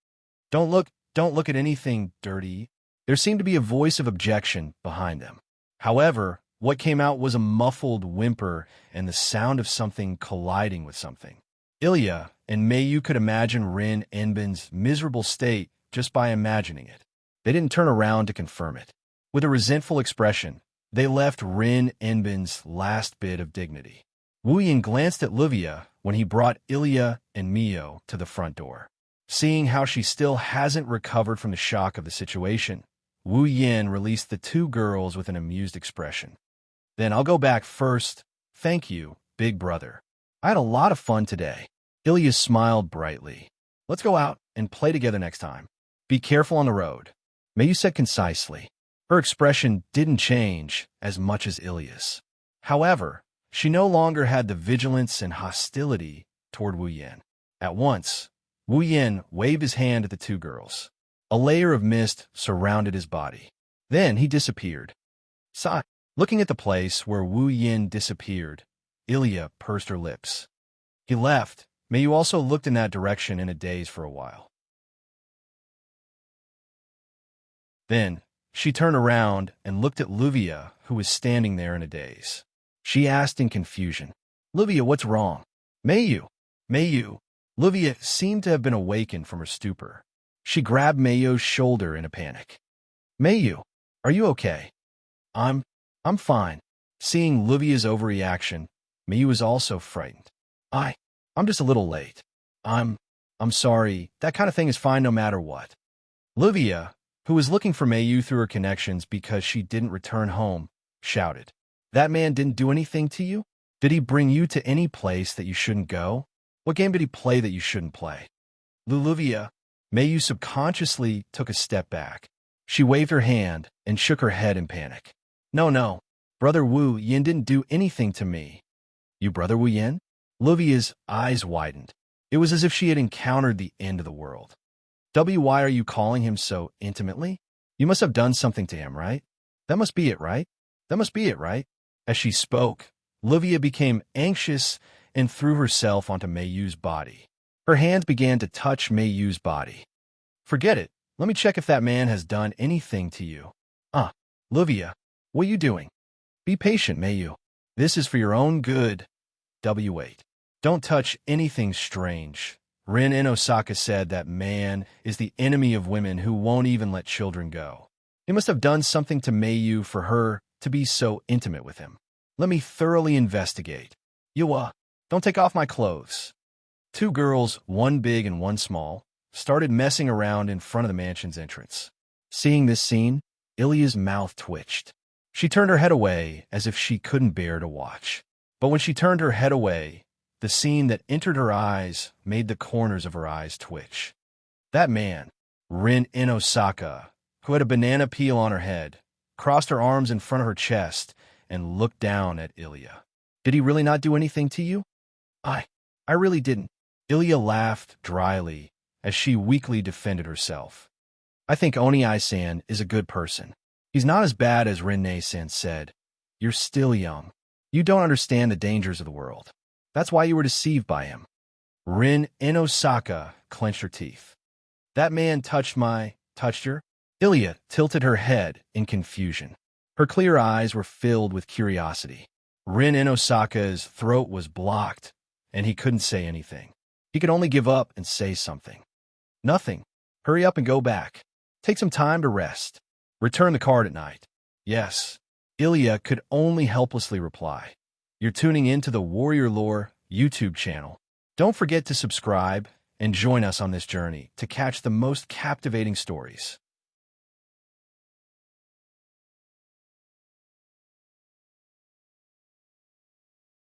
Don't look at anything dirty. There seemed to be a voice of objection behind them. However, what came out was a muffled whimper and the sound of something colliding with something. Ilya and Mayu could imagine Rin Inbin's miserable state just by imagining it. They didn't turn around to confirm it. With a resentful expression, they left Rin Inbin's last bit of dignity. Wu Yin glanced at Livia when he brought Ilya and Mio to the front door. Seeing how she still hasn't recovered from the shock of the situation, Wu Yin released the 2 girls with an amused expression. Then I'll go back first. Thank you, big brother. I had a lot of fun today. Ilya smiled brightly. Let's go out and play together next time. Be careful on the road. Mayu said concisely. Her expression didn't change as much as Ilya's. However, she no longer had the vigilance and hostility toward Wu Yin. At once, Wu Yin waved his hand at the 2 girls. A layer of mist surrounded his body. Then he disappeared. Sigh. Looking at the place where Wu Yin disappeared, Ilya pursed her lips. He left. Mayu also looked in that direction in a daze for a while. Then, she turned around and looked at Livia, who was standing there in a daze. She asked in confusion, Livia, what's wrong? Mayu! Mayu! Livia seemed to have been awakened from her stupor. She grabbed Mayu's shoulder in a panic. Mayu, are you okay? I'm fine. Seeing Livia's overreaction, Mayu was also frightened. I'm just a little late. I'm sorry. That kind of thing is fine no matter what. Livia, who was looking for Mayu through her connections because she didn't return home, shouted. That man didn't do anything to you? Did he bring you to any place that you shouldn't go? What game did he play that you shouldn't play? Livia, Mayu subconsciously took a step back. She waved her hand and shook her head in panic. No. Brother Wu Yin didn't do anything to me. You brother Wu Yin? Livia's eyes widened. It was as if she had encountered the end of the world. Why are you calling him so intimately? You must have done something to him, right? That must be it, right? As she spoke, Livia became anxious and threw herself onto Mayu's body. Her hands began to touch Mayu's body. Forget it. Let me check if that man has done anything to you. Livia, what are you doing? Be patient, Mayu. This is for your own good. W8. Don't touch anything strange. Rin in Osaka said that man is the enemy of women who won't even let children go. He must have done something to Mayu for her to be so intimate with him. Let me thoroughly investigate. You, don't take off my clothes. Two girls, one big and one small, started messing around in front of the mansion's entrance. Seeing this scene, Ilya's mouth twitched. She turned her head away as if she couldn't bear to watch. But when she turned her head away, the scene that entered her eyes made the corners of her eyes twitch. That man, Rin in Osaka, who had a banana peel on her head, crossed her arms in front of her chest and looked down at Ilya. Did he really not do anything to you? I really didn't. Ilya laughed dryly as she weakly defended herself. I think Oni-san is a good person. He's not as bad as Rin-san said. You're still young. You don't understand the dangers of the world. That's why you were deceived by him. Rin in Osaka clenched her teeth. That man touched her? Ilya tilted her head in confusion. Her clear eyes were filled with curiosity. Rin in Osaka's throat was blocked, and he couldn't say anything. He could only give up and say something. Nothing. Hurry up and go back. Take some time to rest. Return the card at night. Yes. Ilya could only helplessly reply. You're tuning in to the Warrior Lore YouTube channel. Don't forget to subscribe and join us on this journey to catch the most captivating stories.